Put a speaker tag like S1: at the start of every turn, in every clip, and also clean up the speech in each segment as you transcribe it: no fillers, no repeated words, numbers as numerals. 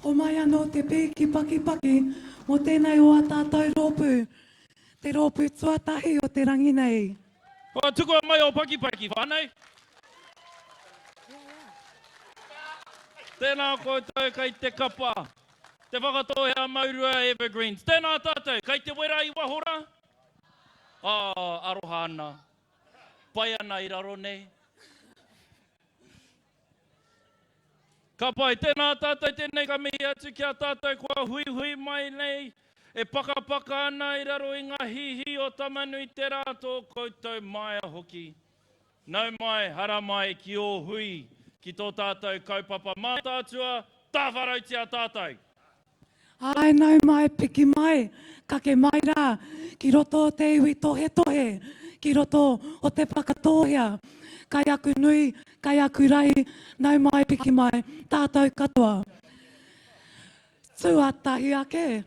S1: O mai anō te pēki paki mo tēnei o a tātou rōpū. Te rōpū tuatahi o te rangi nei.
S2: Ko tuku mai o paki whānei. Tēnā koutou kei te kapa. Te whakatohea maurua Evergreens. Tēnā tātou, kei te wera i wahora. Aroha ana. Pai ana i raro nei. Ka pai, tēnā tātou tēnei ka mihi atu ki a tātou kua hui hui mai nei. E pakapaka ana i raro i ngā hihi o tamanui te rātou koutou mai a hoki. Nau mai, hara mai ki o hui ki tō tātou kaupapa Mataatua, tāwharauti a tātou.
S1: Ai nau mai, piki mai, kake mai rā, ki roto o te iwi tohe tohe, ki roto o te whakatohea. Kai aku nui, kai aku rai, nau mai, piki mai, tātou katoa. Tuatahi ake,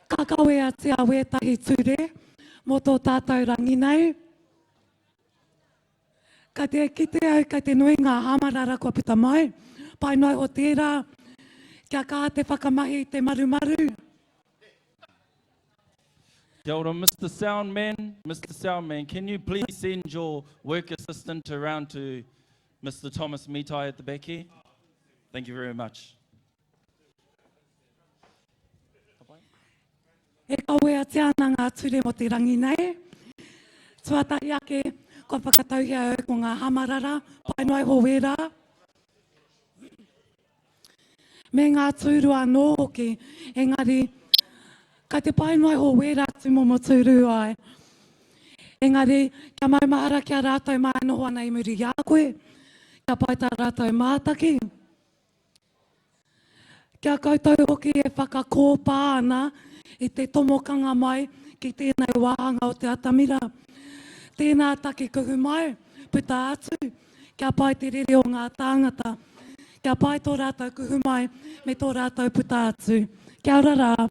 S1: kakawea te a wētahi ture, mō tō tātou rangi nei. Ka te kite au, kai te nui ngā hamarara kua puta mai, pai noi ho tērā, kia kā te whakamahi te marumaru.
S2: Kia ora, Mr. Soundman. Mr. Soundman, can you please send your work assistant around to Mr. Thomas Mitai at the back here? Thank you very much.
S1: E kawea te ana ngā ture mo te rangi nei. Tuatahi ake, kua whakatauhia au ko ngā hamarara, pai noi ho wera. Me ngā tūru anō hoki, engari, kai te pai noi ho wera tu momo tūru ai. Engari, kia maumahara kia rātou mai noho ana i muri i a koe, kia pai tā rātou mātaki. Kia koutou hoki e whakakōpā ana i te tomokanga mai ki tēnei wāhanga o te atamira. Tēnā take kuhu mai, puta atu, kia pai te rere o ngā tāngata. Kia pai tō rātou kuhu mai me tō rātou puta atu. Kia ora rā.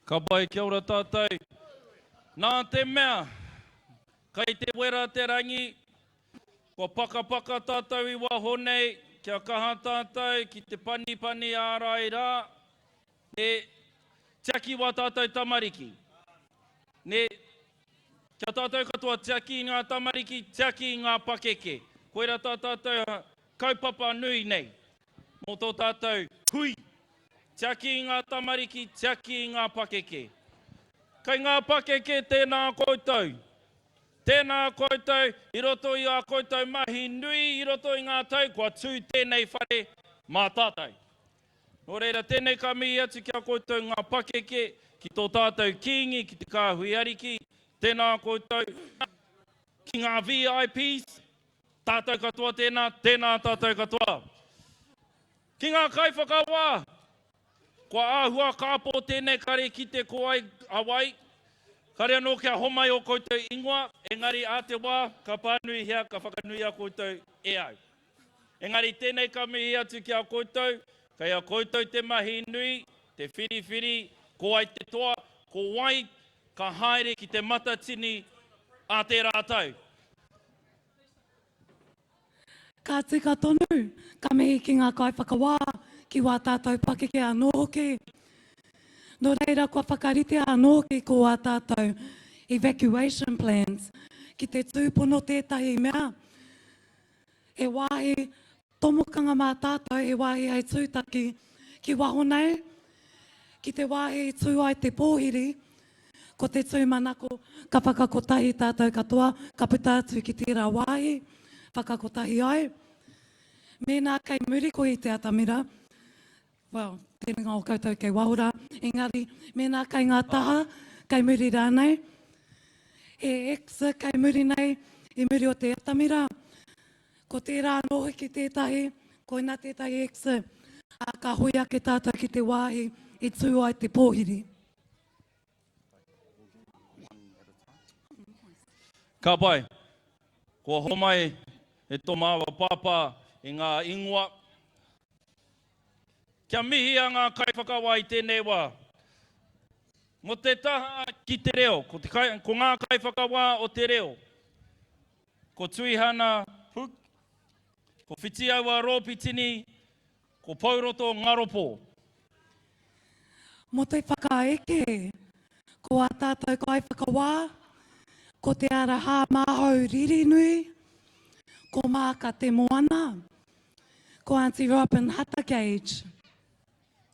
S2: Ka pai, kia ora tātou. Nā te mea, kai te wera te rangi, kua pakapaka tātou i waho nei, kia kaha tātou ki te pani ārai rā, e tiaki wā tātou tamariki. Ne, kia tātou katoa tiaki i ngā tamariki, tiaki i ngā pakeke. Koera tā tātou kaupapa nui nei, mō tō tātou hui. Tiaki i ngā tamariki, tiaki i ngā pakeke. Kai ngā pakeke tēnā koutou. Tēnā koutou, i roto i a koutou mahi nui, i roto i ngā tau, kua tū tēnei whare mā tātou. Nō reira, tēnei ka mihi atu kia koutou ngā pakeke, ki tō tātou kingi, ki te kāhui ariki, tēnā koutou, ki ngā VIPs, tātou katoa tēnā, tēnā tātou katoa. Ki ngā kaiwhakawā, kua āhua kāpō tēnei kare ki te koai awai, kare anō kia homai o koutou ingoa, engari a te wā, ka pānui hea, ka whakanui a koutou e au. Engari tēnei ka mihi atu ki a koutou, kai a koutou te mahi nui, te whiri, ko ai te toa, ko wai, ka haere ki te matatini a te rātau.
S1: Ka tika tonu, ka mihi ki ngā kaiwhakawā, ki wā tātou pakeke anō hoki. Nō reira, kua whakarite anō hoki ko wā tātou evacuation plans, ki te tūpono tētahi mea. He wāhi tomokanga mā tātou, he wāhi hei tūtaki ki waho nei, ki te wāhi tū ai te pōhiri, ko te tūmanako ka whakakotahi tātou katoa, ka puta atu ki tērā wāhi, whakakotahi ai. Mēnā kei muri ko i te atamira, well, tēnā o koutou kei wahura, engari, mēnā kei ngā taha, kei muri rānei, he exa kei muri nei, i muri o te atamira, ko tērā nohi ki tētahi, koina tētahi exa, ka hui ake tātou ki te wāhi, i tū ai te pōhiri.
S2: Ka pai, kua homai e tō māua pāpā i ngā ingoa. Kia mihi a ngā kaiwhakawa i tēnei wā. Mo te taha ki te reo, ko ngā kaiwhakawa o te reo. Ko tuihana huk, ko whitiaua rōpitini, ko pauroto ngaropo.
S1: Mo te whakaeke, ko a tātou kaiwhakawā, ko te ara hā māhau ririnui, ko māka te moana, ko Auntie Robin Hatagage.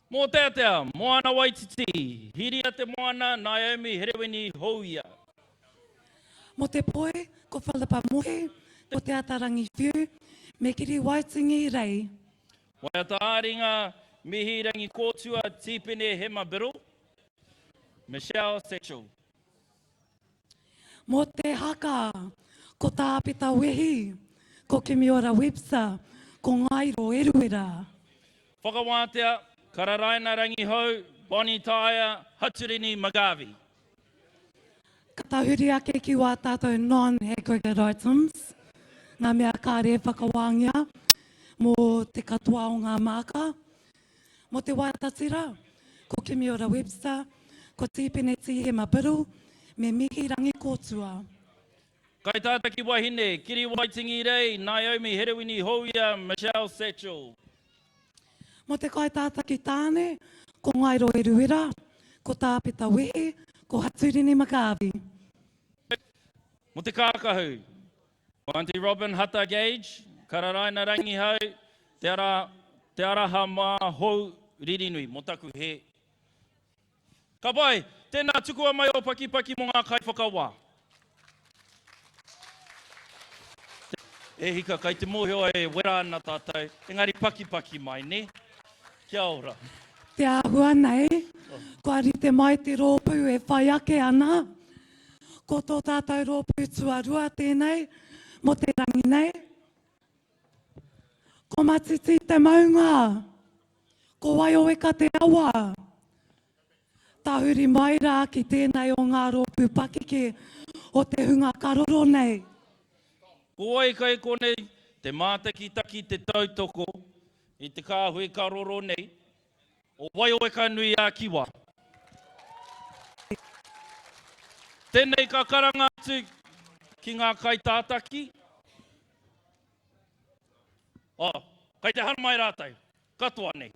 S2: Mō tētea, moana Waititi, hiria te moana Naomi Herewini Houia.
S1: Mo te poe, ko Philippa Mohe, ko te Atarangi Whiu, me kiri Waitingi Rei.
S2: Wai ata āringa mihirangi kōtua tīpene he mabiru. Michelle Sechel.
S1: Mo te haka, ko tāpita wehi, ko ke miora websa, ko ngairo eruera.
S2: Whakawātea, Kararaina Rangihau, Bonnie Taia, Haturini Magavi.
S1: Ka tahuri ake ki wā tātou non-aggregate items, ngā mea kāre whakawāngia, mō te katoa o ngā māka, mo te waitatira, ko ke miora websa, ko tīpene he mapiru, me mihi rangi kōtua.
S2: Kai tāta ki wahine, Kiri Waitingi Rei, Naomi Herewini Houia, Michelle Sechel.
S1: Mo te kai tāta ki tāne, ko ngairo eruera, ko tāpita wehe, ko haturini makawi.
S2: Mo te kākahu, ko Auntie Robin Hata Gage, Kararaina Rangihau, te araha mā hou ririnui, mo taku he. Ka pai, tēnā tukua mai o pakipaki mo ngā kai whakawā. E hika, kai te mōhio e wera ana tātou, engari pakipaki mai, ne? Kia ora.
S1: Te āhua nei, ko rite mai te rōpū e whai ake ana, ko tō tātou rōpū tuarua tēnei, mo te rangi nei. Ko matiti te maunga, ko waioeka te awa. Tahuri mai rā ki tēnei o ngā rōpū pakike o te hunga karoro nei.
S2: Ko ai kai konei, te mātakitaki te tautoko, i te kāhui karoro nei, o waioeka nui a kiwa. Tēnei ka karanga atu ki ngā kai tātaki. Kai te hana mai rātai, katoa nei.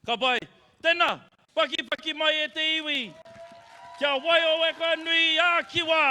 S2: Ka pai, tēnā, paki mai e te iwi, kia waioeka nui a kiwa.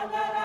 S3: Hoki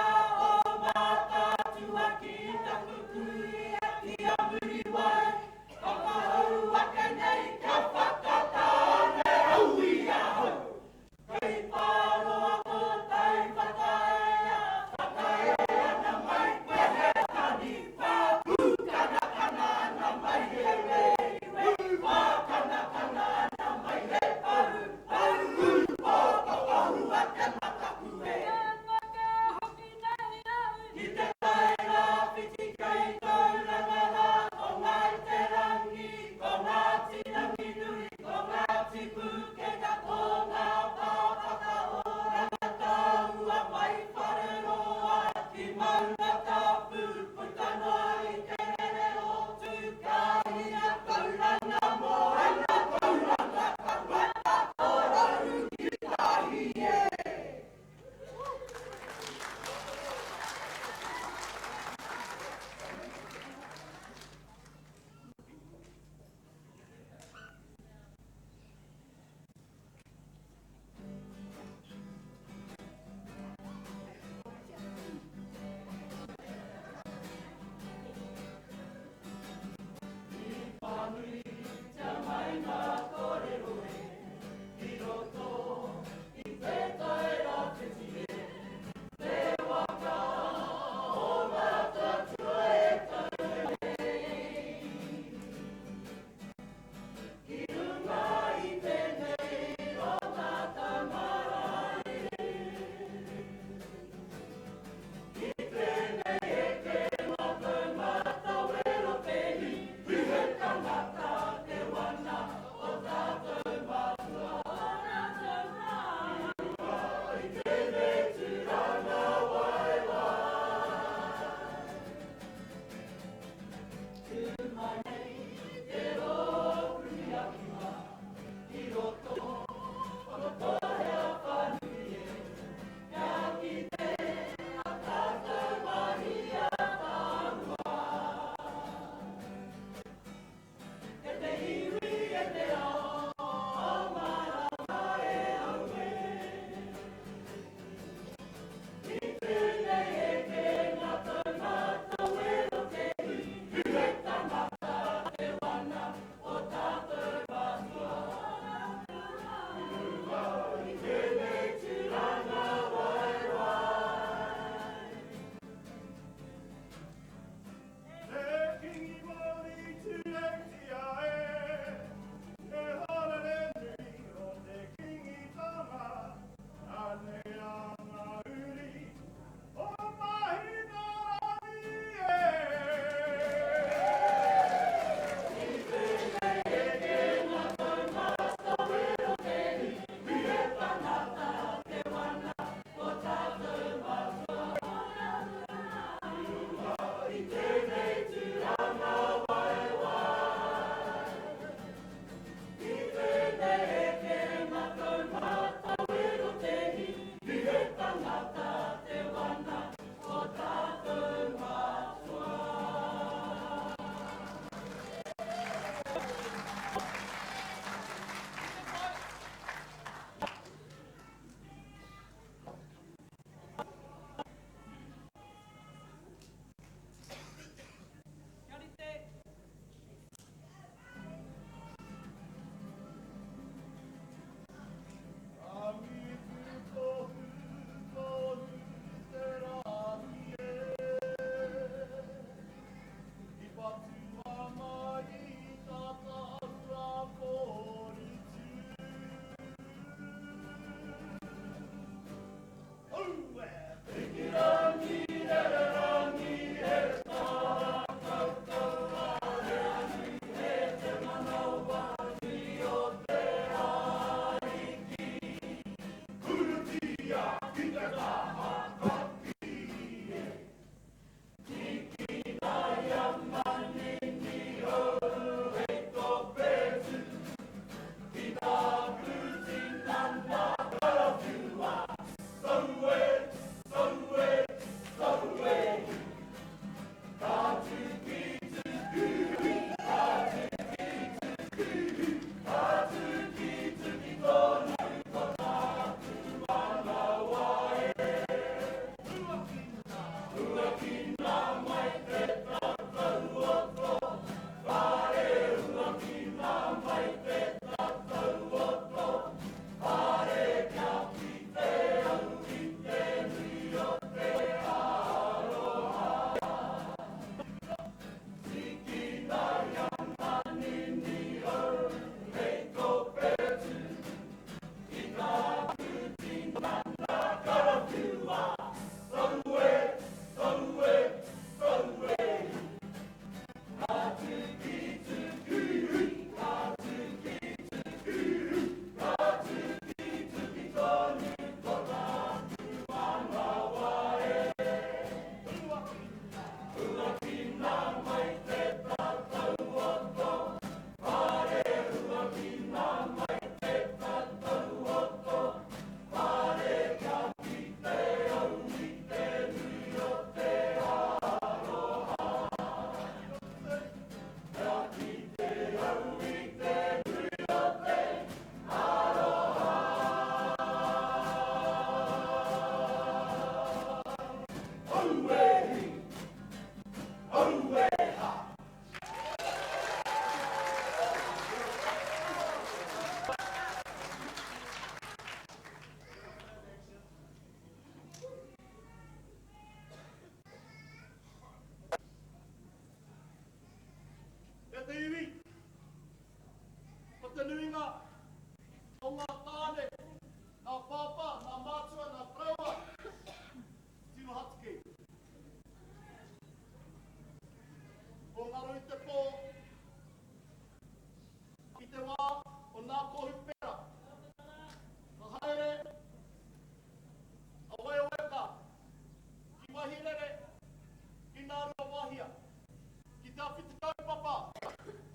S3: te awhiti kaupapa,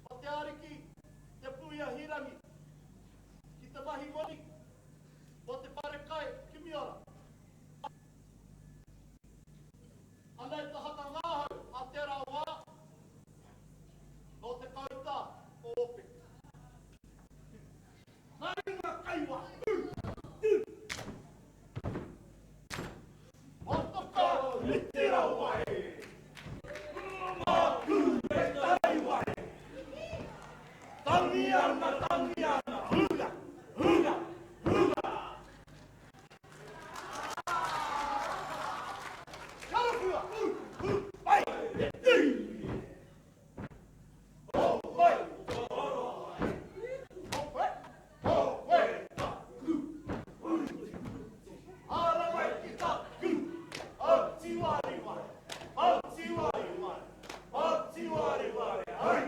S3: o te ariki, te puia hirangi, ki te mahi moni, o te parekai, ki miora. Ana i te haka ngāhau a te rawa, no te kauta o ope. Haringa kaiwa, o toka i te rawa e. Maku e taiwa e. Tangiana, tangiana, huga, huga, huga. Karapua, vai, e tui. Oh, vai, ara vai ki taku, o tiwari wari, o tiwari wari, o tiwari wari, ai.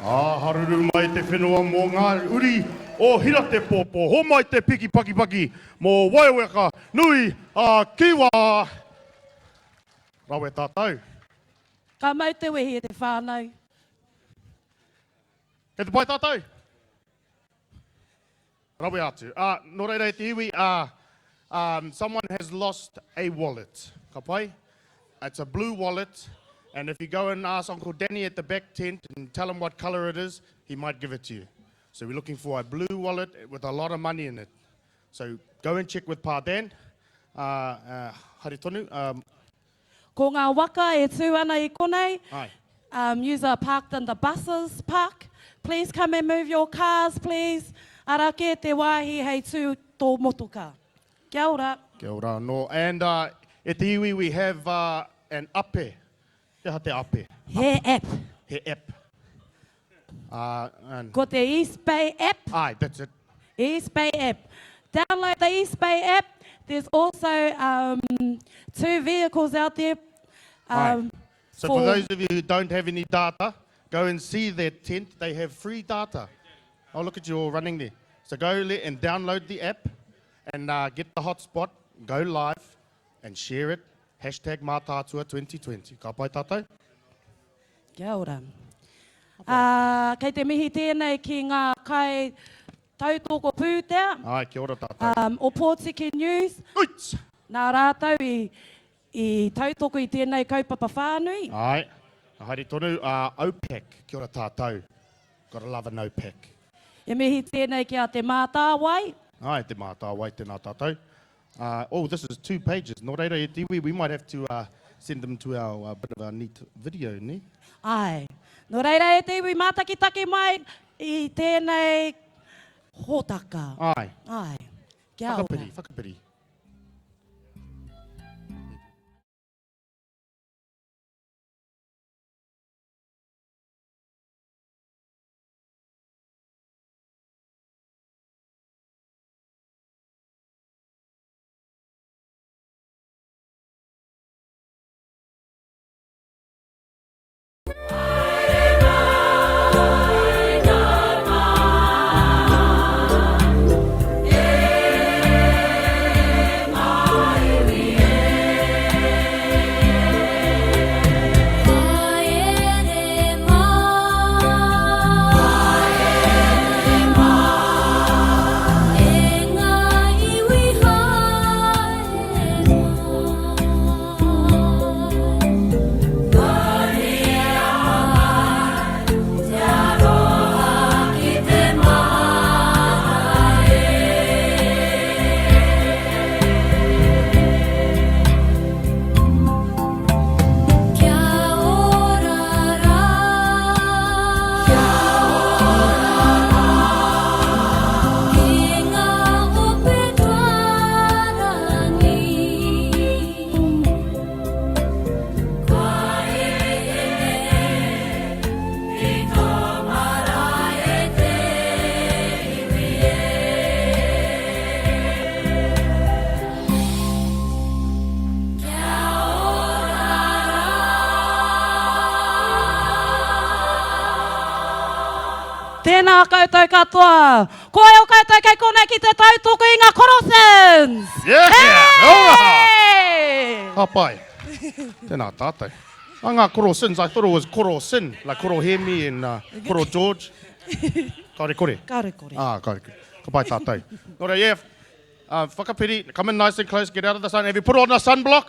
S3: Haruru mai te whenua mō ngā uri o hira te pōpō. Ho mai te piki paki paki mō waiweka nui a kiwa. Rawe tātou.
S4: Ka mau te wehi e te whānau.
S3: E te pai tātou? Rawe atu. Nō reira e te iwi, someone has lost a wallet. Ka pai? It's a blue wallet. And if you go and ask Uncle Danny at the back tent and tell him what color it is, he might give it to you. So we're looking for a blue wallet with a lot of money in it. So go and check with Pa Dan. Hari tonu.
S4: Ko ngā waka e tū ana I konei.
S3: Ai.
S4: Yous are parked in the buses park. Please come and move your cars, please. Arake te wāhi hei tū tō motoka. Kia ora.
S3: Kia ora no. And at the iwi we have an ape. Te ha te ape.
S4: He app.
S3: He app. And
S4: Ko te East Bay app.
S3: aye, that's it.
S4: East Bay app. Download the East Bay app. There's also 2 vehicles out there.
S3: Aye. So for those of you who don't have any data, go and see their tent. They have free data. Oh, look at you all running there. So go and download the app and get the hotspot, go live and share it. Hashtag Mataatua 2020. Ka pai tātou?
S4: Kia ora. Kei te mihi tēnei ki ngā kai tautoko pūtea.
S3: Ai, kia ora tātou.
S4: O Pōtiki News.
S3: Uits!
S4: Nā rātou I tautoko I tēnei kaupapa whānui.
S3: Ai. Haere tonu, OPEC. Kia ora tātou. Gotta love an OPEC.
S4: E mihi tēnei ki a te Mataatua.
S3: Ai, te Mataatua tēnā tātou. Oh, this is 2 pages. Nō reira e tiwi, we might have to send them to our bit of a neat video, ne?
S4: Ai. Nō reira e te iwi mātakitaki mai I tēnei hōtaka.
S3: Ai.
S4: Ai. Kia ora.
S3: Whakapiri, whakapiri.
S4: Tēnā koutou katoa. Koe o koutou kei konei ki te tautoko I ngā Colossians.
S3: Yeah!
S4: Hey!
S3: Ka pai. Tēnā tātou. Ngā Colossians, I thought it was Corosin, like Korohemi and Koro George. Kare kore.
S4: Kare kore.
S3: Kare kore. Ka pai tātou. Nō rei, yeah. Whakapiri, come in nice and close, get out of the sun. Have you put on a sunblock?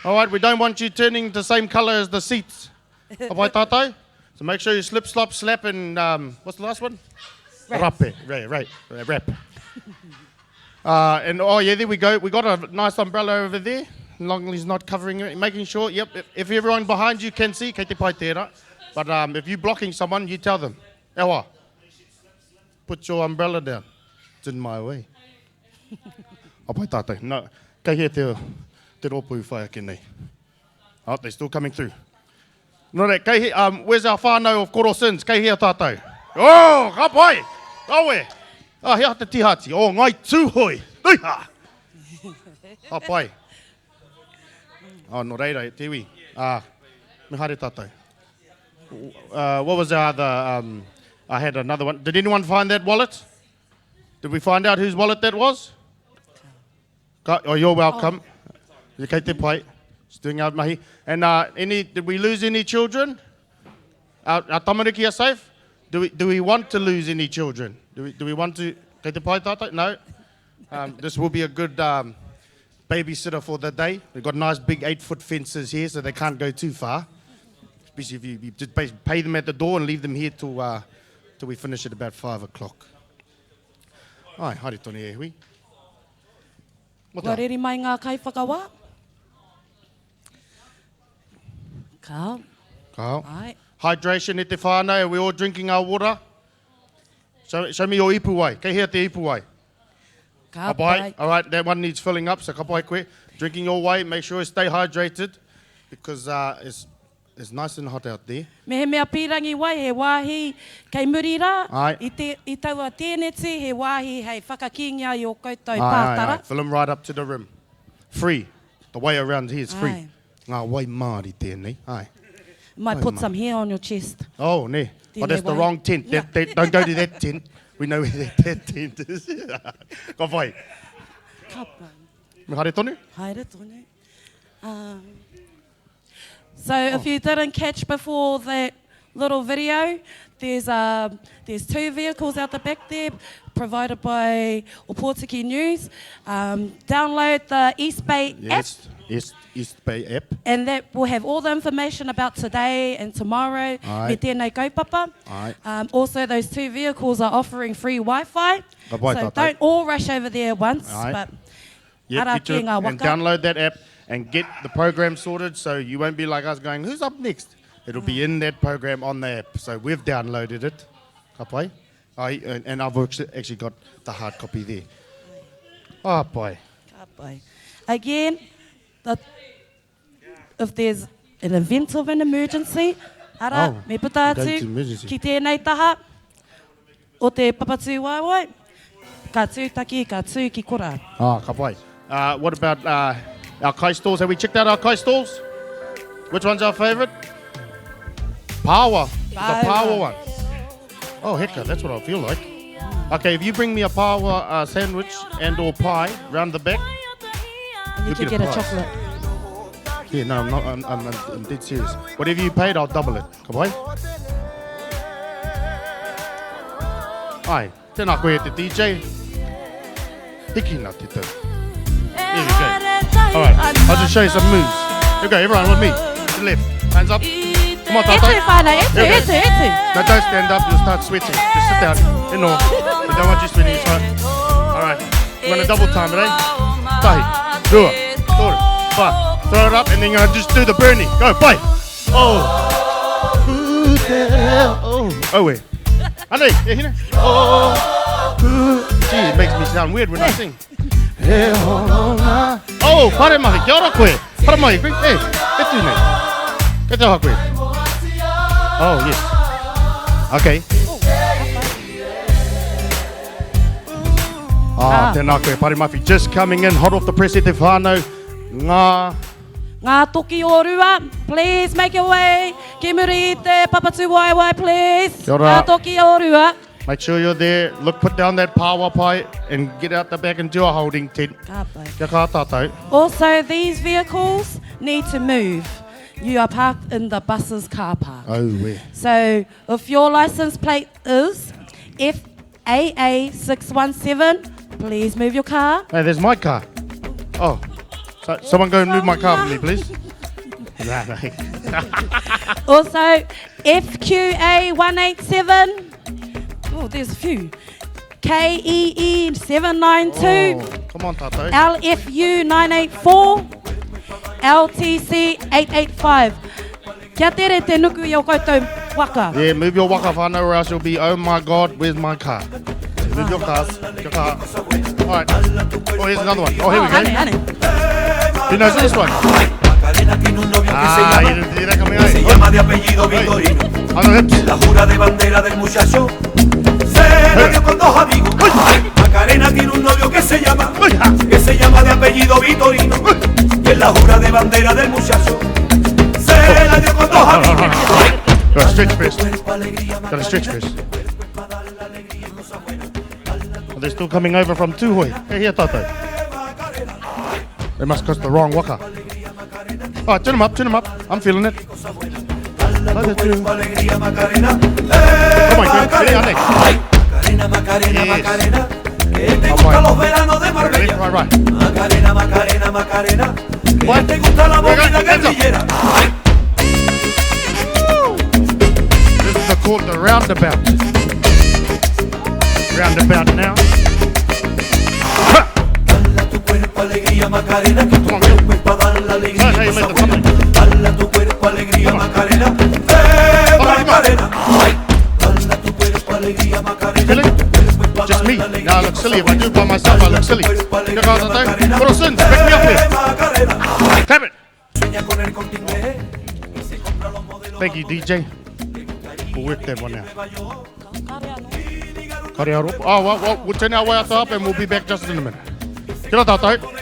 S3: All right, we don't want you turning the same colour as the seats. Ka pai tātou. So make sure you slip, slop, slap, and what's the last one? Rape. Right. Rap. And oh yeah, there we go. We got a nice umbrella over there. Long as he's not covering it, making sure. Yep. If everyone behind you can see, kei te pai tērā. But if you're blocking someone, you tell them. Ewa, put your umbrella down. It's in my way. Apai tātou. No, kei he te ropu whai ake nei. Oh, they're still coming through. No, kei he, where's our whānau of Korosins? Kei he a tātou. Oh, ka pai. Awe. Hea te tihati. Oh, ngai tūhoi. Uiha. Ka pai. Oh, no reira, te iwi. Me haere tātou. what was the other? I had another one. Did anyone find that wallet? Did we find out whose wallet that was? Oh, you're welcome. You kei te pai. Just doing out mahi. And did we lose any children? Our tamariki are safe? Do we want to lose any children? Do we want to? Kei te pai tātai? No. This will be a good babysitter for the day. We've got nice big 8-foot fences here, so they can't go too far. Especially if you just pay them at the door and leave them here till we finish at about 5 o'clock. Ai, haere tone e hui.
S4: Kua reri mai ngā kai whakawa. Kao.
S3: Kao.
S4: Ai.
S3: Hydration e te whānau. Are we all drinking our water? Show me your ipu wai. Kei hea te ipu wai.
S4: Ka
S3: Kapai. All right, that one needs filling up, so kapai koe. Drinking your wai, make sure you stay hydrated because it's nice and hot out there.
S4: Me he mea pirangi wai, he wāhi kei muri rā.
S3: Ai.
S4: I taua tēneti, he wāhi hei whakakingia i o koutou
S3: Ai,
S4: pātara.
S3: fill them right up to the rim. Free. The way around here is free.
S4: Ai.
S3: Ngā wai Māori tēnei. Ai.
S4: Might put some hair on your chest.
S3: Oh, ne. But that's the
S4: wai.
S3: wrong tent.
S4: Yeah.
S3: Don't go to that tent. We know where that tent is. Ka whai.
S4: Kapa.
S3: Me haere tonu?
S4: Haere tonu. So if you didn't catch before that little video, there's 2 vehicles out the back there provided by Opotiki News. Download the East Bay app.
S3: Yes, East Bay app.
S4: And that will have all the information about today and tomorrow.
S3: Aye.
S4: Me tēnei kaupapa.
S3: Aye.
S4: Also, those 2 vehicles are offering free Wi-Fi.
S3: Ka pai
S4: So
S3: tātou.
S4: don't all rush over there at once.
S3: Aye.
S4: But
S3: Yep,
S4: ara
S3: get to
S4: ki
S3: it
S4: ngā
S3: and
S4: waka.
S3: download that app and get the program sorted so you won't be like us going, who's up next? It'll be in that program on the app. So we've downloaded it. Ka pai. And I've actually got the hard copy there. Ah, pai.
S4: Ka pai. Again, if there's an event of an emergency, ara,
S3: Oh,
S4: me puta
S3: go to
S4: atu,
S3: emergency.
S4: ki tēnei taha, o te papatū waiwai, ka tūtaki, ka tū ki kora.
S3: Ah, ka pai. What about our kai stalls? Have we checked out our kai stalls? Which one's our favourite? Power. The power one. Oh, hecka, that's what I feel like. Okay, if you bring me a power sandwich and or pie round the back,
S4: And you
S3: You'll
S4: can
S3: get a
S4: get a
S3: prize.
S4: chocolate.
S3: yeah, no, I'm not. I'm dead serious. Whatever you paid, I'll double it. Ka pai? Ai, tēnā koe e te DJ. Hiki nā te tau. There we go. All right, I'll just show you some moves. Here we go, everyone with me. To the left, hands up. Come on,
S4: Etu
S3: tātai.
S4: whānau, etu,
S3: Here we go.
S4: etu.
S3: No, don't stand up, you'll start sweating. Just sit down. In all. We don't want you sweating, it's fine. All right, we're going to double time it, eh? Tahi, dua, tora, pa. Throw it up and then you're going to just do the burnie. Go, bye. Oh. Who the hell? Oh, wait. Anei, here. Oh. Gee, it makes me sound weird when I sing. Oh, pare mahi, kia ora koe. Pare mahi, koe. Hey, e tu nei. Ke te hoa koe. Oh, yes. Okay. Tēnā koe, pare mahi. Just coming in, hot off the press e te whānau.
S4: Ngā toki o rua, please make your way. Ki muri i te papatū waiwai, please.
S3: Kia ora.
S4: Ngā toki o rua.
S3: Make sure you're there. Look, put down that power pie and get out the back into a holding tent.
S4: Ka pai.
S3: Kia kā tātou.
S4: Also, these vehicles need to move. You are parked in the bus's car park.
S3: Oh, where?
S4: So, if your license plate is FAA617, please move your car.
S3: Hey, there's my car. Oh, so someone go and move my car for me, please. Nah, no.
S4: Also, FQA187. Oh, there's a few. KEE792.
S3: Oh, come on, tātou.
S4: LFU984. LTC885. Kia tere te nuku i o koutou waka.
S3: Yeah, move your waka whānau or else you'll be, oh my God, where's my car? Move your cars. Your car. All right. Oh, here's another one. Oh, here we go.
S4: Ane.
S3: Who knows this one? Ah, you reckon me,
S5: Se
S3: eh?
S5: llama de apellido Vitorino.
S3: On the hips.
S5: La jura de bandera del muchacho se la dio con 2 amigos. Macarena tiene un novio que se llama de apellido Vitorino. Y en la jura de bandera del muchacho se la dio con 2 amigos.
S3: Gosh. stretch first. Gotta stretch first. Oh, they're still coming over from Tuhoi. Hey, here, Tato. They must cross the wrong waka. Oh, turn them up, turn them up. I'm feeling it. Come on, good. Right, right.
S5: Macarena, Macarena, Macarena.
S3: What?
S5: ¿Te gusta la movida guerrillera?
S3: This is called the roundabout. Roundabout now.
S5: Dale a tu cuerpo alegría, Macarena, que tu
S3: Come on,
S5: cuerpo es para dar la alegría.
S3: Hey,
S5: Cosa
S3: make the
S5: buena.
S3: comment.
S5: Dale a tu cuerpo alegría, Macarena. Macarena. Dale a tu cuerpo alegría, Macarena.
S3: Feeling?
S5: Que tu cuerpo es para
S3: Just
S5: dar
S3: me.
S5: la alegría.
S3: Now I look silly. If I do it by myself, I look silly. Look out, Tato. Little sins, pick me up here. Tap it. Thank you, DJ. We'll work that one out. Oh, well, we'll turn our way out up and we'll be back just in a minute. Get out, Tato.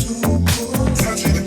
S6: Touching the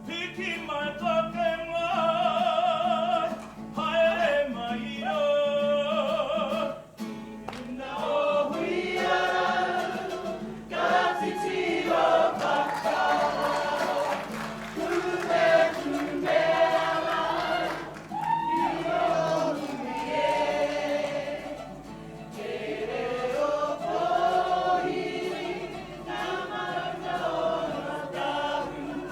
S2: Piki mai take mai, haere mai iro. Nā huia, ka titi o pakara, kume kume ala, iro huie. Kere o pohiri, nā marana o tahuna.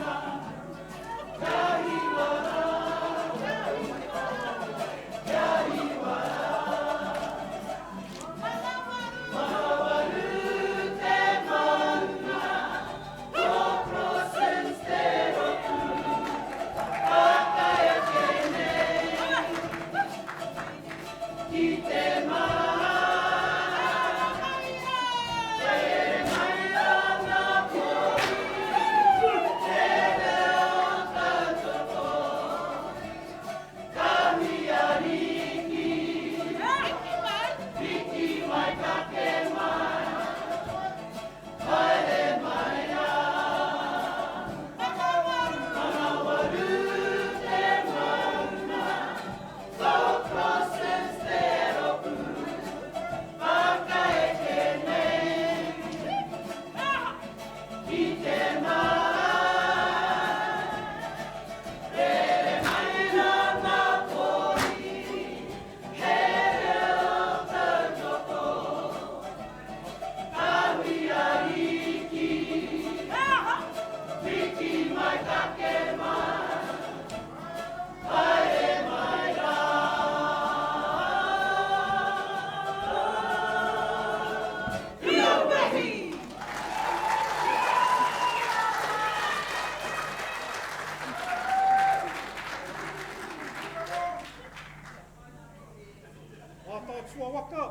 S6: Mataatua waka.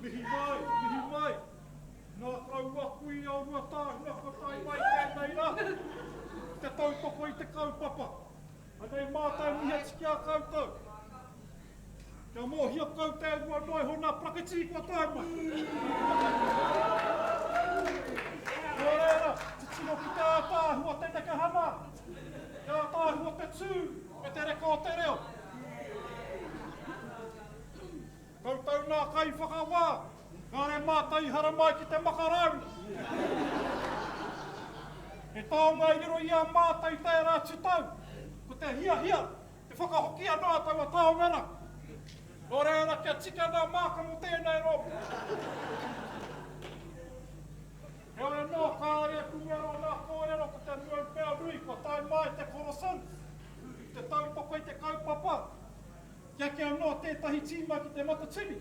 S6: Mihi mai. Nā kau wakui au rua tāhuna ko tai mai tēnei rā. Te tautoko i te kaupapa. Anei mātai miha tiki a koutou. Kia mōhia kau te rua noi hona prakati kua tai mai. Nō reira, te tino ki te ātāhua te teke hana. Te ātāhua te tū, e te reko o te reo. Koutou nā kai whakawā, kāre mātai hara mai ki te makarau. E taonga i riro i a mātai tērā titau, ko te hia, te whakahokia nā taua taongana. Nō reira kia tika nā mākamu tēnei ro. E ore nō kāre kungero nā kōrero ko te nuau pēo nui, ko tai mai te korosan, te tautoko i te kaupapa. Kia kia no tētahi tīma ki te matatini.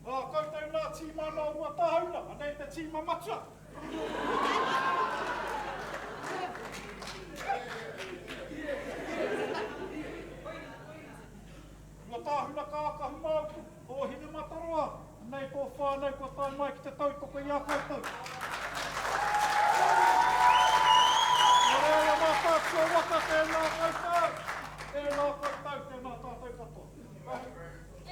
S6: Koutou nā tīma nā rua tāhuna, anei te tīma matua. Rua tāhuna kākahu mau, o hina mataroa, anei tō whānau kua tai mai ki te tautoko i a koutou. Nōreira Mataatua waka tēnā koutou. Tēnā koutou, tēnā tātou katoa.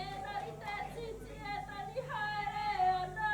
S7: Ena i te titi e tani haere ana.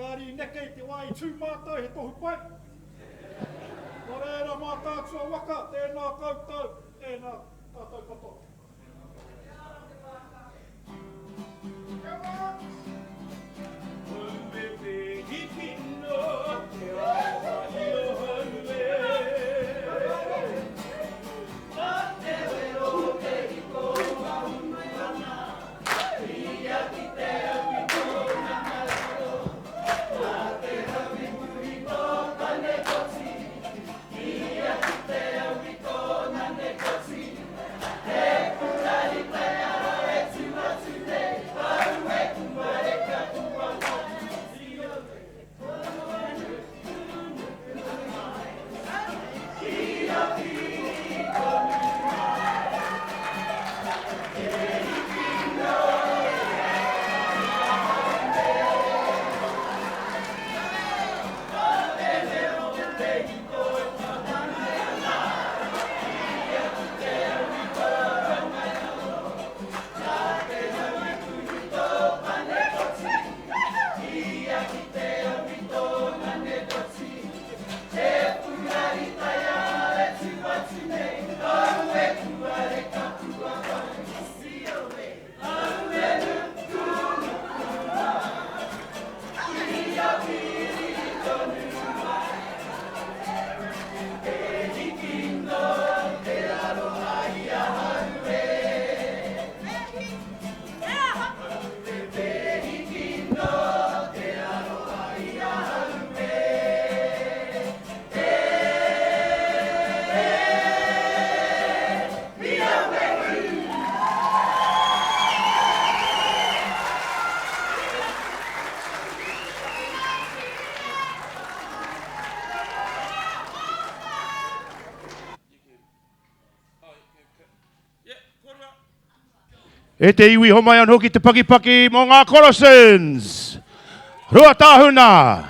S6: Kāri nekei te wai tū mātou he tohu pai. Nō reira mātātua waka, tēnā koutou, tēnā tātou katoa.
S5: Hey!
S3: E te iwi homai an hoki te pakipaki mo ngā Colossians. Rua tāhuna.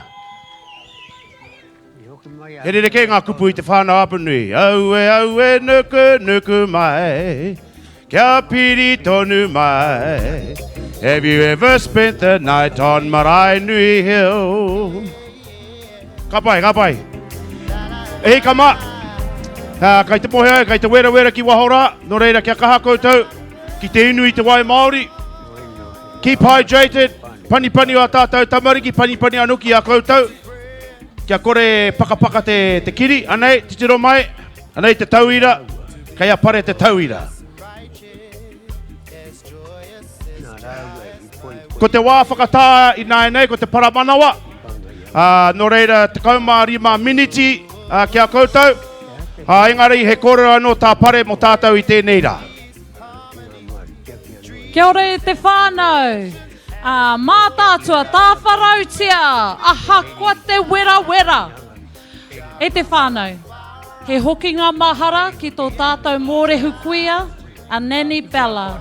S3: He re ke ngā kupu I te whānau apanui. Aue, nuku mai. Kia piri tonu mai. Have you ever spent the night on Marae Nui Hill? Kapai. E kama. Kai te pohe ai, kai te wera ki wahora. No reira kia kaha koutou. Ki te inu I te wai Māori. Keep hydrated. Pani o a tātou tamariki, pani anuki a koutou. Kia kore pakapaka te kiri, anei, te tiro mai. Anei te tauira. Kai a pare te tauira. Ko te wā whakatā I nei, ko te paramanawa. No reira, te kaumārima miniti kia koutou. Engari, he kōrero anō tā pare mo tātou I tēnei rā.
S8: Kia ora e te whānau. Mataatua, tā wharautia. Aha, kua te wera. E te whānau. He hoki ngā mahara ki tō tātou mōrehu kuia, a Nani Bella.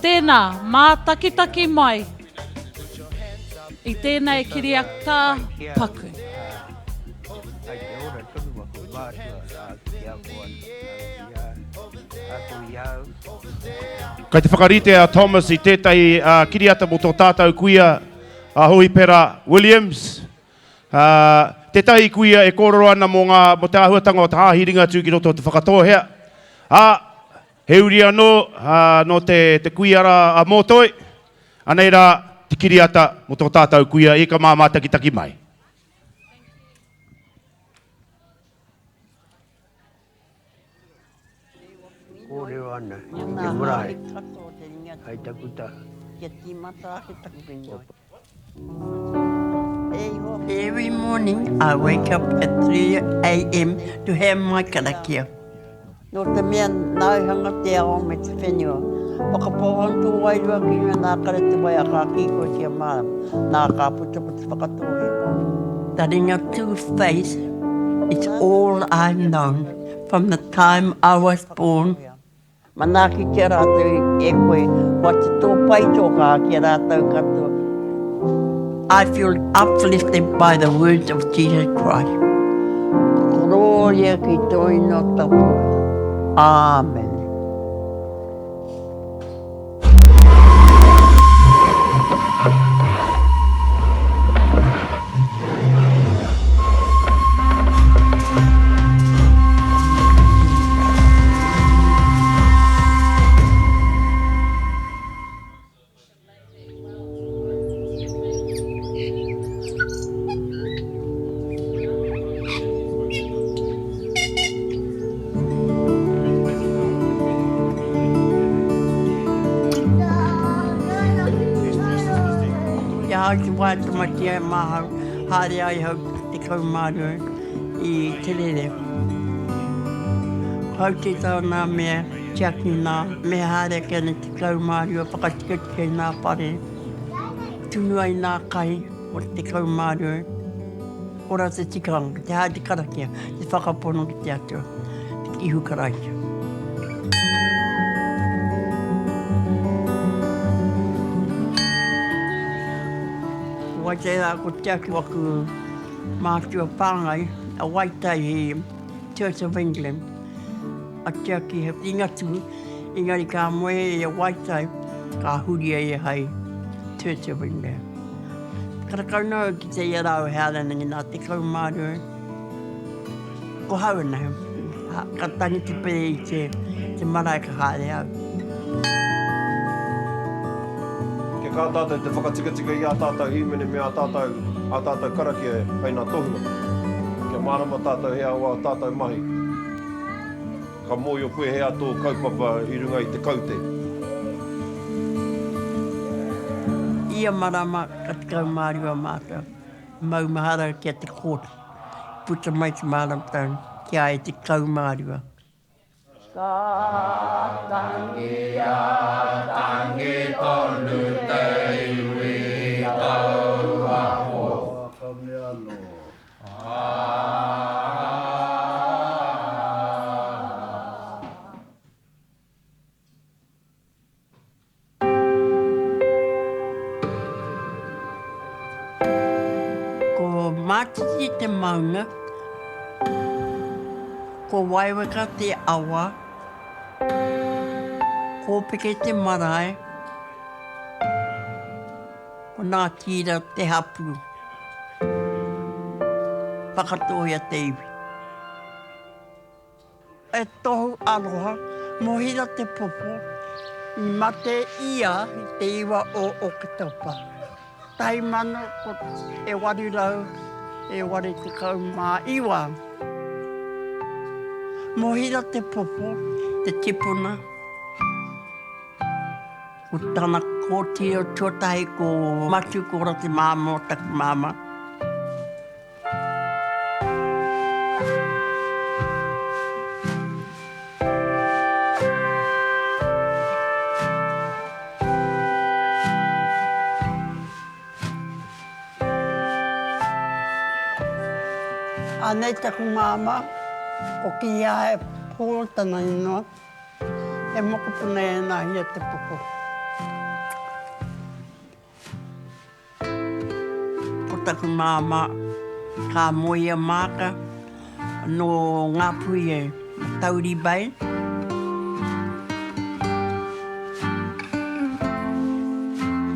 S8: Tēnā, mā takitaki mai. I tēnei kiriata paku.
S3: Kai te whakarite a Thomas I tētai kiriata mo tō tātou kuia a hui pera Williams. Tētai kuia e kōrero ana mo te āhuatanga o te hāhiringa tū ki roto te whakatohea. He uri anō no te kuiara a mōtoi. Anei rā, te kiriata mo tō tātou kuia e ka māmā takitaki mai.
S9: Kōrero ana, te marae. Hai takuta.
S10: Every morning I wake up at 3 a.m. to have my karakia.
S11: No te mea nauhanga te ao me te whenua. Whakapohon tō wairua ki ngā nā kare te wai a kā kiko tia māram. Nā kā puta whakatohe.
S10: Studying a two-face, it's all I've known from the time I was born.
S11: Mana ki te rātou e koe, wa te tō pai tō kā ki rātou katoa.
S10: I feel uplifted by the words of Jesus Christ.
S11: Gloria ki toino tapu. Amen.
S10: Ia ki wai tamatia e mahau, haere ai hau te kaumārua I te rere. Hau te tau nā mea, tiaki nā, mea haere kene te kaumārua, whakatikati kei nā pare. Tunu ai nā kai o te kaumārua. Ora te tikanga, te haere karakia, te whakapono ki te atua, te ihu karakia. Wai te rā ko tiaki waku mātua pāngai, a waitai he Church of England. A tiaki he ingatu, ingari ka moe e a waitai, ka huria e hei Church of England. Karakau nau ki te iarau hearangi nā te kaumārua. Ko hau nei, ka tangi te pere I te marae ka haere au.
S12: Ke kā tātou te whakatika I a tātou himene me a tātou karakia hei nā tohua. Kia marama tātou hea wā tātou mahi. Ka mōio koe hea tō kaupapa I runga I te kaute.
S10: Ia marama ka te kaumārua mātou. Maumahara kia te kōta. Puta mai te māram tau, kia e te kaumārua.
S11: Ka tangi tonu te iwi tau aho.
S10: matiti te maunga. Ko waiwaka te awa. Ko peke te marae. Ko nā tira te hapu. Whakatoia te iwi. E tohu aroha, mohira te popo. I mate ia i te iwa o Oketopa. Tai mano ko e wari rau, e wari te kau mā iwa. Mohira te popo, te tipuna. Ko tana kōtio tuatahi ko matu kora te māma o taku māma. Anei taku māma, o ki ia e pōro tana inoa, e mokopuna e nā hia te popo. Ko taku māma, ka moia māka, no ngā pui e Tauri Bay.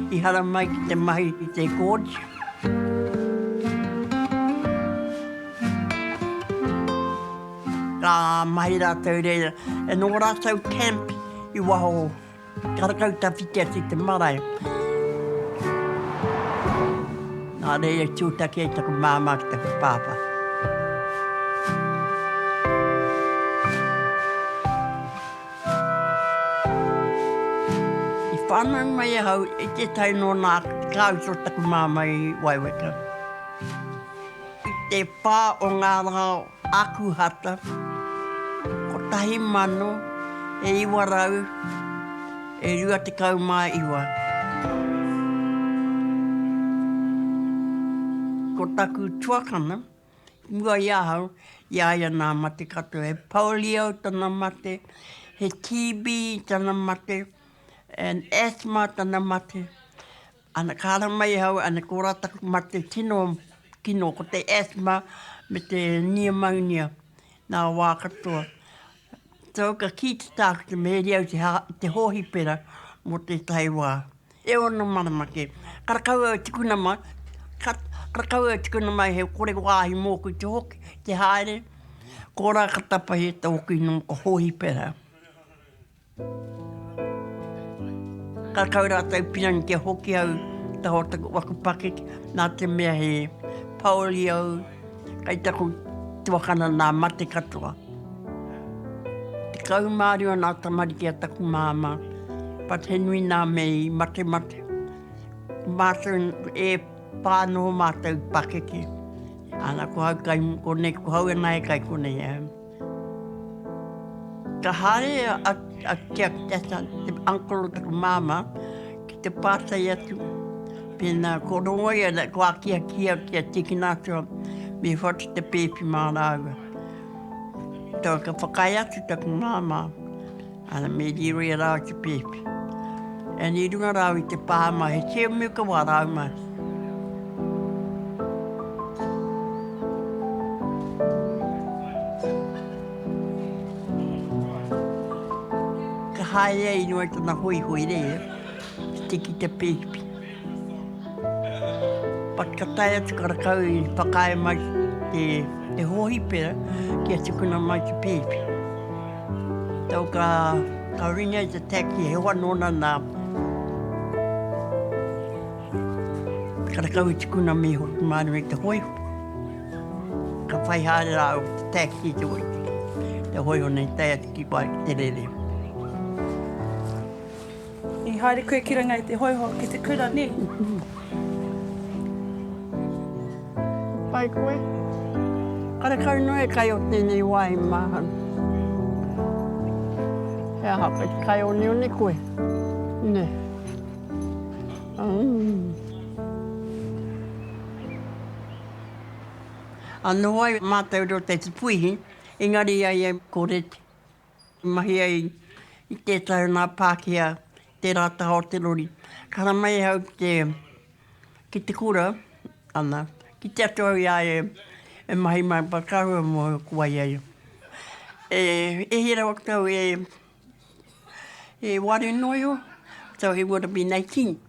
S10: I hara mai ki te mahi i te gorge. Ka mahi rātou reira. E nō rātou camp i waho karakau tawhitea si te marae. Nā reira tūtake e taku māma ki taku pāpā. I whānau mai e hau, e te tau no nā kāu so taku māma i Waiweka. I te pā o ngā rao akuhata, tahi mano, e iwa rau, e rua te kau mā iwa. Ko taku tuakana, mua iahau, iaia nā mate kato, he polio tana mate, he TB tana mate, and asthma tana mate. Ana kāra mai hau, ana kōrā taku mate tino kino, ko te asthma me te pneumonia, nā wā katoa. Tau ka ki te tāku te meri au te hohi pera mo te taiwā. E ono maramake. Karakau au tikuna mai, karakau au tikuna mai he kore wāhi mōku te hoki, te haere. Kōrā ka tapahi te hoki no ka hohi pera. Karakau rātou pinani ke hoki au taho taku wakupake, nā te mea he polio, kai taku tuakana nā mate katoa. Kau māri o nā tamari ki a taku māma, pat he nui nā mei mate mate. Mātou e pāno mātou pakeke. Ana ko hau kai kone, ko hau e nai kai kone e. Ka haere a kia tata, te ankolo taku māma, ki te pātai atu. Pena ko rongoia na ko a kia kia tiki nātua, me whati te pēpi mā rāua. Tau ka whakai atu taku māma, ana me riro i rau te pepe. E ni runga rau i te pāma, he tia muka wā rau mai. Ka hae e inua tana hui hui rea, tiki te pepe. Pat ka tai atu karakau i whakai mai te hohi pera, ki a tukuna mai te pepe. Tau ka ringa i te taki, he wanona nā. Karakau i tukuna me hoki mānu i te hoi. Ka whai haere rā o te taki i te hoi. Te hoi o nei tai atu ki pai ki te rere.
S4: I haere koe ki ranga i te hoi ho ki te kura ne.
S10: Pai koe. Karakau noe kai o tēnei wai māhan. Hea haka i kai o neo ne koe. Ne. Anō ai mātou ro te puihi, engari ai e korete. Mahi ai i tētau nā Pākehā, te rātaho te rori. Kara mai hau ki te kura, ana, Ki te atua ia e mahi mai pakaru mo kua ia. E hira o tau e ware noio, so he would have been 18.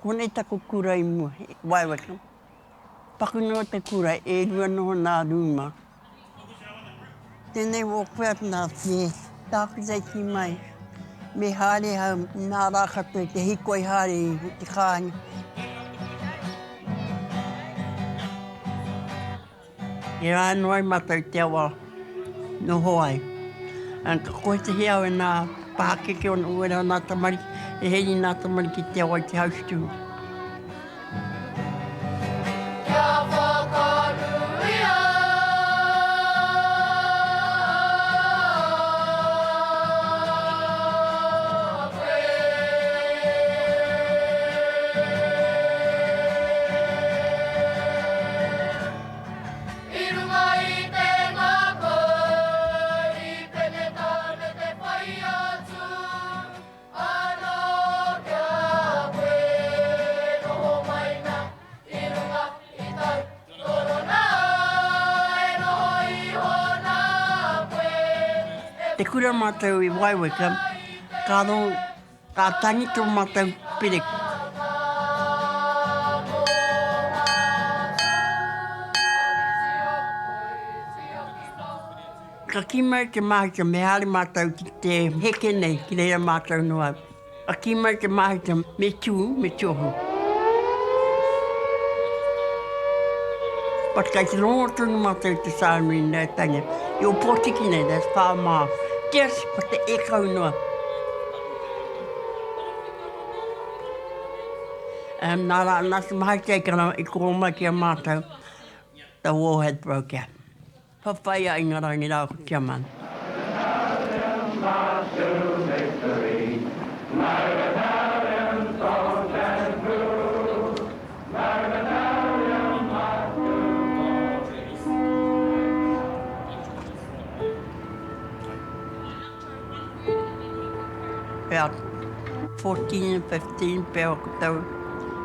S10: Kone tako kura I mua, waiwaka. Paku noa te kura, e rua noho nā ruma. Tēnei wō kuat nā te tāku zei ki mai. Me haere hau nā rākatu te hikoi haere I te kāni. E rā noai matau te awa noho ai. Ka koe te heau e nā pākeke o nā uera o nā tamari, e hei nā tamari ki te awa I te house too. Te kura mātou I Waiwaka, ka tangi tō mātou pere. Ka ki mai te mahita me haere mātou ki te heke nei, ki reira mātou noa. A ki mai te mahita me tū, me tūhu. Pat kai te rongo tūnu mātou te sānui nei tanga. I o pōtiki nei, that's far mā. Yes, pat te ekau noa. Nā se mahita I kana I koro mai ki a mātou, the war had broke out. Pawhai a inga rangi rau ko kia mana. About 14 and 15 pēo kutau,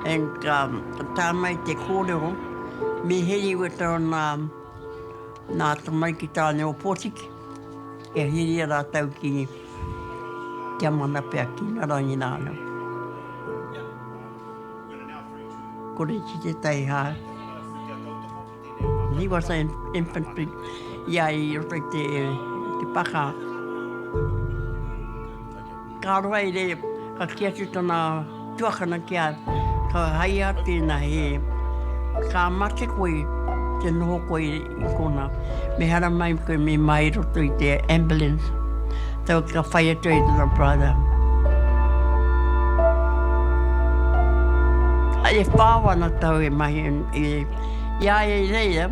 S10: and tāmai te kōrero, me heri wata o nā tamai ki tāne o Pōtiki, e hiri a rātau ki kia mana pēa ki ngā rangi nāna. Kore ki te tai hā. He was an infantry, ia I roto te paka. Ka roa I re, ka kia tu tana tuakana kia, ka hai a tēnā he, ka mate koe, te noho koe I kona, me hara mai koe me mai roto I te ambulance, tau ka whai atu I tana brother. A e whāwana tau e mahi, ia e reia,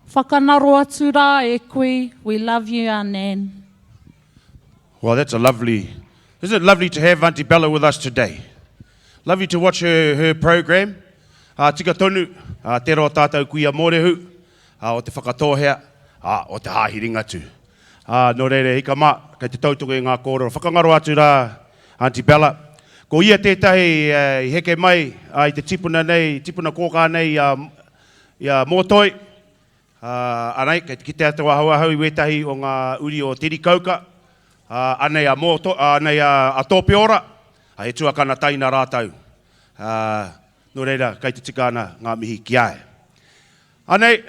S8: Whakanaro atu rā e koe, we love you, our Nan.
S3: Well, that's isn't it lovely to have Auntie Bella with us today? Lovely to watch her program. Tika tonu, te roa tātou kuia mōrehu, o te whakatōhea, o te hāhiringa tū. Nō reire, hika mā, kei te tautoko I ngā kōrero. Whakangaro atu rā, Auntie Bella. Ko ia tētahi I heke mai, I te tipuna kōkā nei I Mōtoi. Anei, ki te atua hauahau I wetahi o ngā uri o Tirikauka, anei a Tōpiora, he tuakana taina rātau. Nō reira, kei te tika ana ngā mihi ki ae. Anei,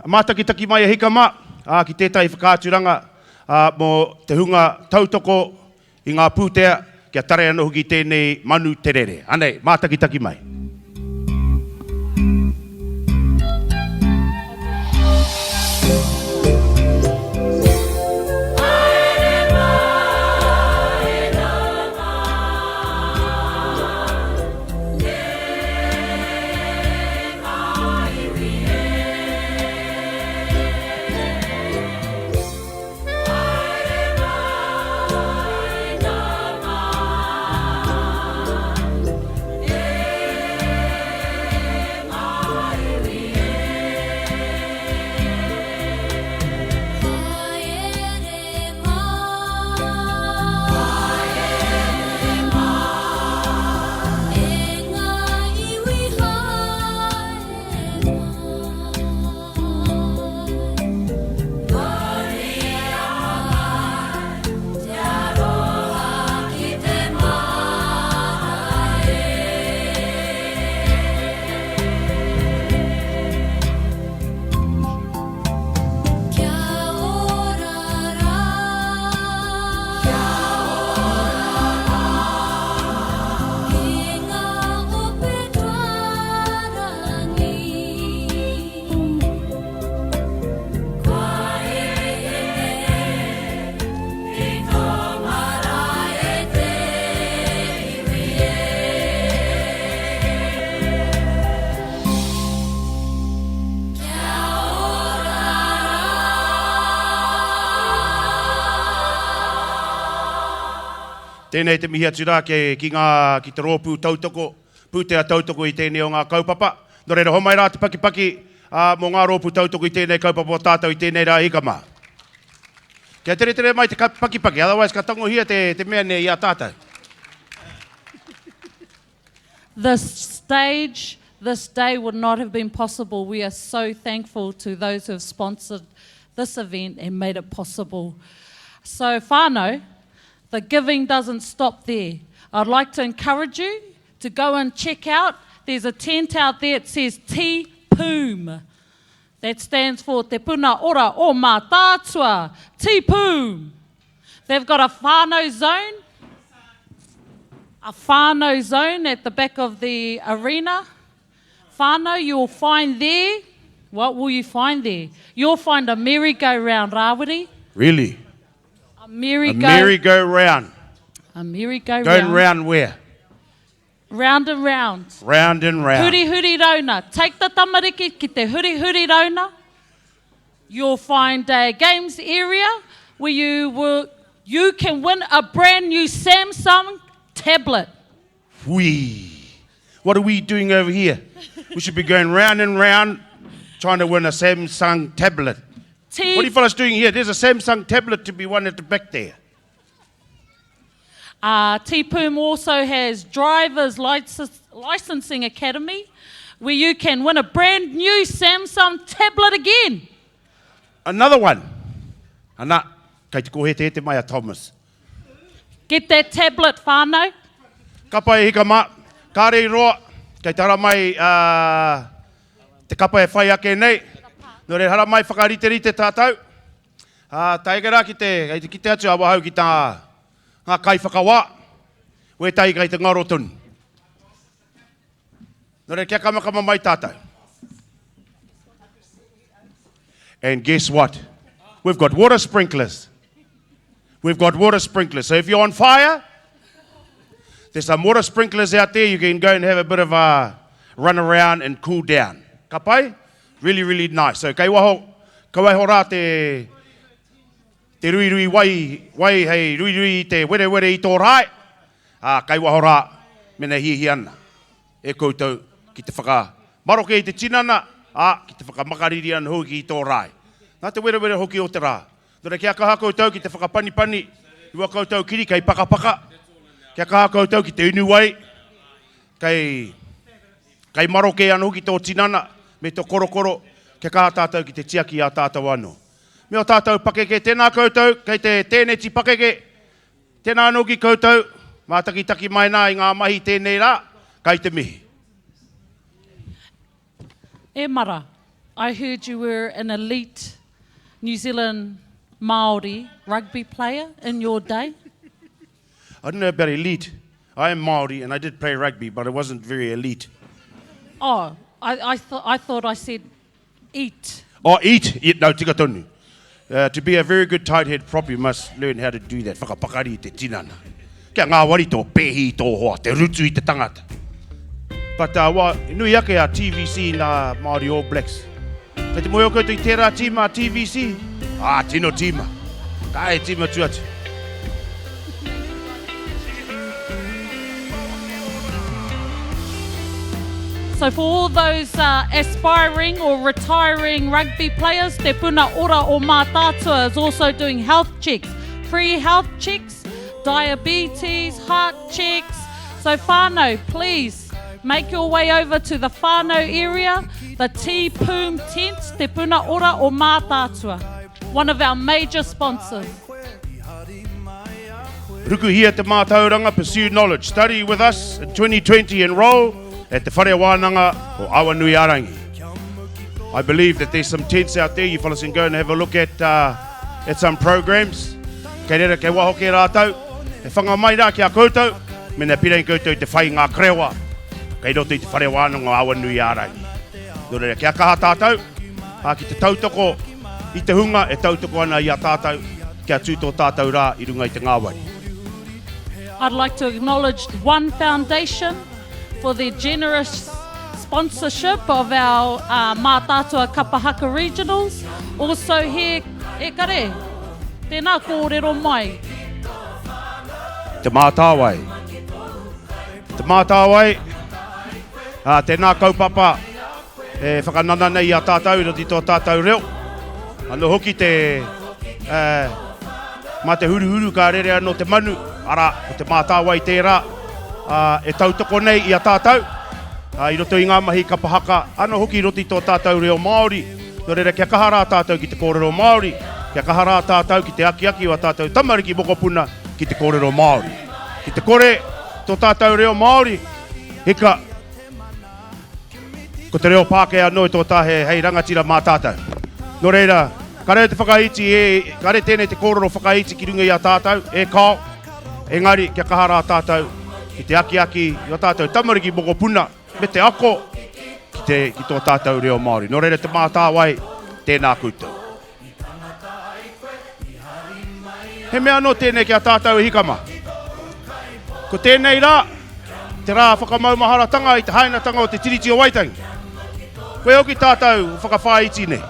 S3: mātakitaki mai e hika mā, ki tētahi whakāturanga mō te hunga tautoko I ngā pūtea, kia tare anohu ki tēnei manu terere. Anei, mātakitaki mai.
S7: Yeah.
S3: Tēnei te mihi atu rā ki te rōpū tautoko, pūtea tautoko I tēnei o ngā kaupapa. Nō reira homai rā te pakipaki mō ngā rōpū tautoko I tēnei kaupapa o tātou I tēnei rā hikama. Kia tere mai te pakipaki, otherwise ka tangohia te mea nei I a tātou.
S8: This day would not have been possible. We are so thankful to those who have sponsored this event and made it possible. So whānau, the giving doesn't stop there. I'd like to encourage you to go and check out. There's a tent out there. It says Te Poom. That stands for Te Puna Ora o Mataatua. Te Poom. They've got a whānau zone. A whānau zone at the back of the arena. Whānau, you'll find there. What will you find there? You'll find a merry-go-round, Rawiri.
S3: Really?
S8: A
S3: A
S8: merry-go-round.
S3: merry-go-round.
S8: A merry-go-round.
S3: Going round where?
S8: Round and round.
S3: Round and round.
S8: Huri huri rauna. Take the tamariki ki te huri huri rauna. You'll find a games area where you can win a brand new Samsung tablet.
S3: Whee! What are we doing over here? We should be going round and round trying to win a Samsung tablet. What are you fellas doing here? There's a Samsung tablet to be won at the back there.
S8: Te Poom also has Drivers Licensing Academy where you can win a brand new Samsung tablet again.
S3: Another one. Ana, kei te kohete te mai a Thomas.
S8: Get that tablet, whānau.
S3: Kapa e hika ma, kārei roa, kei tara mai te kapa e whai ake nei. Nō re hara mai whakarite tātou. Taigara ki te atu awa hau ki tā ngā kai whakawā. Ue tai kai te ngaro tunu. Nō re kia kamakama mai tātou. And guess what? We've got water sprinklers. We've got water sprinklers. So if you're on fire, there's some water sprinklers out there. You can go and have a bit of a run around and cool down. Ka pai? Really, really nice. So kei waho rā te rui wai hei rui te were I tō rai. Kei waho rā mena hi ana. E koutou ki te whaka maroke I te tinana, ki te whaka makariri ana hoki I tō rai. Nā te were hoki o te rā. Nō re kia kaha koutou ki te whaka pani, iwa koutou kiri kei pakapaka. Kia kaha koutou ki te unu wai, kei maroke ana hoki tō tinana, me tō korokoro, kia kaha tātou ki te tiaki a tātou anō. Me o tātou pakeke, tēnā koutou, kei te tēneti pakeke, tēnā anō ki koutou, mātaki mai nā I ngā mahi tēnei rā, kei te mihi.
S8: E mara, I heard you were an elite New Zealand Māori rugby player in your day.
S3: I don't know about elite. I am Māori and I did play rugby, but it wasn't very elite.
S8: Oh, I thought I said eat.
S3: Oh, eat? No, tika tonu. To be a very good tight head prop, you must learn how to do that. Whakapakari I te tinana. Kia ngā wari tō pehi tō hoa, te rutu I te tangata. But nui ake a TVC nā Māori All Blacks. Kei te moe o koutou I tērā tīma a TVC? Tino tīma. Ka e tīma tuatu.
S8: So for all those aspiring or retiring rugby players, Te Puna Ora o Mataatua is also doing health checks. Free health checks, diabetes, heart checks. So whānau, please make your way over to the whānau area, the Te Poom tent, Te Puna Ora o Mataatua, one of our major sponsors.
S3: Ruku hia te mātauranga, pursue knowledge. Study with us in 2020, enroll at the Whare Wānanga o Awanui Arangi. I believe that there's some tents out there. You fellas can go and have a look at some programs. Kei rera kei waho ke rātou. E whanga mai rā ki a koutou. Mena pirei koutou te whai ngā krewa. Kei roto I te Whare Wānanga o Awanui Arangi. Nō reira kia kaha tātou. Ki te tautoko I te hunga e tautoko ana I a tātou. Kia tūtō tātou rā I runga I te ngāwari.
S8: I'd like to acknowledge One Foundation for their generous sponsorship of our Mataatua Kapahaka Regionals. Also here, e kare, tēnā kōrero mai.
S3: Te Mataatua. Te Mataatua. Tēnā kaupapa. Whakanana nei a tātou, iro tito tātou reo. Ano hoki te... Ma te huru ka rere anō te manu. Ara, o te Mataatua i tērā. E tautoko nei i a tātou. I roto i ngā mahi Kapahaka. Ano hoki roti tō tātou reo Māori. Nō reira kia kahara tātou ki te kōrero Māori. Kia kahara tātou ki te aki o tātou tamariki mokopuna ki te kōrero Māori. Ki te kore tō tātou reo Māori. Hika. Ko te reo Pākehā noi tō tāhe hei rangatira mā tātou. Nō reira, kare te whakaiti kare tēnei te kōrero whakaiti ki runga i a tātou. Kao. Engari kia kahara tātou ki te aki o tātou tamariki mokopuna. Me te ako ki tō tātou reo Māori. Nō reira te Mataatua tēnā koutou. He mea no tēnei ki a tātou hikama. Ko tēnei rā, te rā whakamaumaharatanga i te hainatanga o te tiriti o Waitangi. Koe hoki tātou whakawhāiti nei.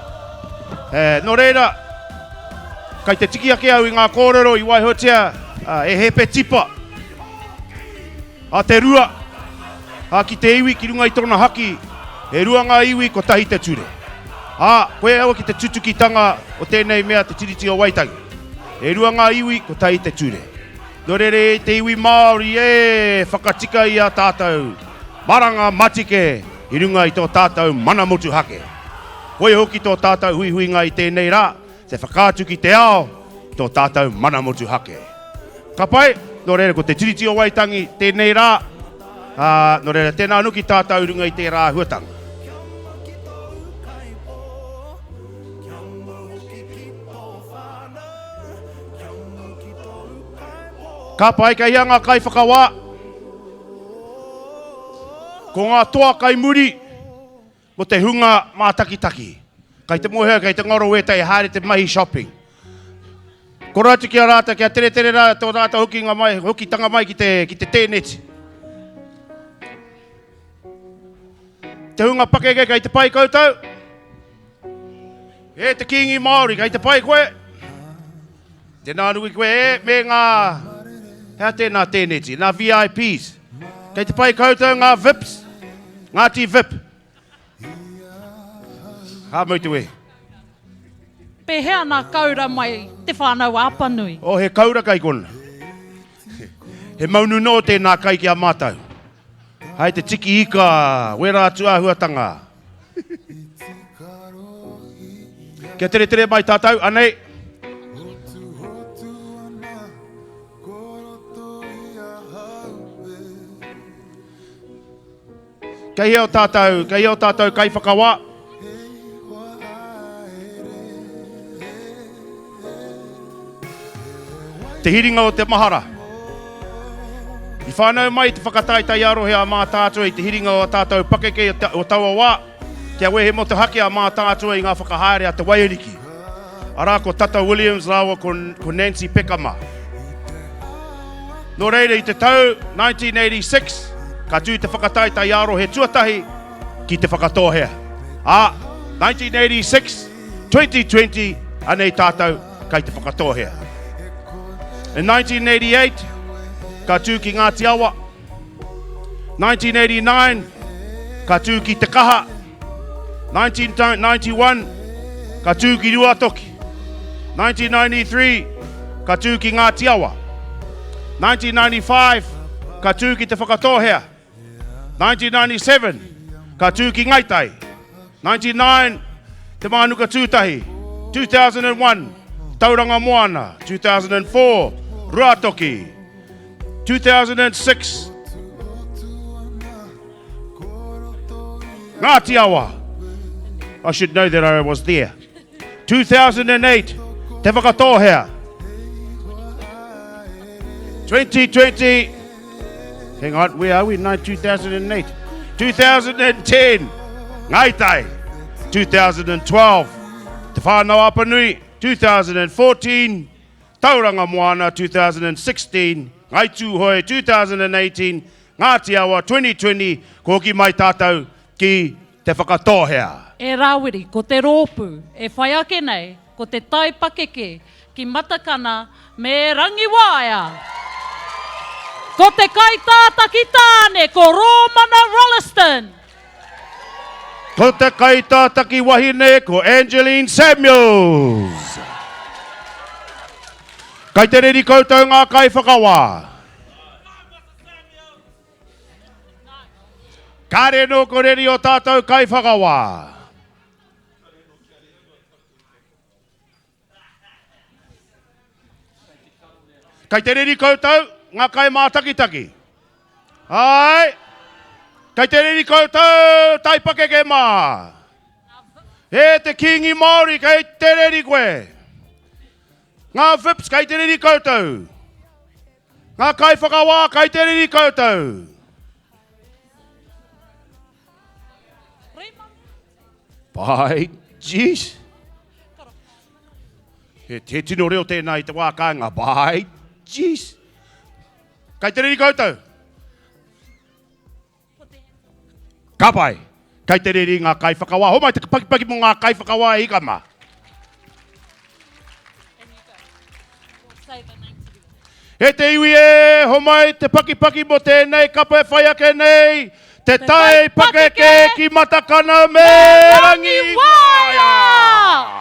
S3: Nō reira, kai te tiki ake au i ngā kōrero i Waihotea, e hepe tipa. A te rua, ki te iwi ki runga i tōna haki, e rua ngā iwi ko tahi te ture. Koe awa ki te tutukitanga o tēnei mea te tiriti o Waitangi. E rua ngā iwi ko tahi te ture. Nō reire te iwi Māori whakatika i a tātou. Maranga matike i runga i tō tātou manamotu hake. Hoi hoki tō tātou huihuinga i tēnei rā, te whakātu ki te ao, tō tātou manamotu hake. Ka pai, nō reire ko te tiriti o Waitangi tēnei rā, nō reire tēnā nuki tātou runga i te rā huatanga. Ka pai kai hanga kai whakawā. Ko ngā toa kai muri, mo te hunga mātakitaki. Kai te mohea, kai te ngoro e tai haere te mahi shopping. Ko rātu ki a rāta, kia tere rā, tō rāta hoki tanga mai ki te tēneti. Te hunga pakeke kai te pai koutou. E te kingi Māori, kai te pai koe. Tēnā nui koe me ngā... Hea tēnā tēneti, ngā VIPs. Kei te pai koutou ngā VIPs, ngā ti VIP. Hā mautu e.
S8: Pehea nā kaura mai te whānau apanui.
S3: He kaura kai kona. He maunu no tēnā kai ki a mātau. Hai te tiki ika, wera atua huatanga. Kia tere mai tātou, anei. Kei o tātou kai whakawā. Te hiringa o te mahara. I whānau mai te whakataitai arohe a Mataatua i te hiringa o tātou pakeke o taua wā. Kia wehe mo te hake a Mataatua i ngā whakahaere a te Wairiki. Arā ko Tata Williams rawa ko Nancy Pekama. Nō reira i te tau 1986. Ka tū te whakataitai aro he tuatahi ki te whakatohea. 1986, 2020, anei tātou kai te whakatohea. In 1988, ka tū ki Ngāti Awa. 1989, ka tū ki te kaha. 1991, ka tū ki Ruatoki. 1993, ka tū ki Ngāti Awa. 1995, ka tū ki te whakatohea. 1997, ka tū ki Ngaitai. 99, te Mānuka Tūtahi. 2001, Tauranga Moana. 2004, Ruatoki. 2006, Ngāti Awa. I should know that I was there. 2008, te whakatohea. 2020, hang on, where are we? 2008. 2010, Ngaitai. 2012, Te Whānau Apanui. 2014, Tauranga Moana. 2016, Ngai Tūhoi. 2018, Ngāti Awa. 2020, ko ki mai tātou ki te whakatohea.
S8: E rāwiri, ko te rōpū, e whai ake nei, ko te taipakeke, ki matakana me rangiwāia. Ko te kaitata ki tāne, ko Romana Rolliston.
S3: Ko te kaitata ki wahine ko Angeline Samuels. Kai te riri koutou ngā kai whakawā. Kare no ko riri o tātou kai whakawā. Kai te riri koutou ngā kai mātakitaki. Ai. Kai te riri koutou taipakeke mā. E te kingi Māori kai te riri koe. Ngā whips kai te riri koutou. Ngā kai whakawā kai te riri koutou. Pai, jeez. He te tino reo tēnā I te wākanga. Pai, jeez. Kai te riri koutou. Ka pai. Kai te riri ngā kai whakawā. Homai te pakipaki mo ngā kai whakawā I ka mā. He te iwi e, homai te pakipaki mo tēnei, kapa e whai ake nei, te tae pakeke ki matakana me rangi waia!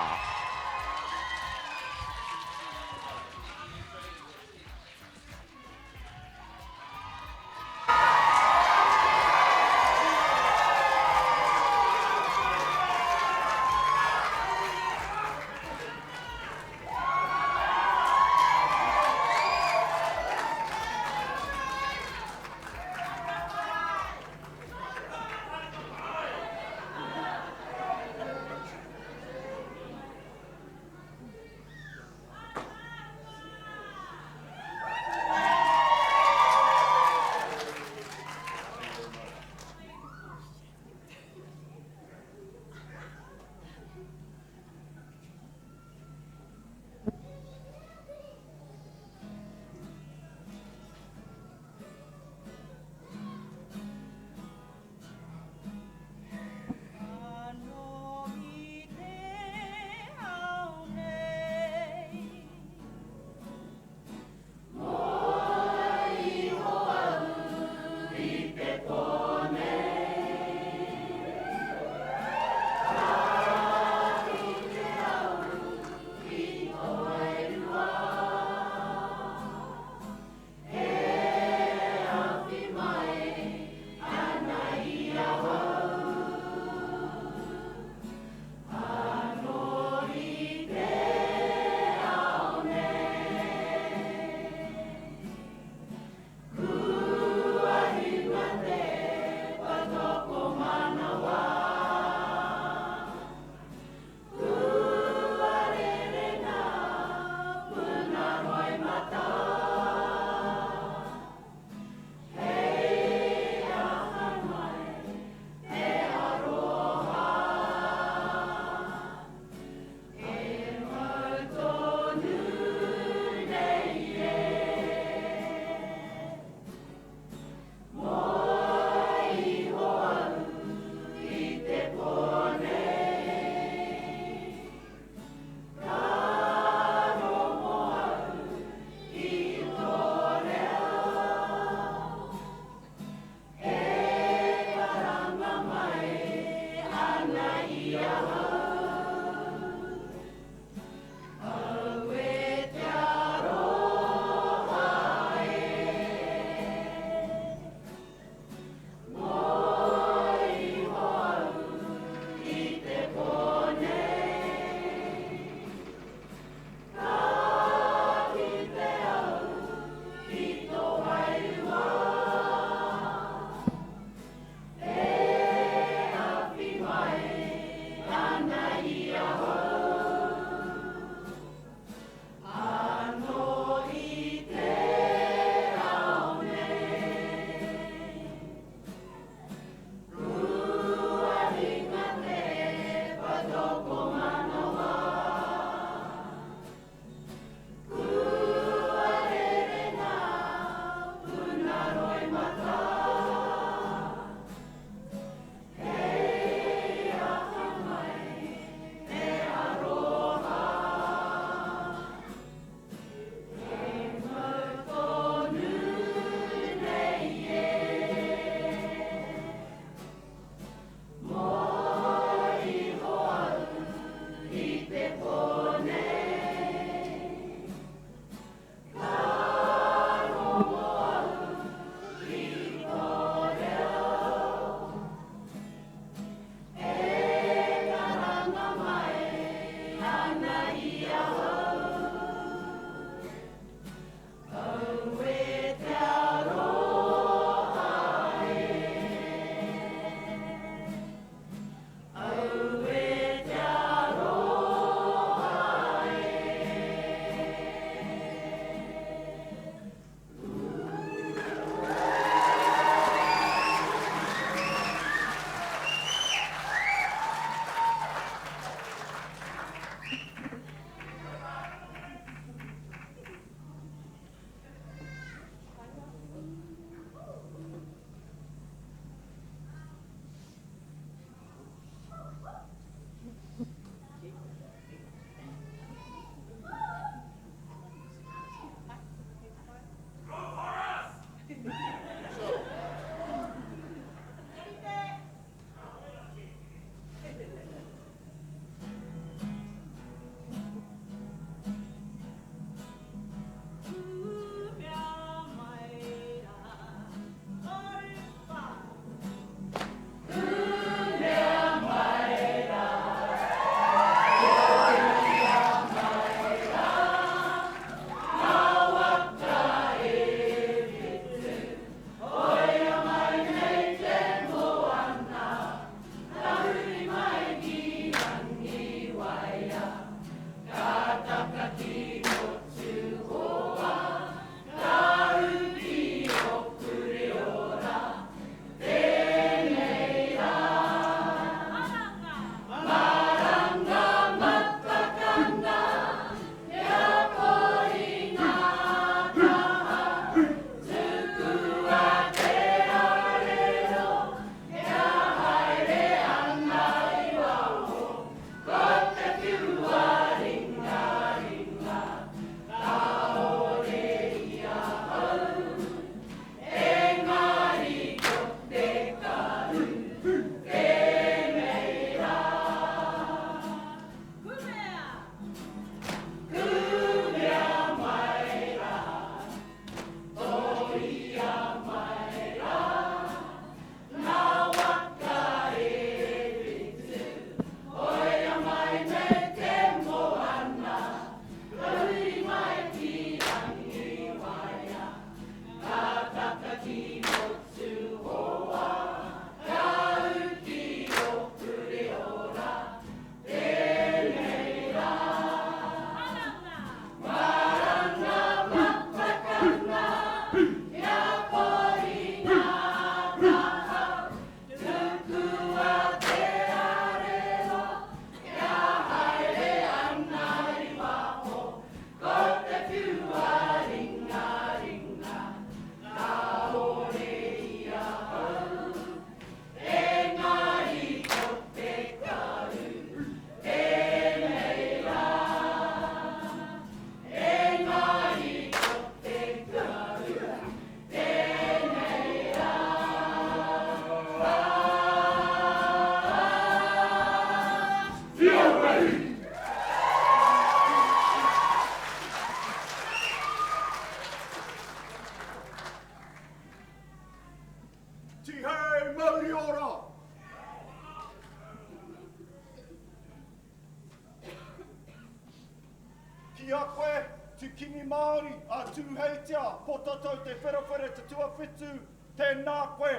S6: kingi Māori, a tūheitia, po tatou te wherewhere te tuawhitu, tēnā koe.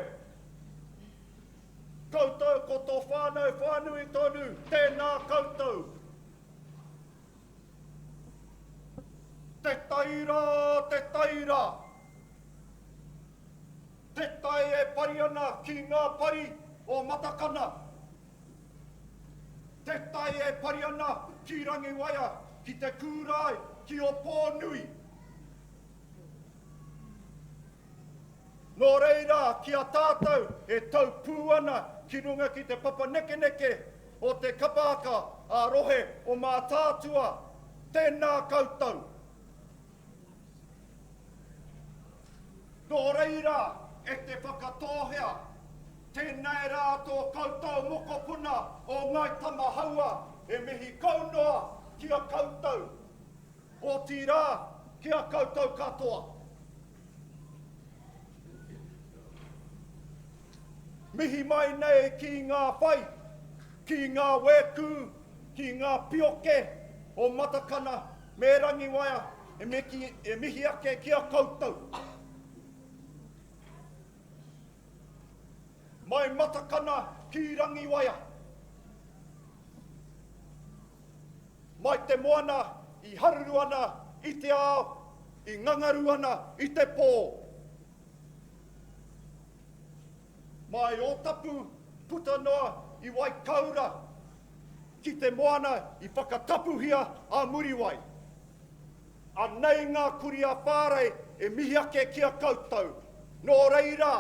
S6: Koutou ko tō whānau whānui tonu, tēnā koutou. Te taira, te taira. Te tai e pari ana ki ngā pari o matakana. Te tai e pari ana ki rangi waia, ki te kūrai, ki o pōnui. Nō reira, ki a tātou e tau pū ana ki runga ki te papa neke neke o te Kapahaka a rohe o Mataatua. Tēnā koutou. Nō reira, e te whakatohea, tēnei rā tō koutou mokopuna o ngai tamahaua, e mihi kaunoa ki a koutou, o tirā ki a koutou katoa. Mihi mai nei ki ngā whai, ki ngā weku, ki ngā pioke o matakana me rangi waia, e mihi ake ki a koutou. Mai matakana ki rangi waia. Mai te moana i haruru ana i te ao, i ngangaru ana i te pō. Mai o tapu putanoa i wai kaura, ki te moana i whakatapuhia a muriwai. A nei ngā kuria whārei e mihi ake ki a koutou. Nō reira,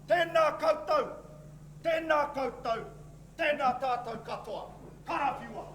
S6: tēnā koutou. Tēnā koutou, tēnā tātou katoa. Karawhiua.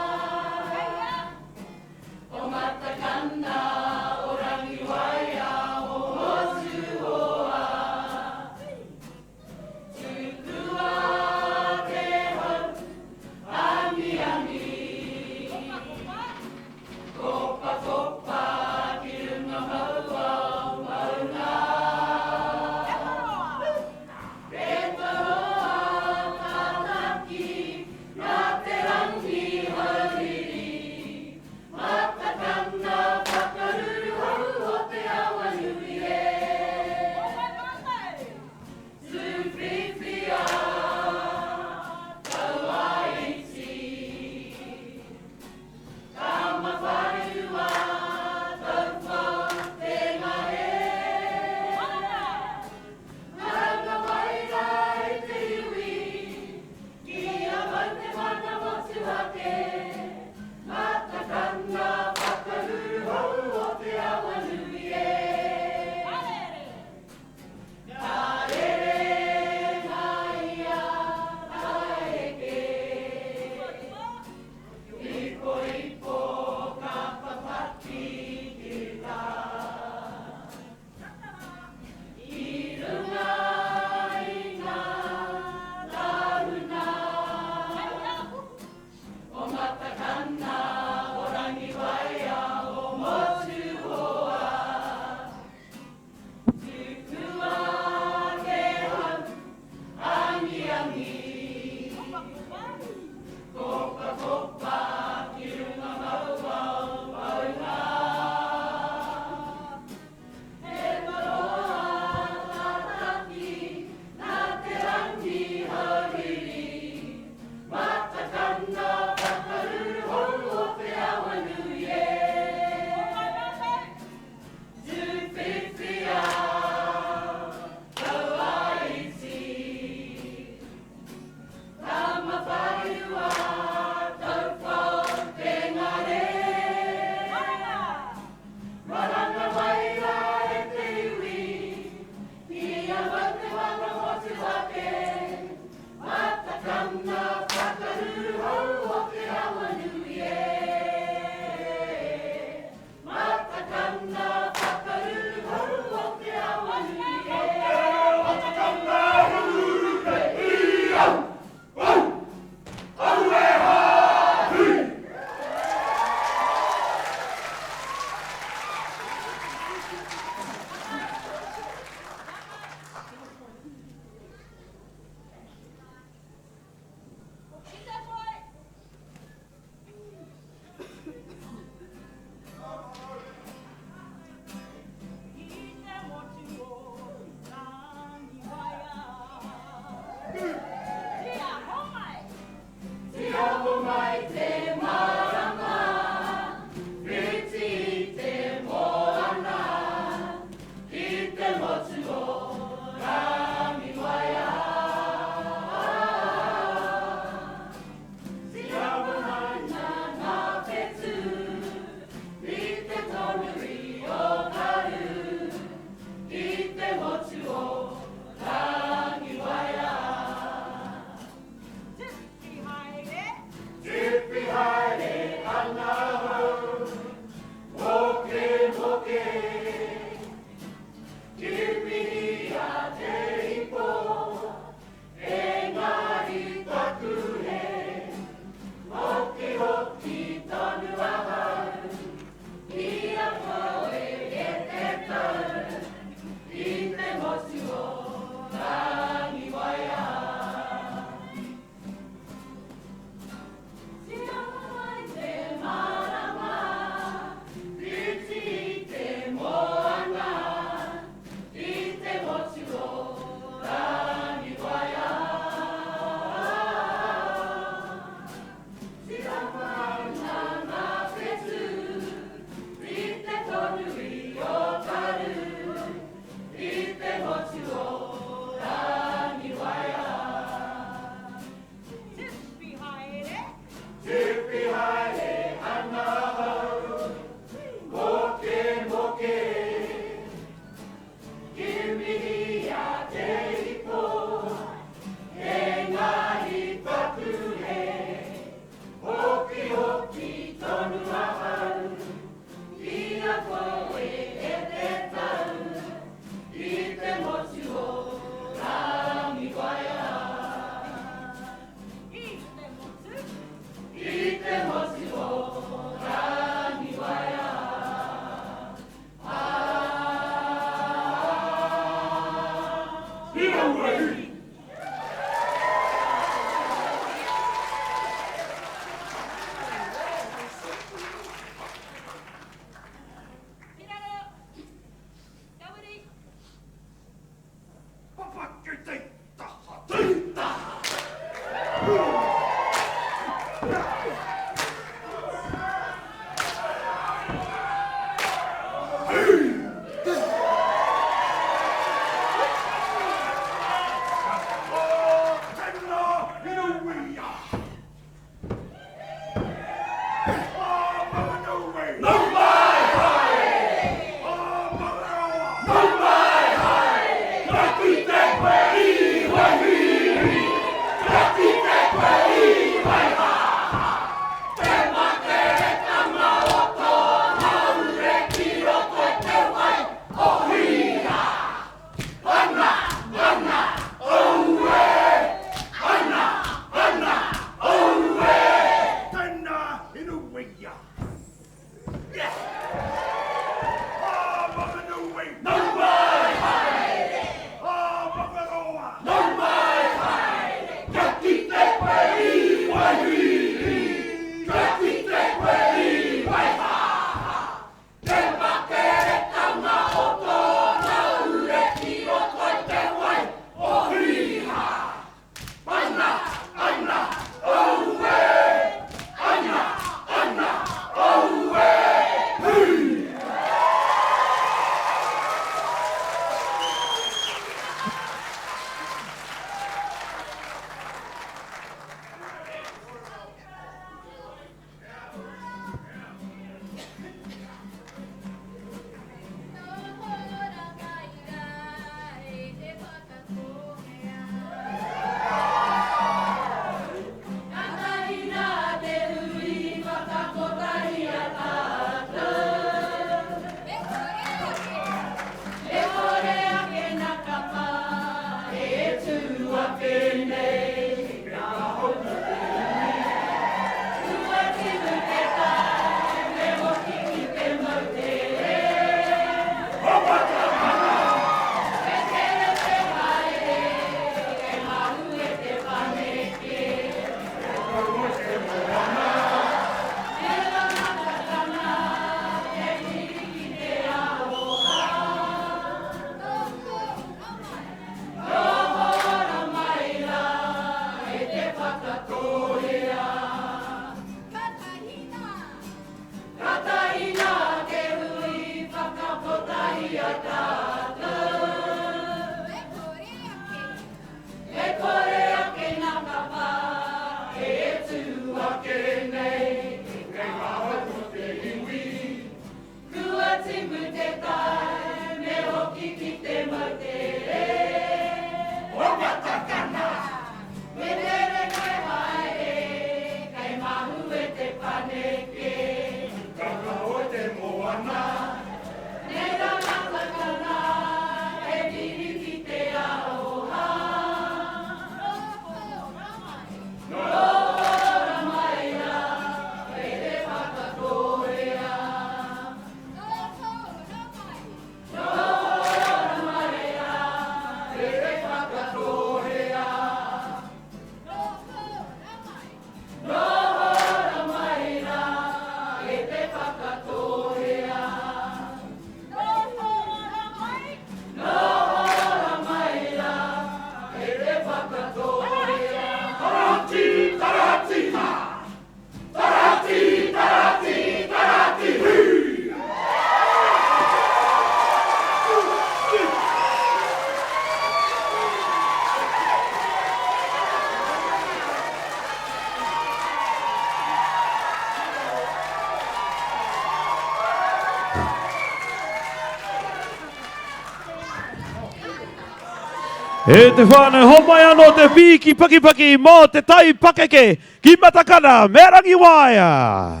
S13: E te whānau homai anō te piki paki mō te tai pakeke ki Matakana, me rangi waia.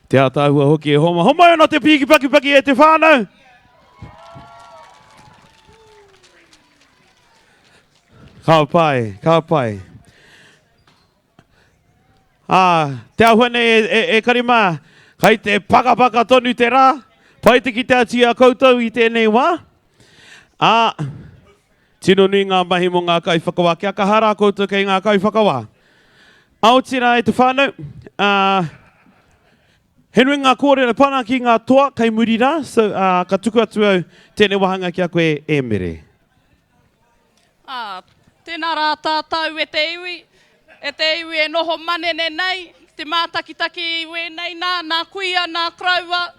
S13: Te ātāhua hoki e homa. Homai anō te piki paki e te whānau. Ka pai. Te ahuane e karima, kai te paka tonu te rā. Pai te ki te ati a koutou i tēnei wā. Tino nui ngā mahi mo ngā kai whakawā. Kia kahara koutou kei ngā kai whakawā. Aotina e te whānau. He nui ngā kōrera pana ki ngā toa kai murira. So, ka tuku atu au tēnei wahanga ki a koe e mere.
S14: Tēnā rā tātou e te iwi. E te iwi e noho manene nei. Te mātakitaki iwi nei nā kuia, nā kraua.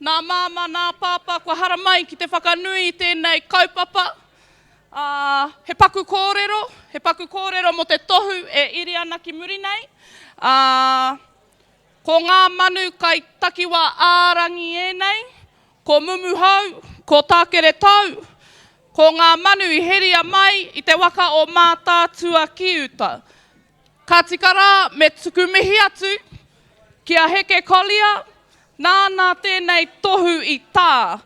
S14: Nā māma, nā pāpā, kua hara mai ki te whakanui i tēnei kaupapa. He paku kōrero mo te tohu e iri ana ki muri nei. Ko ngā manu kai takiwa ārangi e nei, ko mumu hau, ko tākere tau, ko ngā manu i heria mai i te waka o Mataatua ki uta. Ka tikara me tuku mihi atu, kia heke kolia, nāna tēnei tohu i tā.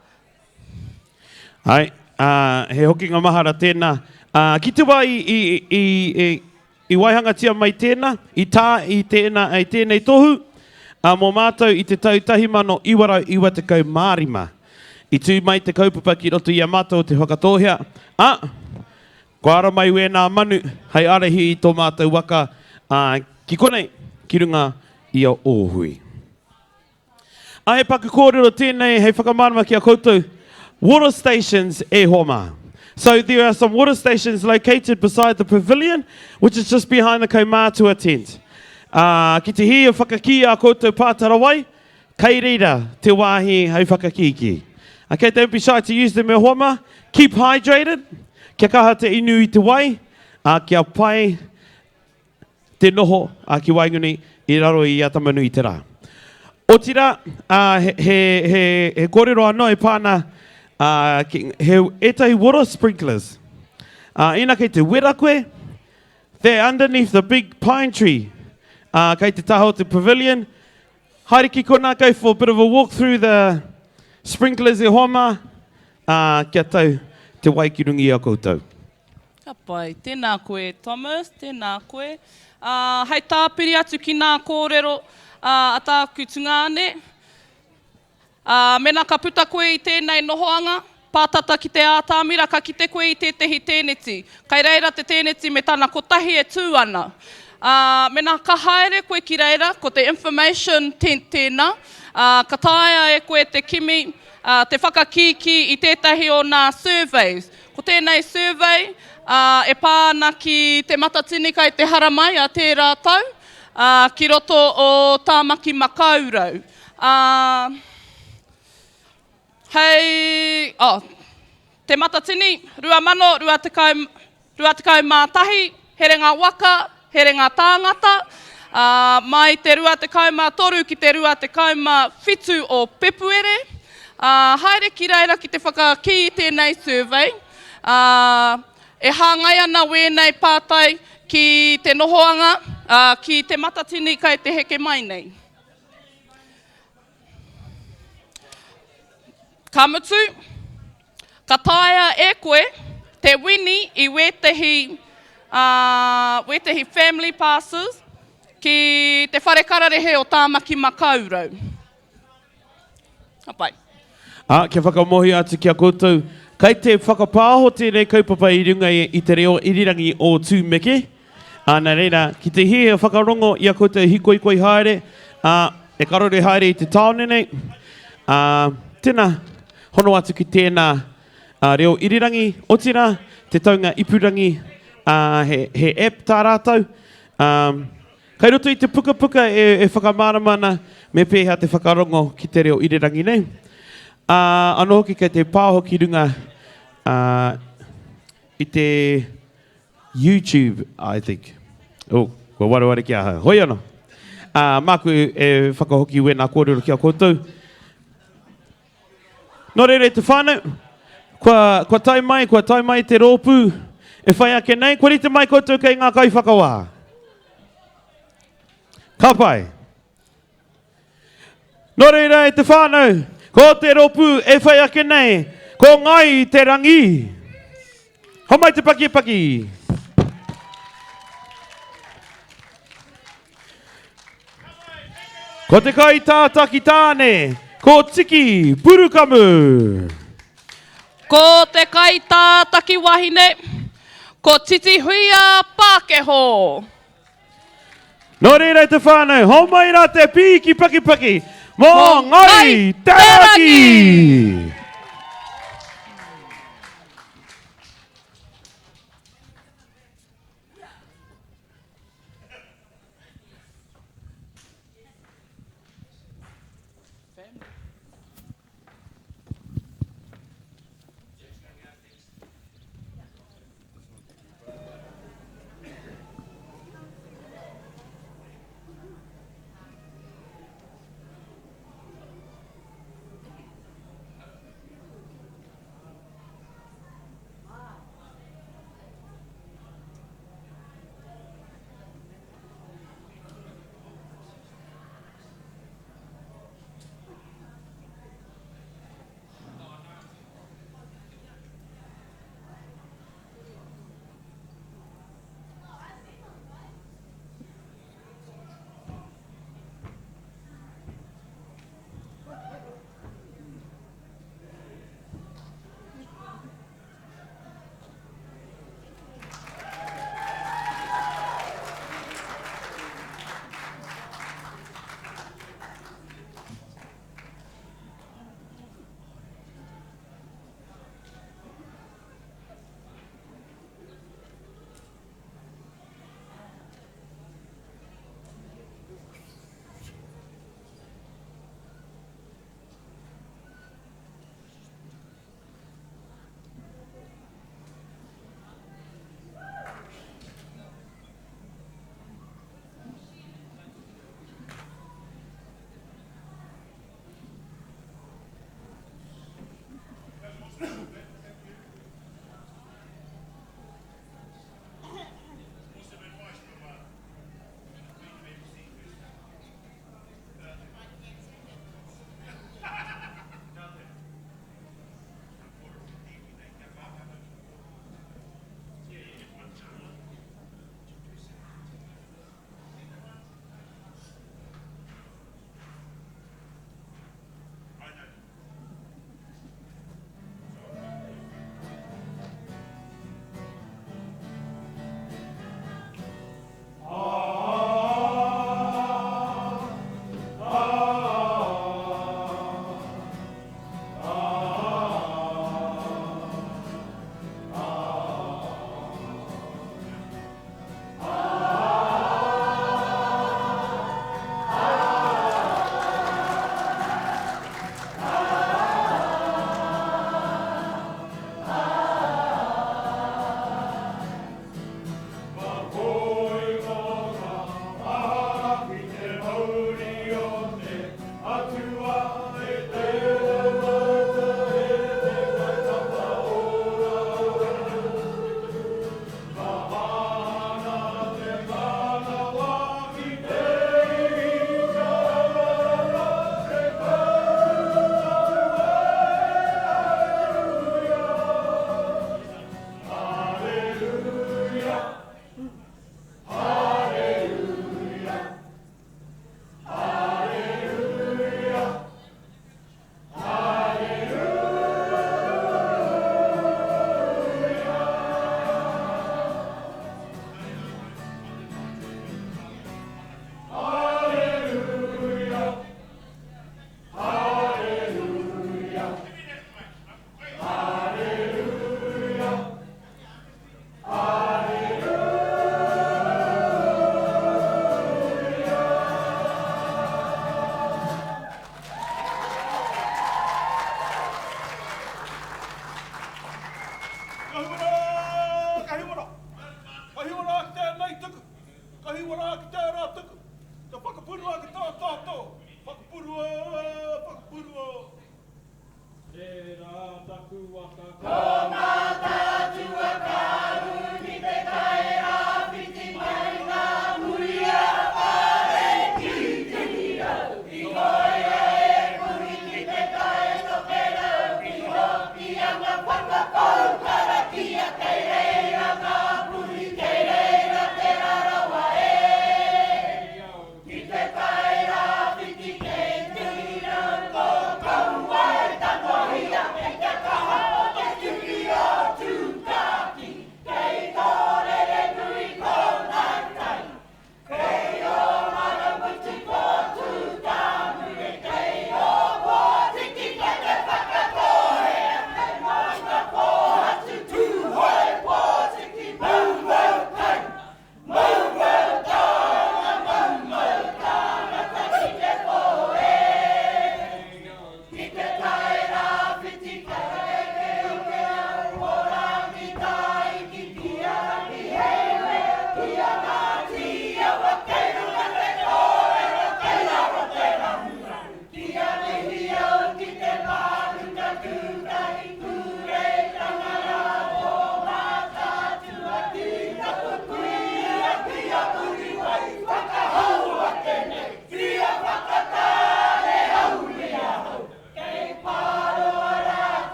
S13: Ai, he hoki ngā mahara tēnā. Ki te wā i waihanga tia mai tēnā, i tā i tēnei tohu, mō mātou i te tau 1920 mārima. I tū mai te kaupapa ki roto i a mātou te whakatohea. Ko ara mai ue nā manu, hei arahi i tō mātou waka, ki konei, ki runga i a ōhui. He paku kōrero tēnei, hei whakamārama ki a koutou, water stations e homa. So there are some water stations located beside the pavilion, which is just behind the Kaumātua tent. Ki te hi a whakaki a koutou pātara wai, kei reira te wāhi hei whakakiki. Okay, don't be shy to use them e homa. Keep hydrated. Kia kaha te inu i te wai, kia pai te noho ki wainguni i raro i atamanu i te rā. O tira, he kōrero anō e pāna, he etahi water sprinklers. Ina kei te wera koe, they're underneath the big pine tree. Kei te taho te pavilion. Haere ki kona, go for a bit of a walk through the sprinklers e homa. Kia tau te wai ki rungi a koutou.
S14: Ka pai, tēnā koe Thomas, tēnā koe. Hei tāpiri atu ki nā kōrero, a tāku tungāne. Mena ka puta koe i tēnei nohoanga, pātata ki te ātāmira, ka kite koe i tētehi tēneti. Kai reira te tēneti me tāna kotahi e tū ana. Mena ka haere koe ki reira, ko te information tent tēnā. Ka taia e koe te kimi, te whakakiki i tētahi o nā surveys. Ko tēnei survey, e pāna ki te matatini kai te haramai a tērā tau. Ki roto o tāmaki makaurau. Te matatini, rua mano, rua tekau mātahi, here ngā waka, here ngā tāngata, mai te rua tekau mā toru ki te rua tekau mā whitu o pepuere. Haere ki reira ki te whakaki i tēnei survey. E hāngai ana wēnei pātai ki te nohoanga, ki te matatini kai te heke mai nei. Ka mutu, ka taia e koe, te wini i wetehi family passes ki te whare kararehe o tāmaki makaurau. Apai.
S13: Kia whakamohi atu ki a koutou. Kai te whakapāho tēnei kaupapa i runga i te reo irirangi o Tūmeke. Nā reira, ki te hi e whakarongo i a koutou hikoikoi haere, e karore haere i te taone nei. Tēnā, hono atu ki tēnā reo irirangi o tira, te taunga ipurangi, he app tā rātou. Kai roto i te puka e whakamaramana me pēha te whakarongo ki te reo irirangi nei. Anō hoki kei te pāho ki runga i te YouTube, I think. Ko ware ki aha. Hoi anō. Māku e whakahoki wena kōrero ki a koutou. Nō reire te whānau, kua tai mai te rōpū, e whai ake nei, kua rite mai koutou kei ngā kai whakawā. Ka pai. Nō reira e te whānau, ko te rōpū e whai ake nei, ko ngai te rangi. Homai te paki. Ko te kai tātaki tāne, ko tiki purukamu.
S14: Ko te kai tātaki wahine, ko titi huia Pākeho.
S13: Nō reira te whānau, homai rā te piki paki, mō ngai te rangi.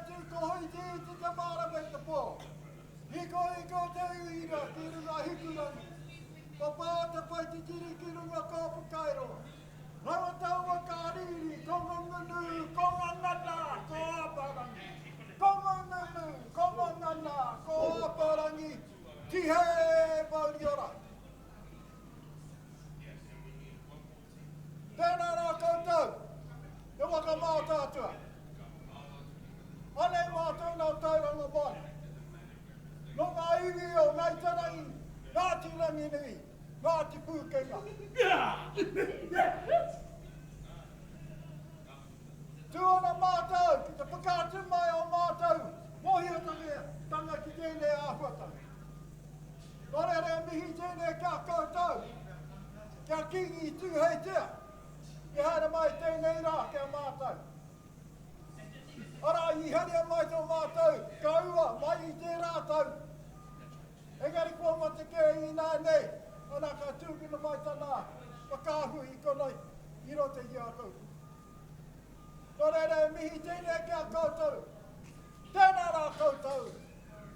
S6: te kohoi te mara me te pō. Hiko te uira ki runga hikurani. Papa te pai te tiri ki runga kōpu kairo. Rawa taua ka riri, konga ngunu, konga ngana, ko aparangi. Konga ngunu, konga ngana, ko aparangi. Ki he mauri ora. Tēnā rā koutou, e waka Mataatua. Anei mātou nau tauranga mai. No ngā iwi o ngai tarangi, Ngāti rangi nui, Ngāti pūkenga. Tūana mātou, ki te whakātu mai o mātou, mohi o tanga ki tēnei āhuata. Nōrere mihi tēnei kia koutou, kia kingi tū hei tea. I haere mai tēnei rā kia mātou. Ara i haere mai tō mātou, ka ua mai i tē rātou. Engari kua mate ke i nā nei, ana ka tūkina mai tāna, whakāhu i konei, i rote i a kou. Nōrere mihi tēnei kia koutou, tēnā rā koutou,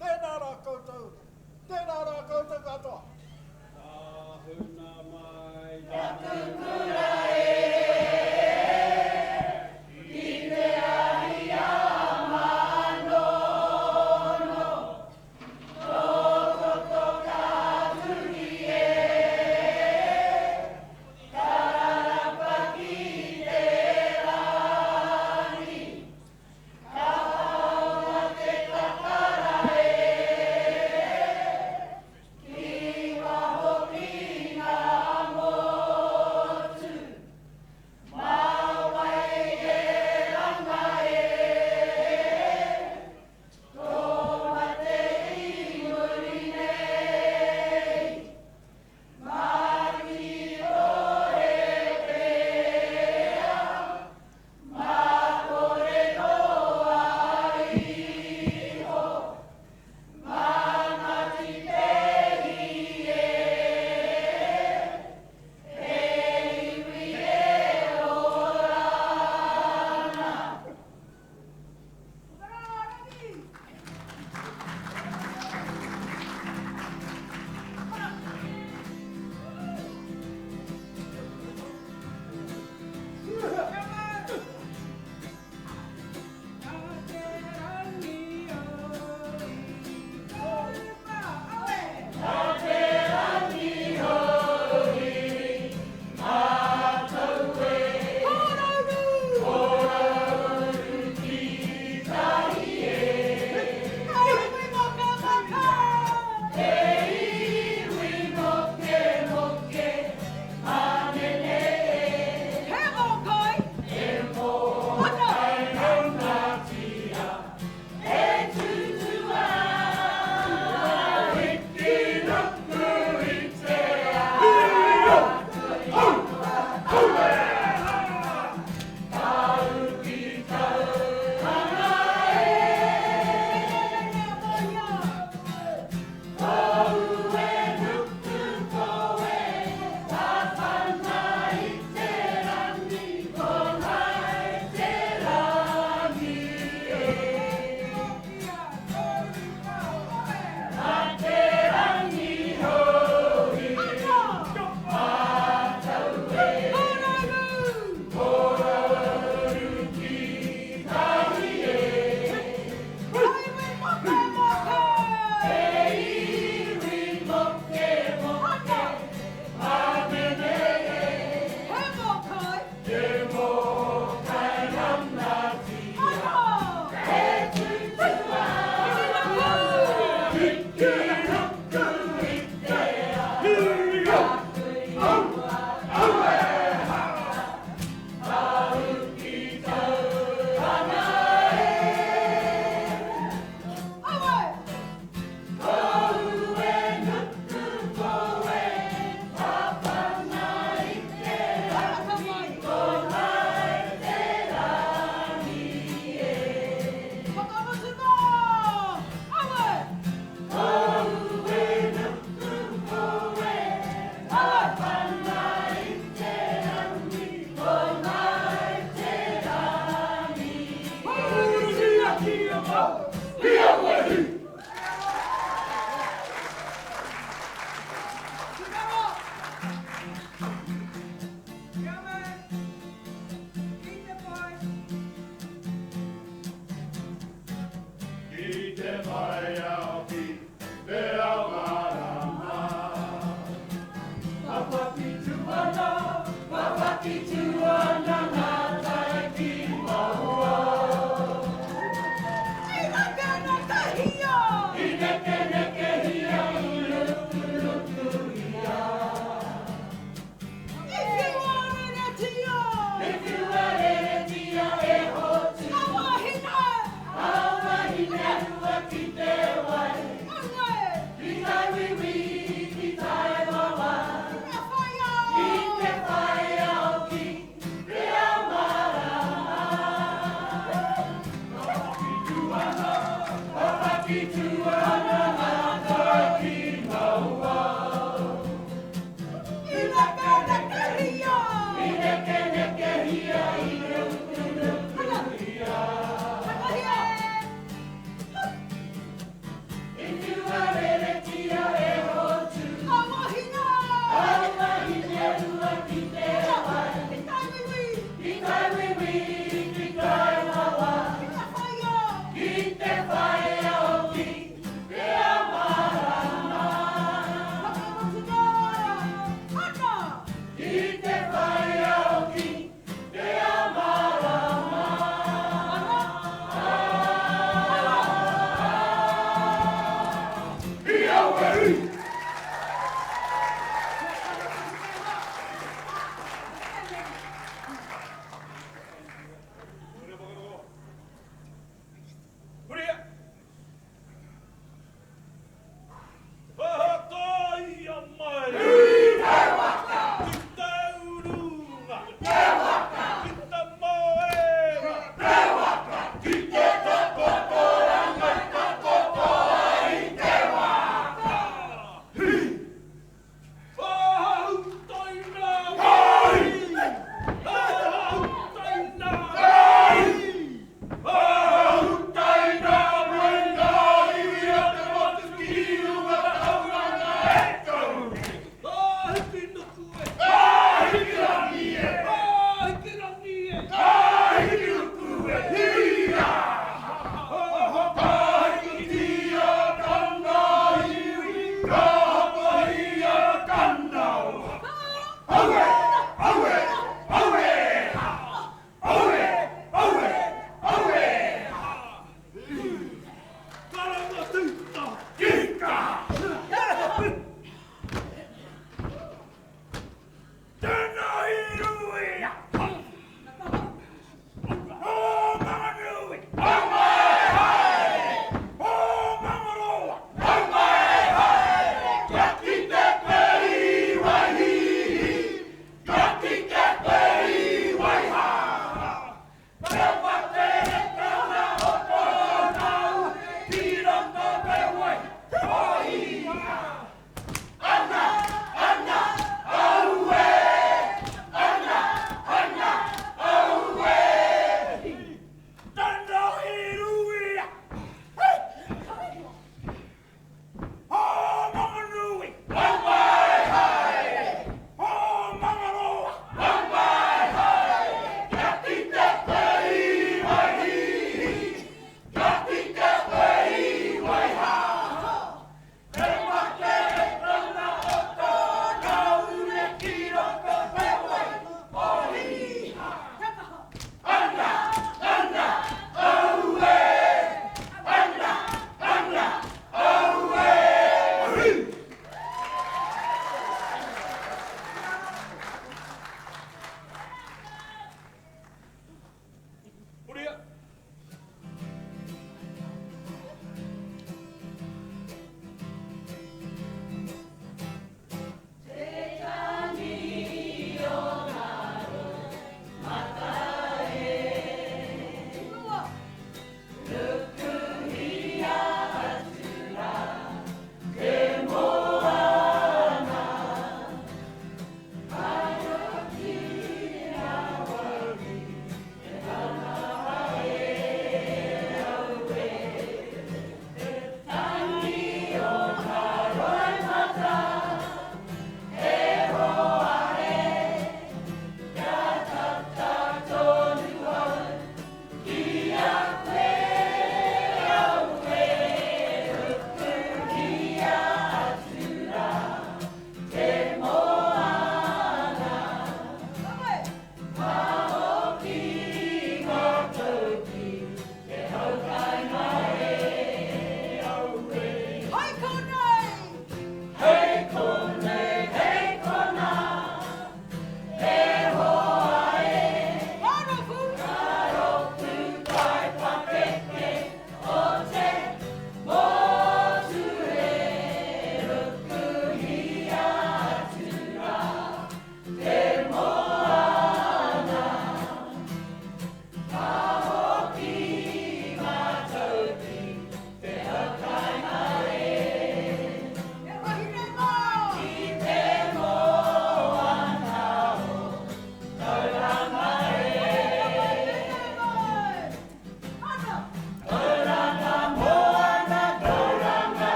S6: tēnā rā koutou, tēnā rā koutou katoa. Ahuna mai, Takukura Kapahaka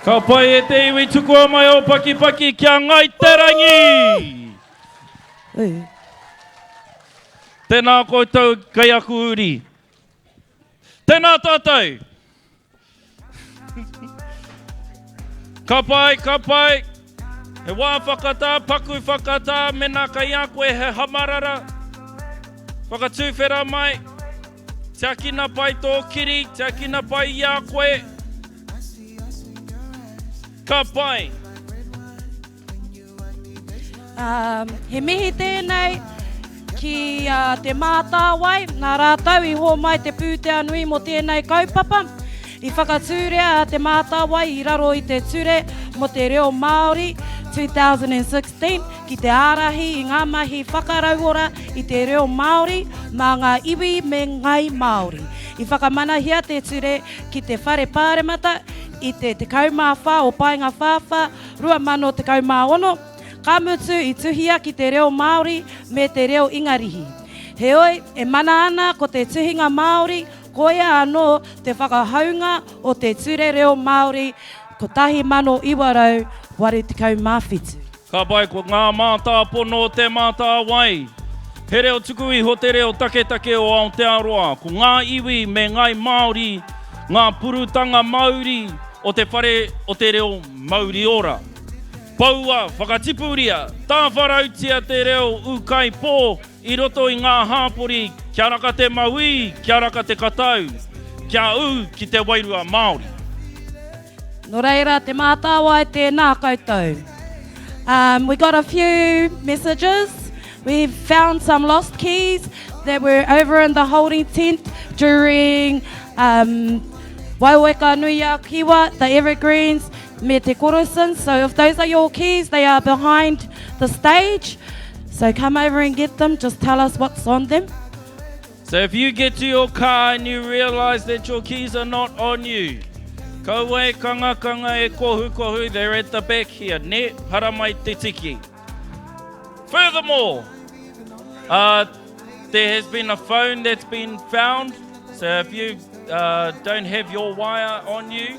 S2: Ka pai e te iwi tukua mai o paki paki kia ngai te rangi. Tēnā koutou kai aku uri. Tēnā tātou. Ka pai. He wā whakata, paku whakata, mena kai a koe he hamarara. Whakatūwhera mai. Tia kina pai tō kiri, tia kina pai i a koe. Ka pai.
S4: He mihi tēnei ki te Mataatua, nā rātau i ho mai te pūtea nui mo tēnei kaupapa. I whakatūrea te Mataatua i raro i te ture mo te reo Māori 2016 ki te ārahi i ngā mahi whakarauora i te reo Māori mā ngā iwi me ngai Māori. I whakamanahia te ture ki te whare pāremata i te kaumāwha o Painga Whawha, rua mano te kaumāono, ka mutu i tuhia ki te reo Māori me te reo Ingarihi. Heoi, e mana ana ko te tuhinga Māori, koia anō te whakahaunga o te ture reo Māori, ko tahi mano iwarau, ware te kaumāwhitu.
S2: Ka pai ko ngā mātā pono te mātā wai. He reo tukui ho te reo take o Aotearoa, ko ngā iwi me ngai Māori, ngā purutanga Māori o te whare o te reo Māori ora. Paua, whakatipuria, tā wharautia te reo ukai pō i roto i ngā hāpori, kia raka te maui, kia raka te katau, kia u ki te wairua Māori.
S4: No reira, te Mataatua e tēnā koutou. We got a few messages. We found some lost keys that were over in the holding tent during Waiweka Nui a Kiwa, the Evergreens, me te Korosin. So if those are your keys, they are behind the stage. So come over and get them. Just tell us what's on them.
S2: So if you get to your car and you realise that your keys are not on you, kaua e kanga e kohu, they're at the back here. Ne, haramai te tiki. Furthermore, there has been a phone that's been found. So if you don't have your wire on you,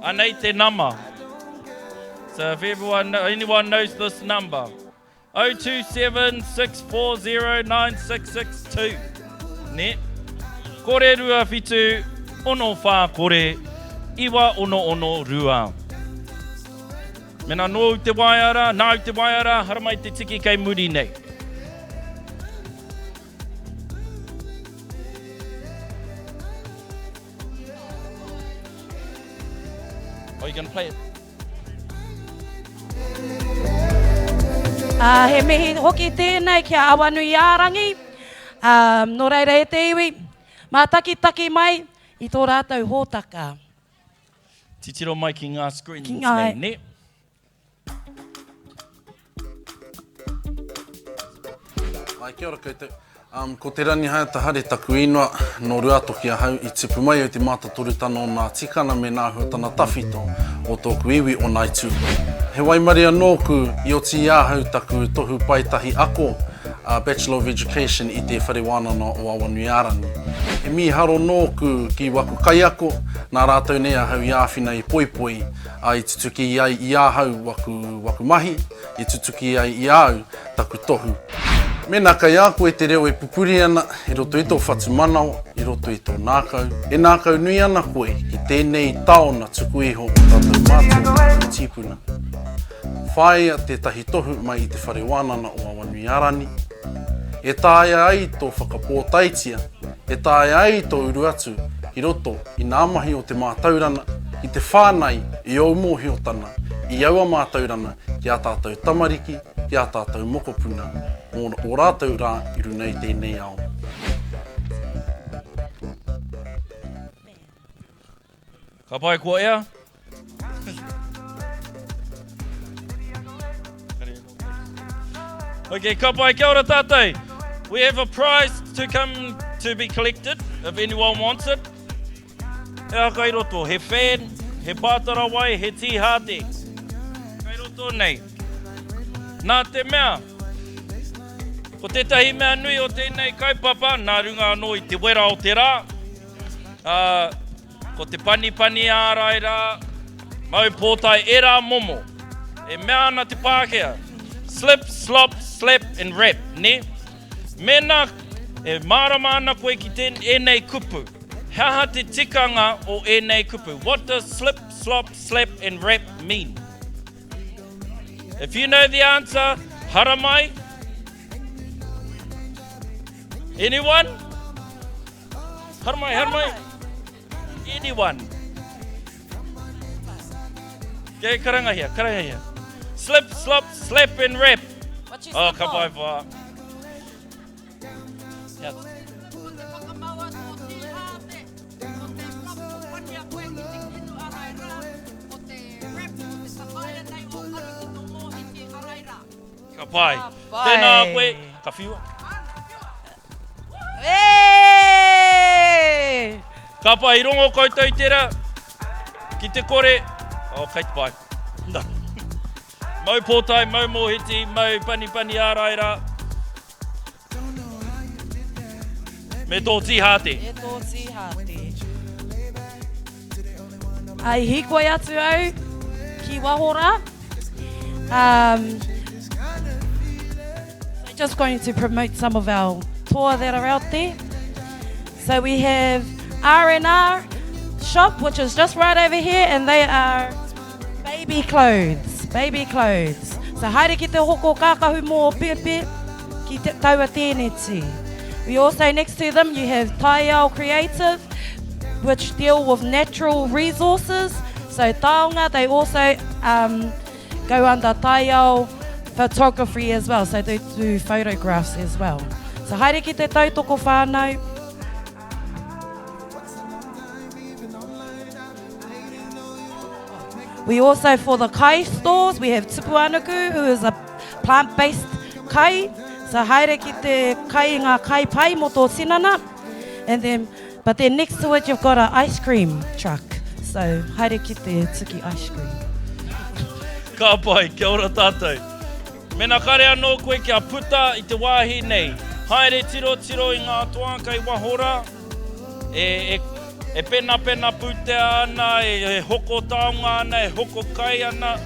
S2: anei te nama. So if anyone knows this number, 027 640 9662. Ne, kore rua whitu, ono whā kore, iwa ono rua. Mena nō te waiara, nāu te waiara, haramai te tiki kei muri nei. Are you going to play it?
S4: He mihi hoki tēnei kia awanui ārangi. No reira e te iwi, mā taki mai i tō rātou hōtaka.
S2: Titiro mai ki ngā screens
S4: Ki ngā-
S2: nei, ne?
S15: Ai, kia ora koutou. Ko te ranihai tahare taku ingoa no ruatoki a hau i tipu mai o te mātatorutana o nā tikana me nā huatana tawhito o tōku iwi o Naitu. He waimaria nōku i o ti āhau taku tohu paitahi ako Bachelor of Education i te whare wānana o Awanuiarangi. He miharo nōku ki waku kai ako, nā rātou nei ahau i āwhina i poipoi i tutuki ai i āhau waku mahi, i tutuki ai i āu taku tohu. Mena kai a koe te reo e pupuri ana, i roto i tō whatu manao, i roto i tō nākau. E nākau nui ana koe ki tēnei taona tuku iho o tātou mātua i tīpuna. Whāia tētahi tohu mai i te whare wānana o Awanuiarangi. E tāia ai tō whakapōtaitia, e tāia ai tō uru atu i roto i nā mahi o te mātaurana, i te whānai i au mōhiotana, i aua mātaurana ki a tātou tamariki, ki a tātou mokopuna, o rātou rā i runei tēnei ao.
S2: Ka pai kua ea? Okay, ka pai, kia ora tātou. We have a prize to come to be collected, if anyone wants it. Ea kai roto, he fan, he pātara wai, he tīhāte. Kai roto nei. Nā te mea, ko tētahi mea nui o tēnei kaupapa, nā runga anō i te wera o te rā. Ko te pani ārai rā, Mau pōtai e rā momo. E mea ana te Pākehā. Slip, slop, slap and rap, ne? Mena e marama ana koe ki enei kupu. Haha te tikanga o enei kupu. What does slip, slop, slap and rap mean? If you know the answer, haramai. Anyone? Haramai, haramai. Anyone? Okay, karanga here. Slip, slop, slap and rap. Oh, ka pai wha. Yeah. Ka pai. Tēnā koe, ka whiua. Ka pai, I rongo koutou I tērā. Ki te kore. Oh, kai te pai. Mau pōtai, mau mōhiti, mau pani āraira. Me tō tīhāte.
S4: E tō tīhāte. Ai hikoi atu au ki wahora. So just going to promote some of our tour that are out there. So we have R&R shop, which is just right over here, and they are baby clothes. So haere ki te hoko kākahu mō pepe ki te taua tēneti. We also, next to them, you have Taiao Creative, which deal with natural resources. So taonga, they also go under Taiao Photography as well. So they do photographs as well. So haere ki te tautoko whānau. We also, for the kai stores, we have Tupuanuku, who is a plant-based kai. So haere ki te kai ngā kai pai mo tō sinana. And then, but then next to it, you've got an ice cream truck. So haere ki te tuki ice cream.
S2: Ka pai, kia ora tātou. Mena kare anō koe kia puta I te wāhi nei. Haere tiro I ngā toanga I wahora. E pena putea ana, e hoko taonga ana, e hoko kai ana.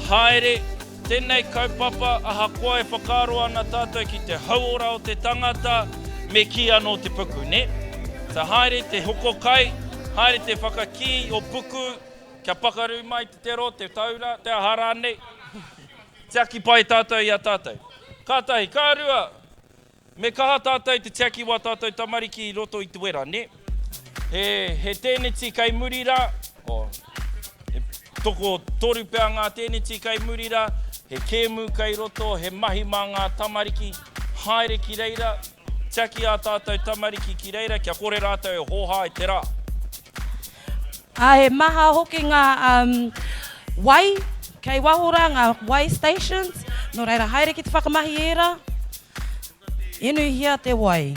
S2: Haere, tēnei kaupapa, aha koa e whakaro ana tātou ki te hauora o te tangata, me ki anō te puku, ne? So haere te hoko kai, haere te whakaki o puku, kia pakaru mai te tero, te taura, te aharane. Tiaki pai tātou I a tātou. Kātahi, kārua, me kaha tātou te tiaki wā tātou tamariki I roto I te wera, ne? He tēneti kai murira, toko toru pēr ngā tēneti kai murira, he kēmu kai roto, he mahi mā ngā tamariki, haere ki reira, tiaki a tātou tamariki ki reira, kia kore rātou e hoha I te rā.
S4: He maha hoki ngā wai, kei wahora ngā wai stations, no reira haere ki te whakamahi era, inu hia te wai.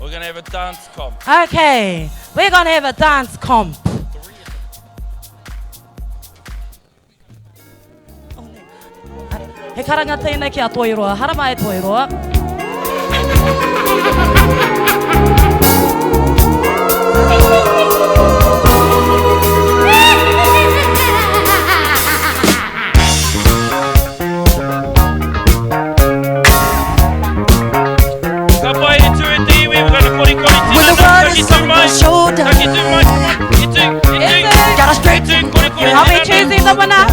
S2: We're going to have a dance comp.
S4: Okay, we're going to have a dance comp. He karanga tēnei ki a Toiroa. Haramai Toiroa. I'll be choosing the winner.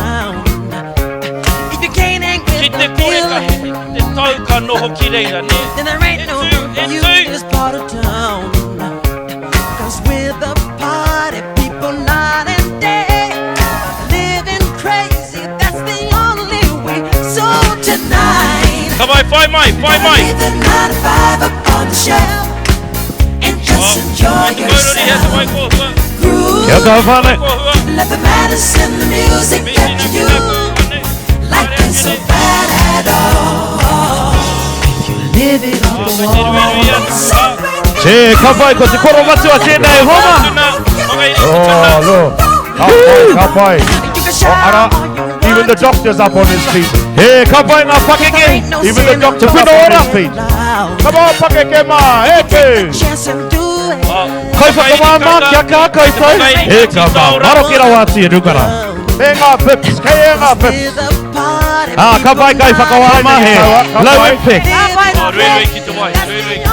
S2: If you can't hang with the feeling,
S16: then there ain't no use in this part of town. Cause we're the party people night and day. Living crazy, that's the only way. So tonight,
S2: come on, find mine.
S16: Leave the 9 to 5 up on the shelf and just enjoy yourself. Groove. Let the medicine, the music get to you. Life ain't so bad at all. You live it on the wall.
S13: Che, kapai, ko te koro matua tēnei homa. Oh, look. Kapai. Oh, ara. Even the doctor's up on his feet. Hey, kapai ngā pakeke. Even the doctor's up on his feet. Come on, pakeke ma. Hey, Kai whakawama, kia ka koutou. E ka maro ki rawa atu e rukara.
S3: Me ngā pips, kei e ngā pips.
S13: Ka pai kai whakawama he. Low impact.
S2: Rere ki te wai, rere ki te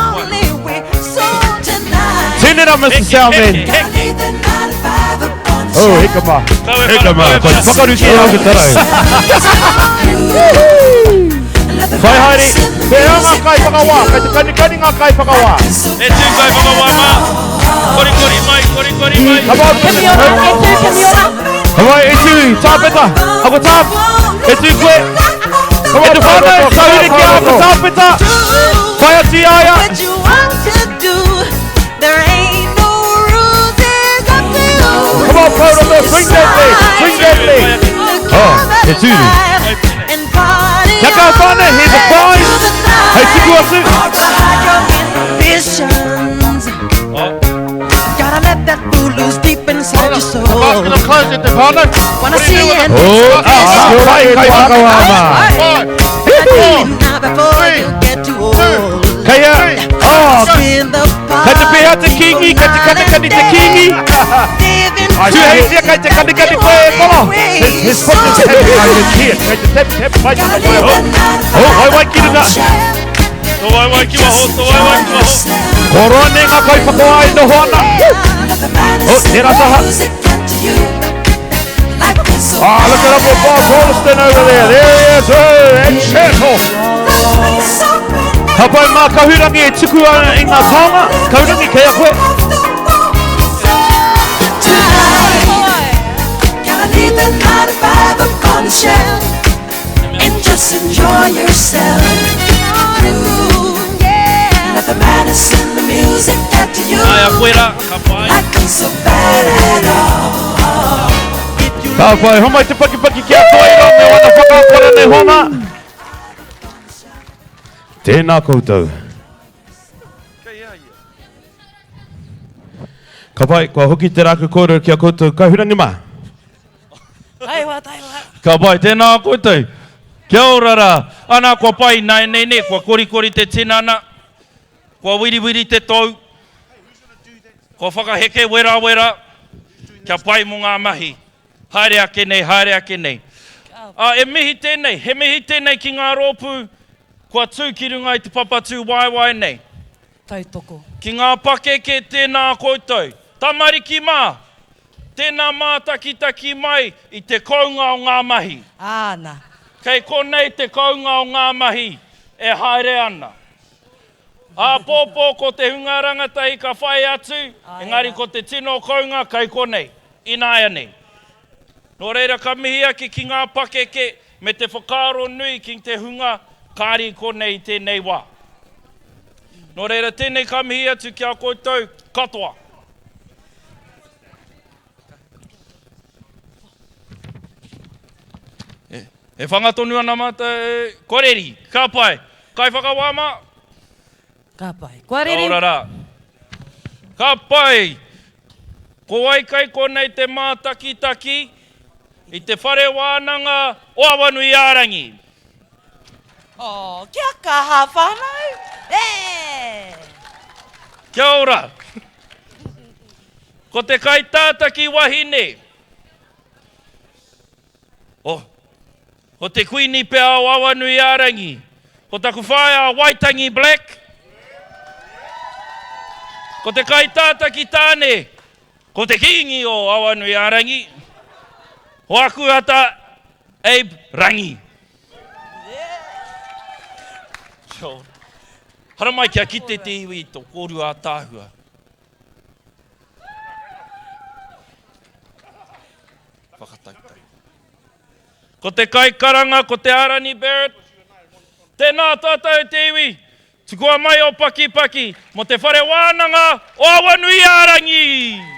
S2: wai.
S13: Turn it up, Mr. Salman. Oh, hika ma. Hika ma. Kai whakaru ki e au tarau. Whai haere.
S3: He anga kai whakawa, kai te kanikani ngā kai whakawa.
S2: E tū kai whakawa ma. Kori kori mai, kori kori mai.
S13: Hawaii, e tū, tāpeta. Ako tāp. E tū koe. E tu whānau, tauhine ki a ako tāpeta. Whai ati aia. Come on, Proto, swing that leg, swing that leg. Oh, e tū. Kia ka whānau, here's a prize. Hei tuku atu.
S16: Gotta let that fool loose deep inside your soul.
S3: I'm going to close it, Devana.
S16: Wanna see it?
S13: Oh, kai whakawama.
S16: Before you get too old.
S13: Kaya, kai te pēha te kingi, kai te kanikani te kingi. Tu heisia kai te kanikani koe e kono.
S3: His foot is heavy on his here. Kai te tep, mai te koe ho.
S13: Oh, oi wai ki runga.
S2: Tō wai wai ki waho, tō wai wai ki waho.
S13: Koroa ne ngā kai whakawa i no hoana. Oh, te rataha.
S3: Look at up with Bob Rolston over there. There he is. Oh, and Chettle.
S13: Ka pai mā kahurangi e tuku ana i ngā taonga. Kahurangi kei a koe.
S16: Gotta leave the 9 to 5 up on the shelf and just enjoy yourself. Let the medicine, the music get to you. Like I'm so bad at all.
S13: Ka pai, homai te paki ki a koe ro me wana whakakora nei homa. Tēnā koutou. Ka pai, kua hoki te rāku kōrero ki a koutou kahurangi mā.
S4: Taiwa.
S2: Ka pai, tēnā koutou. Kia ora rā. Ana kua pai nei, kua kori te tinana. Kua wiri te tau. Kua whakaheke wera. Kia pai mo ngā mahi. Haere ake nei. He mihi tēnei ki ngā rōpū. Kua tū ki runga i te papatū waiwai nei.
S4: Tautoko.
S2: Ki ngā pakeke tēnā koutou. Tamariki mā. Tēnā mā taki mai i te kounga o ngā mahi.
S4: Āna.
S2: Kei konei te kounga o ngā mahi e haere ana. Pōpō ko te hunga rangata i ka whai atu, engari ko te tino kounga kei konei. Inaia nei. Nō reira ka mihi ake ki ngā pakeke me te whakaro nui ki te hunga kāri konei tēnei wā. Nō reira tēnei ka mihi atu ki a koutou katoa. E whangatonu ana mata koreri, ka pai. Kai whakawama?
S4: Ka pai. Koreri.
S2: Ka ora rā. Ka pai. Ko wai kai konei te mā taki i te whare wānanga o Awanui Ārangi.
S4: Kia kaha whānau.
S2: Kia ora. Ko te kai tātaki wahine. Ko te kuini pea o Awanui Ārangi. Ko taku whae a Waitangi Black. Ko te kai tātaki tāne. Ko te kingi o Awanui Ārangi. Ho aku ata Abe Rangi. Hara mai kia kite te iwi tō kōru a tāhua. Whakatautai. Ko te kai karanga, ko te Arani Barrett. Tēnā tātou te iwi. Tukua mai o paki, mo te whare wānanga o Awanui Ārangi.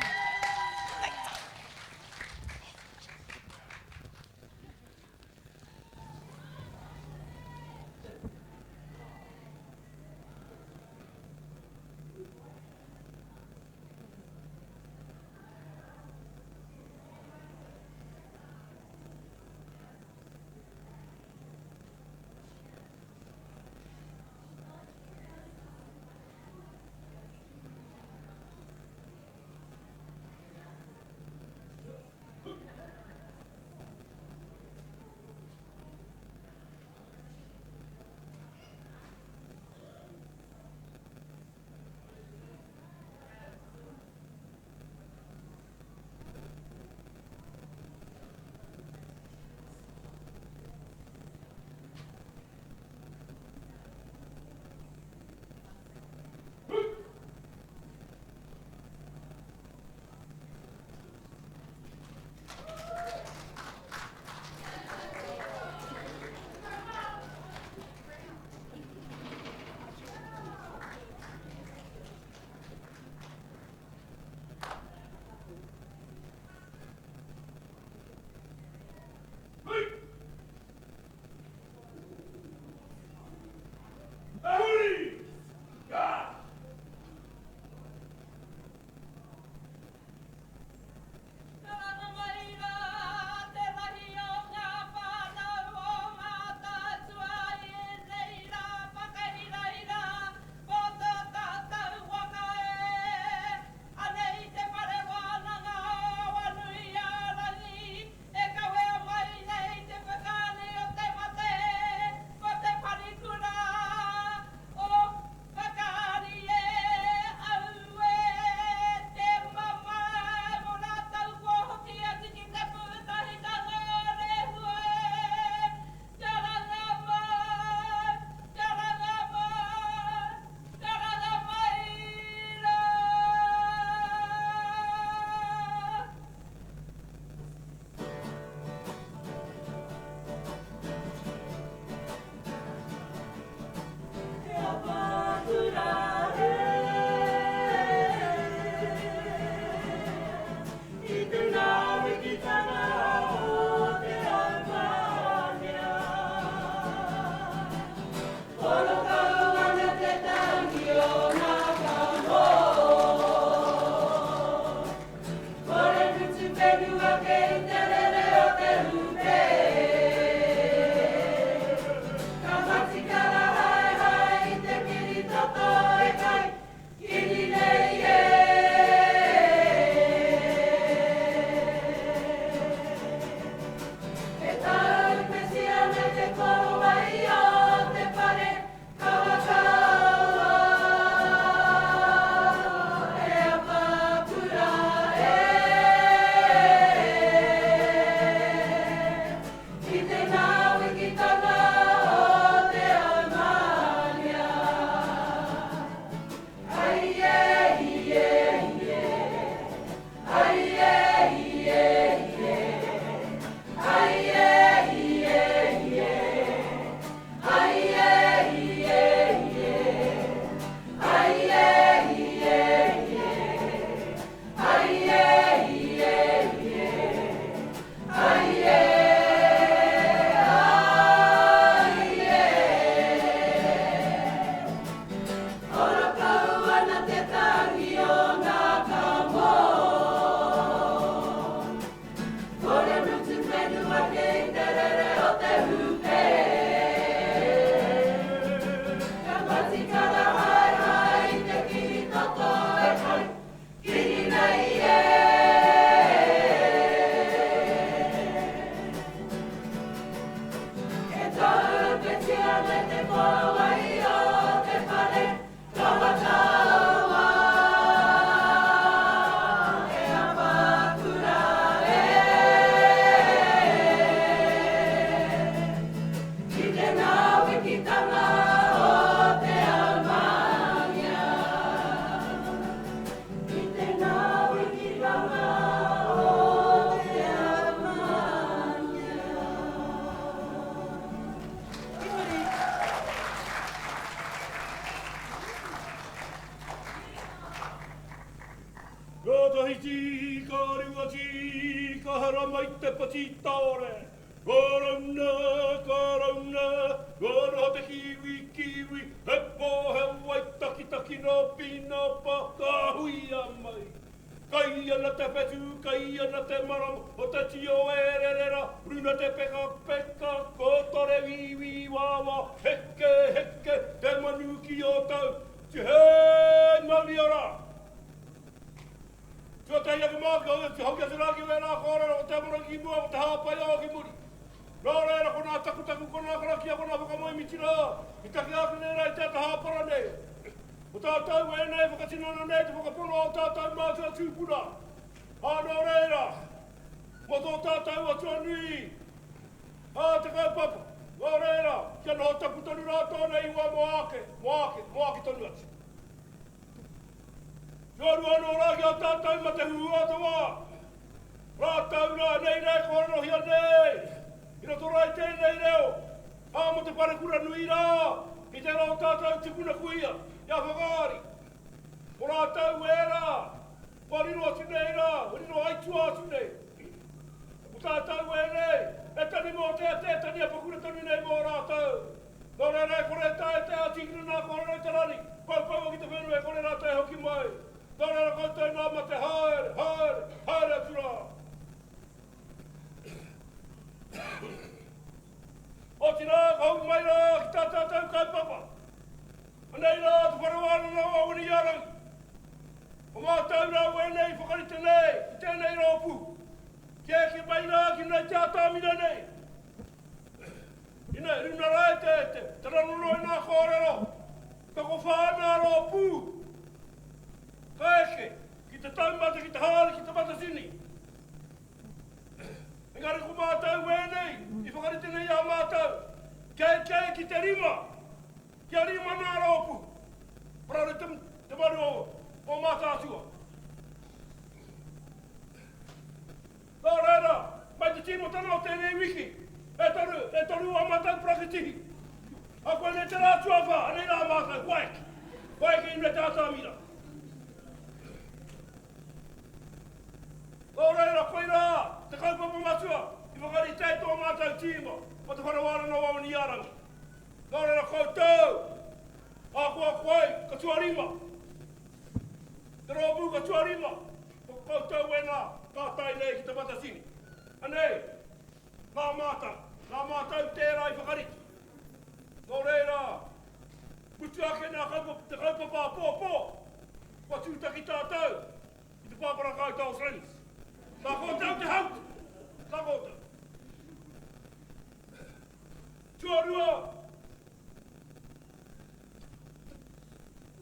S6: Tahiti, ka riwati, ka haramai te pati taore. Korona, koro te kiwi, he po he wai taki no pina pa, ka hui amai. Kai ana te petu, kai ana te maramu, o te tio ererera, runa te peka, kotore wiwi wawa, heke, te manuki o tau, ti hei mani ora. Tua te iaki māka, te hoki atu rāki wēnā kōrera o te amara ki mua o te hāpai o ki muri. Nō reira kona taku kona karaki a kona whakamoi mitira. I taki ake nei rei te ata hāpara nei. O tātou e nei whakatinana nei te whakapono o tātou mātua tūpuna. Nō reira, mo tō tātou atua nui. Te kaupapa. Nō reira, kia noho taku tonu rātou nei ua mo ake tonu atu. Tuarua no rāki a tātou ma te hua tawa. Rātou nā nei kōrero hia nei. Ina tō rai tēnei reo. Mo te parekura nui rā. I te rau tātou tikuna kuia. Ia whakaari. O rātou e rā. Marino atu nei rā. Marino aitua atu nei. O tātou e nei. E tani mō tani a pakura tani nei mō rātou. Nō rei kore tae te a tikina nā kōrero i te rani. Pau ki te whenua e kore rā te hoki mai. Tōna ra koutou nā ma te haere atu rā. O tina, ka hau mai rā ki tā tātou kaupapa. Anei rā, te wharewana nā awani arangi. O mātou rā wēnei whakarite nei, ki tēnei rōpu. Kia ki mai rā ki nei te atamina nei. Ine, runa rā te ranuroi nā kōrero. Ka ko whāna rōpu. Kaeke, ki te taumata, ki te hāri, ki te matasini. Engari ko mātou wēnei, i whakarite nei a mātou. Kei ki te rima, kia rima nā rōpu. Parare te maru o Mataatua. Nā reira, mai te timo tana o tēnei wiki, e toru a mātou prakitihi. A koe ne te rātua wha, anei rā mātou, waeke i me te atamira. Nō reira, koe rā, te kaupapa matua, i whakari te tō mātou tīma, o te wharawara no awani arangi. Nō reira, koutou, a koe, ka tuarima. Te rōpū ka tuarima, o koutou e nā, tātai nei ki te matasini. Anei, nā mātou tērā i whakariti. Nō reira, mutu ake nā te kaupapa pōpō, wa tūtaki tātou, i te pāpara kautau friends. Tā kōtau te hautu. Tā kōtau.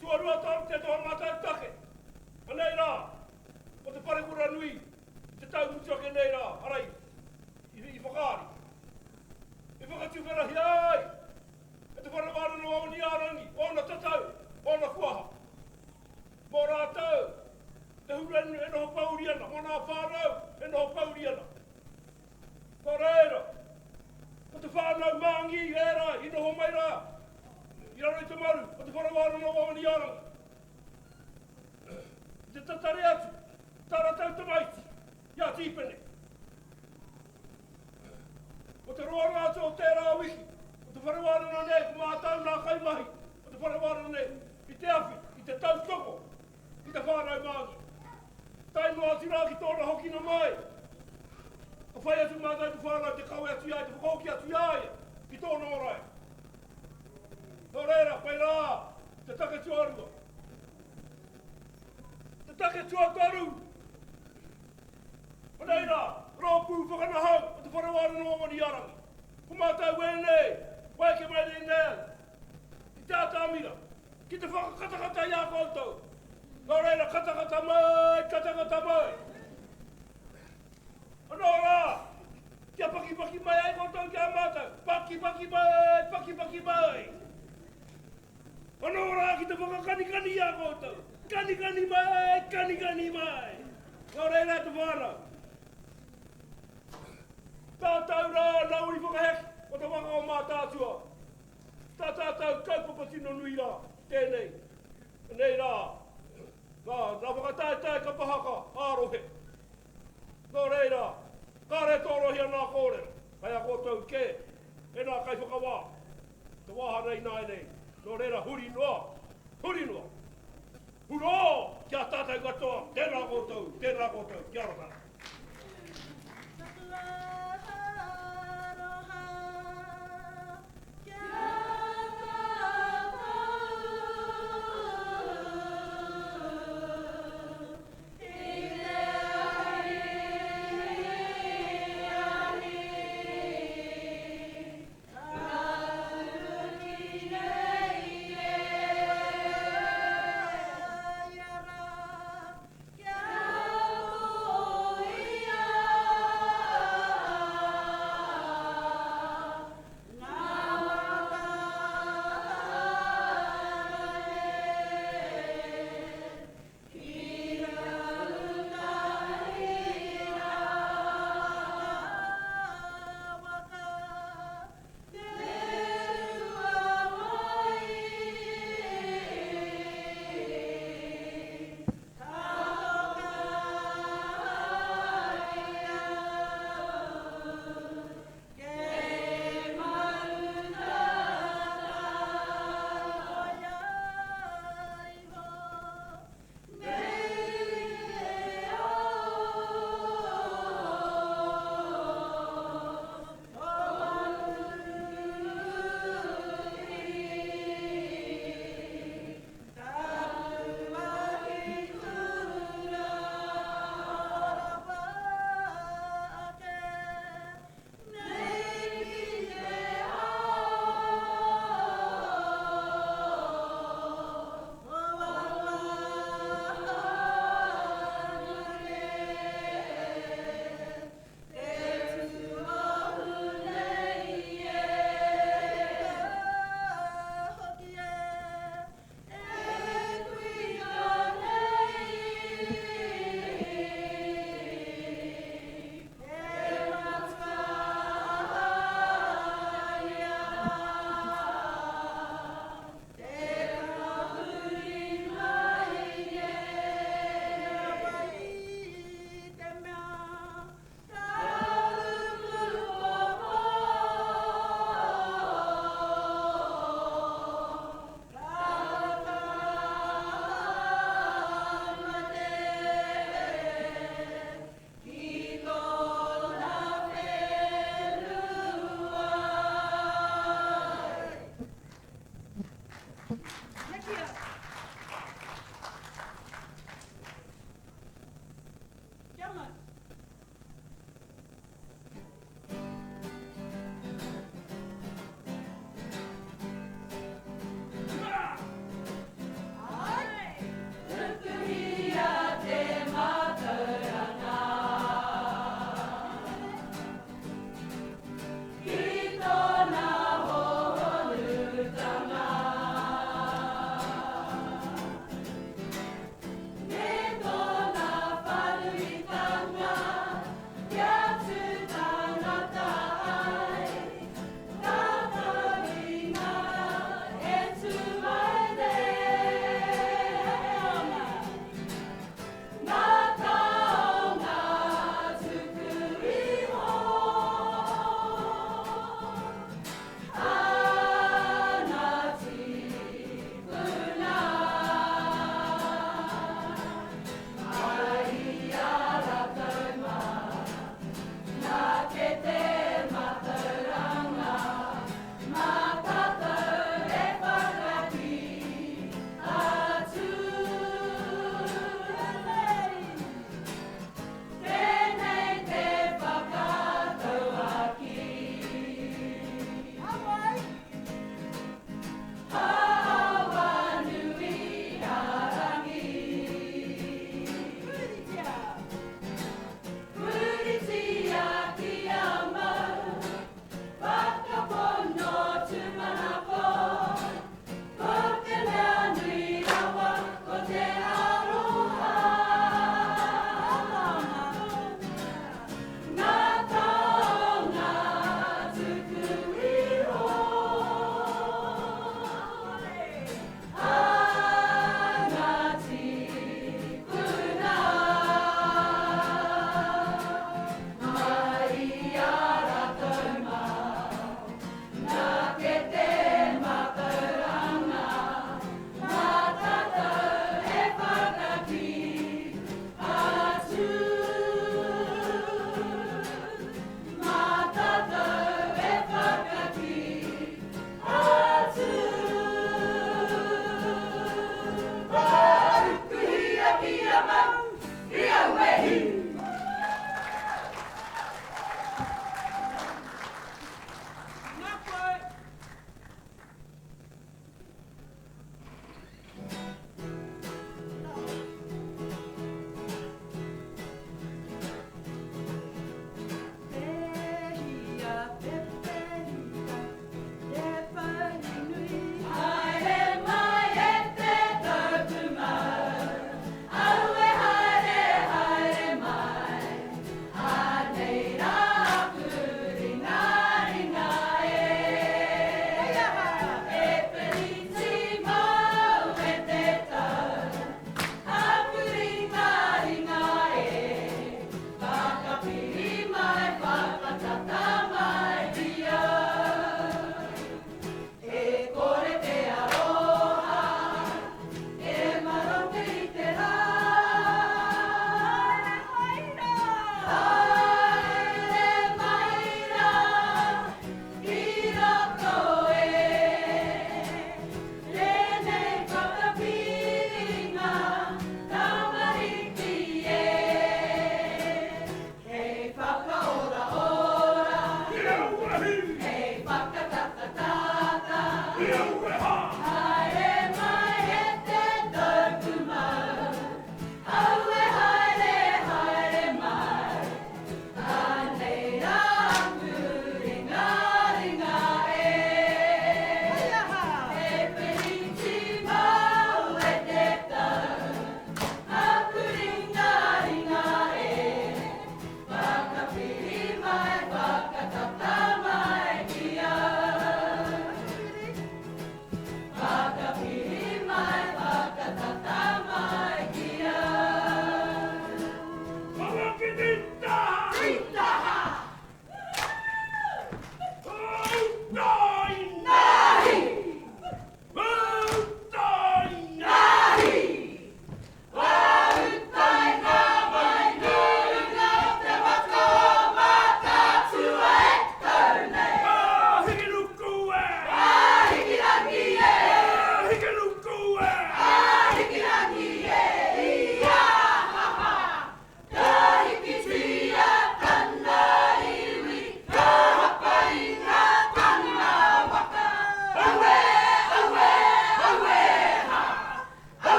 S6: Tuarua tāru te toha mātou take. Anei rā, o te parekura nui, te tau mutu ake nei rā, arai, i whakaari. I whakatuwhera hiai. E te wharawara no awani arangi, ona tatau, ona kuaha. Mō rātou. Te hurenu e noho pauriana, mona whānau e noho pauriana. Ka reira, o te whānau māngi e rā, i noho mai rā. I raro i te maru, o te wharawara no awani aranga. Te tatare atu, taratau te maiti, ia tīpene. O te roa rātou o tērā wiki, o te wharawara no nei, mātau nā kaimahi, o te wharawara no nei, i te awhi, i te tautoko, i te whānau māngi. Tai noa tirā ki tōna hoki na mai. Ka whai atu mātai tu whānau te kawe atu iai, te whakauki atu iai. Ki tōna orai. Nō reira, whai rā, te take tuarua. Te take tuataru. Whanei rā, rōpū whakanahau, o te wharawara no mani arangi. Ko mātai wēnei, wai ke mai rei I te atamira, ki te whakakatakata i a koutou. Nō reira, katakata mai, katakata mai. Anō rā, kia paki mai ai koutou ki a mātou. Paki mai. Anō rā, ki te whakakani i a koutou. Kani mai. Nō reira te whānau. Tātou rā, nau I whakaheki, o te waka o Mataatua. Tātou kaupapatino nui rā, tēnei. Nei rā, nā whakataetai Kapahaka, ārohe. Nō reira, kāre tōrohi anā kōrero. Kai a kōtou ke, e nā kai whakawā. Te wāha nei nai nei. Nō reira, huri noa. Huro, kia tātou katoa. Tēnā kōtou, kia rata.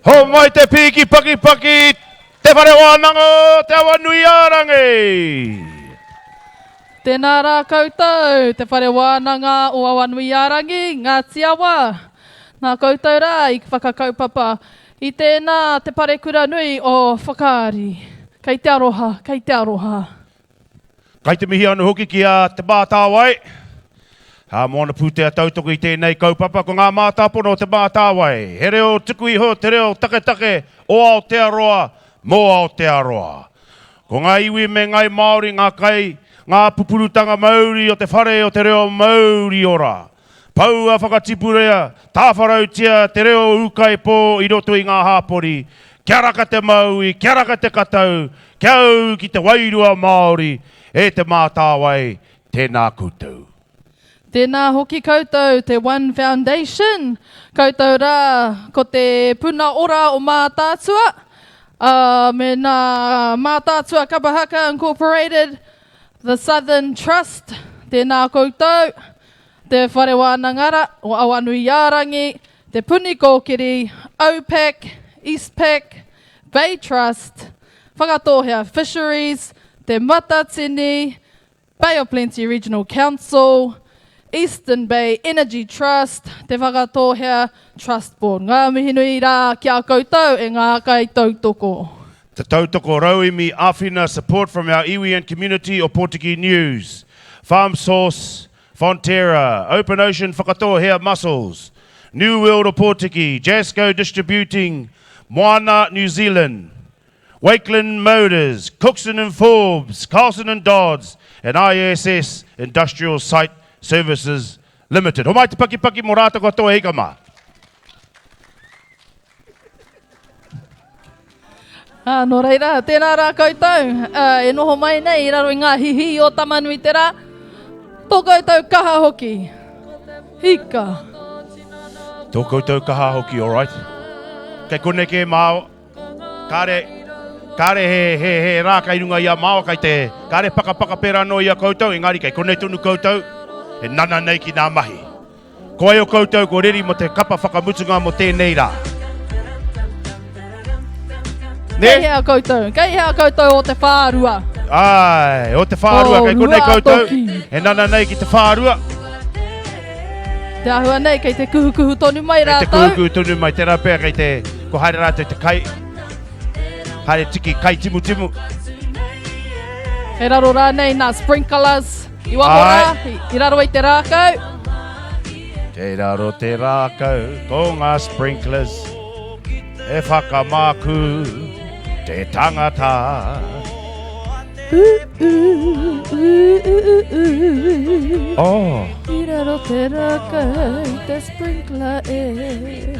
S13: Ho mai te piki paki paki, te whare wānanga, te awa nui ārangi.
S14: Tēnā rā koutou, te whare wānanga o awanui ārangi, ngā tiawa. Nā koutou rā i whakakaupapa i tēnā te pare kura nui o whakaari. Kei te aroha, kei te aroha.
S13: Kai te mihi anu hoki ki a te mātāwai. Ha moana pūtea tautoko i tēnei kaupapa ko ngā mātāpono o te mātāwai. He reo tuku iho, te reo take o Aotearoa, mō Aotearoa. Ko ngā iwi me ngai Māori, ngā kai, ngā pupurutanga Māori o te whare o te reo Māori ora. Pau a whakatipurea, tāwharautia te reo ukai pō i roto i ngā hāpori. Kia raka te maui, kia raka te katau, kia au ki te wairua Māori, e te mātāwai, tēnā koutou.
S14: Tēnā hoki koutou, te One Foundation. Koutou rā, ko te puna ora o Mataatua. Me nā Mataatua Kapahaka Incorporated, the Southern Trust. Tēnā koutou, te whare wānangara o Awanui Ārangi, te puni kōkiri, OPEC, EastPac, Bay Trust, Whakatohea Fisheries, te Matatini, Bay of Plenty Regional Council, Eastern Bay Energy Trust, te Whakatohea Trust Board. Ngā mihi nui rā kia koutou e ngā kai tautoko.
S13: Te tautoko rauimi awhina support from our iwi and community o Portuguese News, Farm Source, Fonterra, Open Ocean Whakatohea Mussels, New World Opotiki, Jasco Distributing, Moana, New Zealand, Wakeland Motors, Cookson and Forbes, Carlson and Dodds, and ISS Industrial Site Services Limited. Ho mai te paki mo rātou katoa ika mā.
S17: No reira, tēnā rā koutou. E noho mai nei, i raro i ngā hihi o tamanui te rā. Tō koutou kaha hoki. Hika.
S13: Tō koutou kaha hoki, all right. Kei kone ke māo. Kare he rā kai runga ia māo kai te kare paka pera no ia koutou. Engari kei kone tunu koutou. E nana nei ki nā mahi. Koe o koutou ko riri mo te kapa whakamutunga mo tēnei rā.
S17: Kei hea koutou o te whārua.
S13: Ai, o te whārua, kei konei koutou. E nana nei ki te whārua.
S17: Te ahua nei, kei te kuhu tonu mai rātou.
S13: Kei te kuhu tonu mai, te rapea kei te, ko haere rātou te kai. Haere tiki kai timu.
S17: He raro rā nei nā sprinklers. I waho rā, i raro i te rākau.
S13: Te raro te rākau, ko ngā sprinklers. E whakamāku. Te tangata. Oh.
S17: I raro te rākau, te sprinkler e.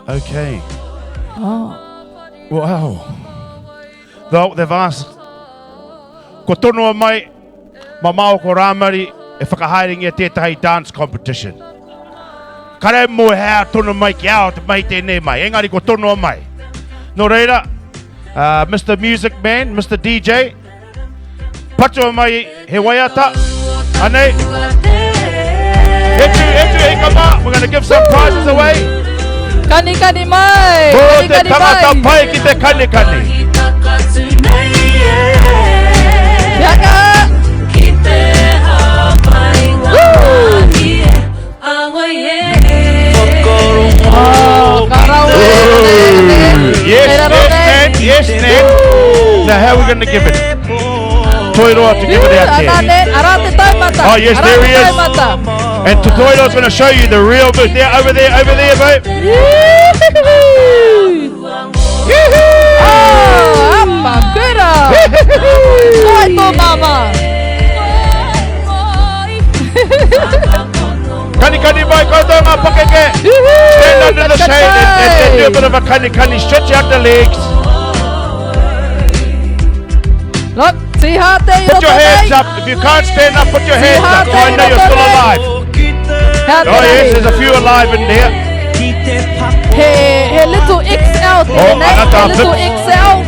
S13: Okay.
S17: Oh.
S13: Wow. They've asked. Ko tonoa mai, ma mao ko rāmari, e whakahaeringia tētahi dance competition. Kare mo hea tono mai ki ao te mai tēnei mai. Engari ko tono mai. No reira, Mr. Music Man, Mr. DJ, patua mai he waiata. Anei. Etu e kama. We're going to give some prizes away.
S17: Kani mai.
S13: Ko te tangata pai ki te kani.
S17: Yaka.
S13: Yes, Ned. Now, how are we going to give it? Toiroa to give it out there. Oh, yes, there he is. And Toiroa's going to show you the real booth. There, over there, mate. Kani mai koutou ngā pakeke. Stand under the shade and do a bit of a kani. Stretch out the legs.
S17: Look, see how they
S13: put your hands up. If you can't stand up, put your hands up. So I know you're still alive. Oh yes, there's a few alive in there.
S17: Hey, little XL there, a little XL.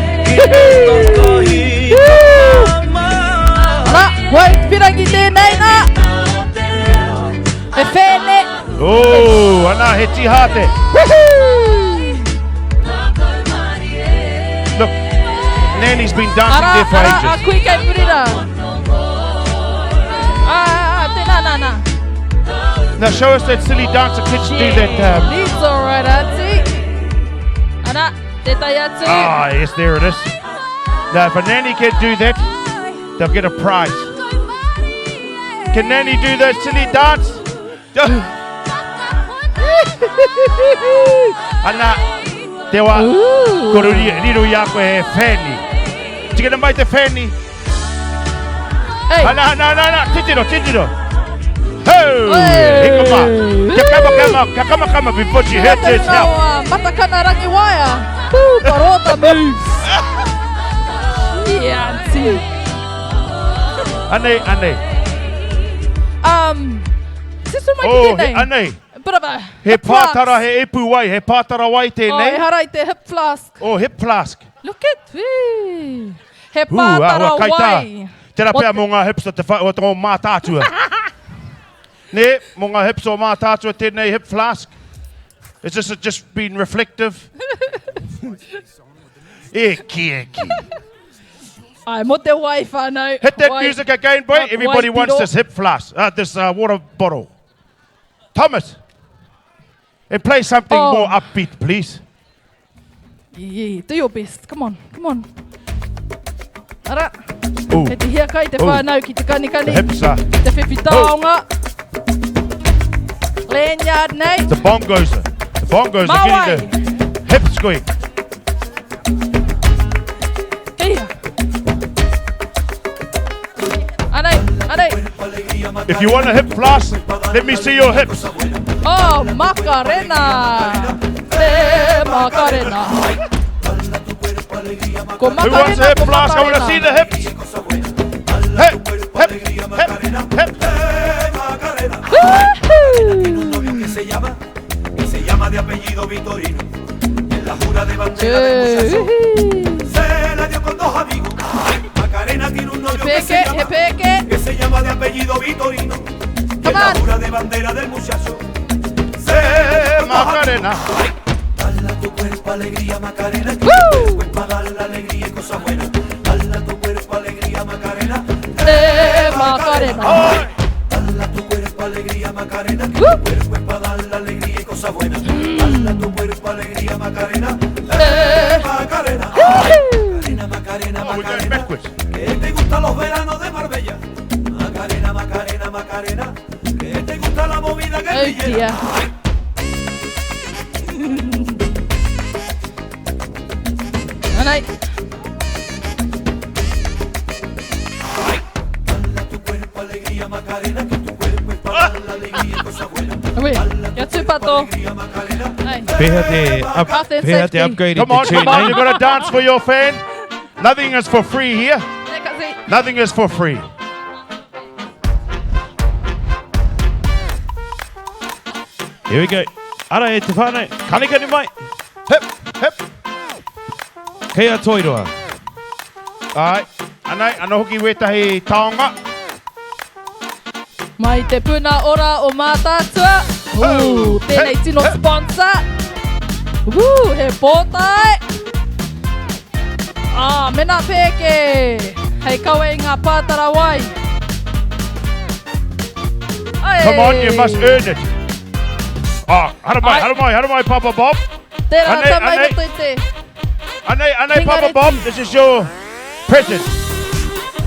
S17: Ana, hoi pirangi tēnei nā. He whēne.
S13: Oh, ana he tihate. Look, Nanny's been dancing there for ages.
S17: Ara, kui kei purira. Tēnā.
S13: Now show us that silly dance the kids do that.
S17: Leads all right, Auntie. Ana, tētai atu.
S13: Ah, yes, there it is. Now, if a nanny can do that, they'll get a prize. Can Nanny do that silly dance? Ana, te wa, ko riro ia koe he whēni. Tika mai te whēni. Ana, titiro. Ho! Ka kama before she hurts herself.
S17: Matakana rangi waia. Parota moves. Yeah, Auntie.
S13: Ane.
S17: Sister mai ki tēnei.
S13: Ane.
S17: Brava.
S13: He pātara, he epu wai, he pātara wai tēnei.
S17: He harai te hip flask.
S13: Oh, hip flask.
S17: Look at me. He pātara wai.
S13: Tēnā pēr mō ngā hips o tō Mataatua. Ne, mō ngā hips o Mataatua tēnei hip flask. Is this just been reflective? Eki.
S17: Ai, mo te wai whānau.
S13: Hit that music again, boy. Everybody wants this hip flask, this water bottle. Thomas, and play something more upbeat, please.
S17: Yeah, do your best. Come on. Ara.
S13: Ooh.
S17: He te hia kai te whānau ki te kani.
S13: The hips are.
S17: Te whiwhi taonga. Lanyard nei.
S13: The bongos. The bongos are getting the hip squeak. If you want a hip flash, let me see your hips.
S17: Oh, Macarena. Macarena.
S13: Who wants a hip flash? I want to see the hips. Hip, hip, hip, hip.
S5: Que se llama de apellido Vitorino. En la jura de bandera de muchacho se la dio con dos amigos. Macarena tiene un novio que se llama de apellido Vitorino. En la jura de bandera del muchacho se
S13: Macarena.
S5: Dale a tu cuerpo alegría Macarena, que tu cuerpo es para dar la alegría y cosas buenas. Dale a tu cuerpo alegría Macarena,
S17: Macarena.
S5: Dale a tu cuerpo alegría Macarena, que tu cuerpo es para dar la alegría y cosas buenas. Dale a tu cuerpo alegría Macarena, Macarena. Macarena, Macarena, Macarena. Que te gustan los veranos de Marbella. Macarena, Macarena, Macarena. Que te gusta la movida guerrillera.
S17: Alright. Wait, get to Pato.
S13: Come on, you gotta dance for your fan. Nothing is for free here. Nothing is for free. Here we go. Ara e te whānau. Kanikani mai. Hip, hip. Kea toiroa. Ai, anai, ana hoki wetahi taonga.
S17: Mai te puna ora o Mataatua. Tēnei tino sponsor. He pōtai. Mena pēke. Hei kawe ngā pātara wai.
S13: Come on, you must earn it. Haramai, Papa Bob.
S17: Tērā tamai roto i te.
S13: Anei, Papa Bob, this is your present.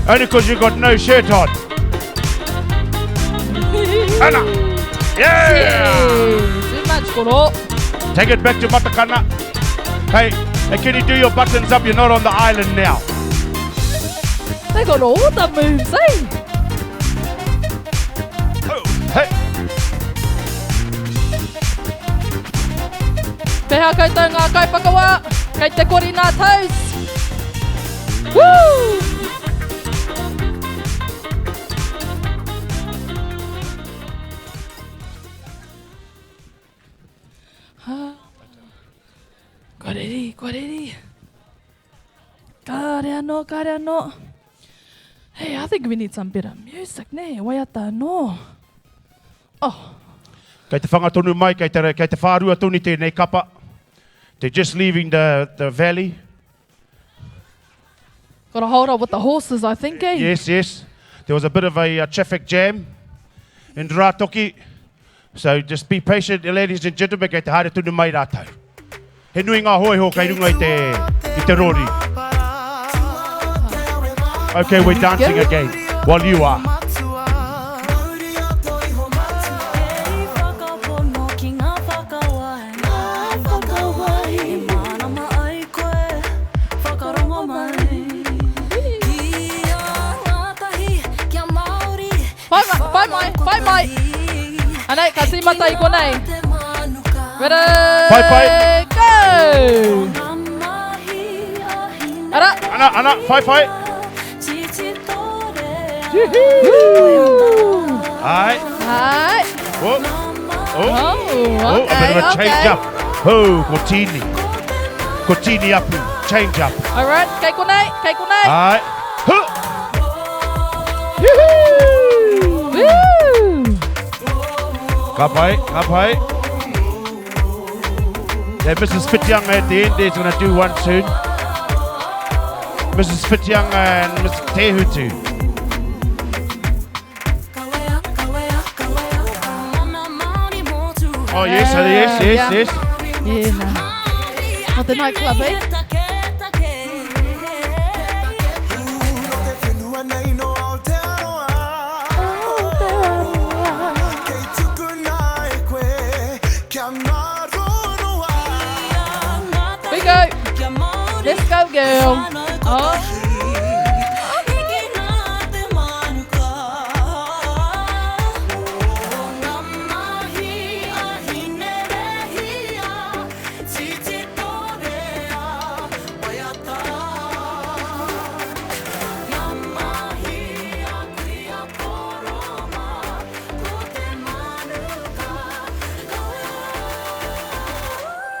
S13: Only because you got no shirt on. Anna. Yeah!
S17: Too much, koro.
S13: Take it back to Matakana. Hey, can you do your buttons up? You're not on the island now.
S17: They got all the moves, eh?
S13: Oh, hey.
S17: Peha koutou ngā kaipakawa, kei te kori nā taus. Woo! Kwareri. Kare anō. Hey, I think we need some better music, ne? Waiata anō. Oh.
S13: Kei te whangatonu mai, kei te whārua tuni tēnei kapa. They're just leaving the valley.
S17: Got to hold up with the horses, I think, eh?
S13: Yes. There was a bit of a traffic jam in Rātoki. So just be patient, ladies and gentlemen, kei te haere tunu mai rātau. He nui ngā hoeho kei runga i te rori. Okay, we're dancing again, while you are.
S17: Pai mai. Anai, kasi matai ko nai. Ready?
S13: Pai.
S17: Go!
S13: Ana, pai. Alright. A bit of a change up. Cortini up, change up.
S17: Alright, kei konei.
S13: Alright. Kapai. Yeah, Mrs. Fityoung at the end is going to do one soon. Mrs. Fityoung and Mr. Tehutu. Oh, yes.
S17: Yeah, nah. Not the nightclub, eh? We go. Let's go, girl. Oh.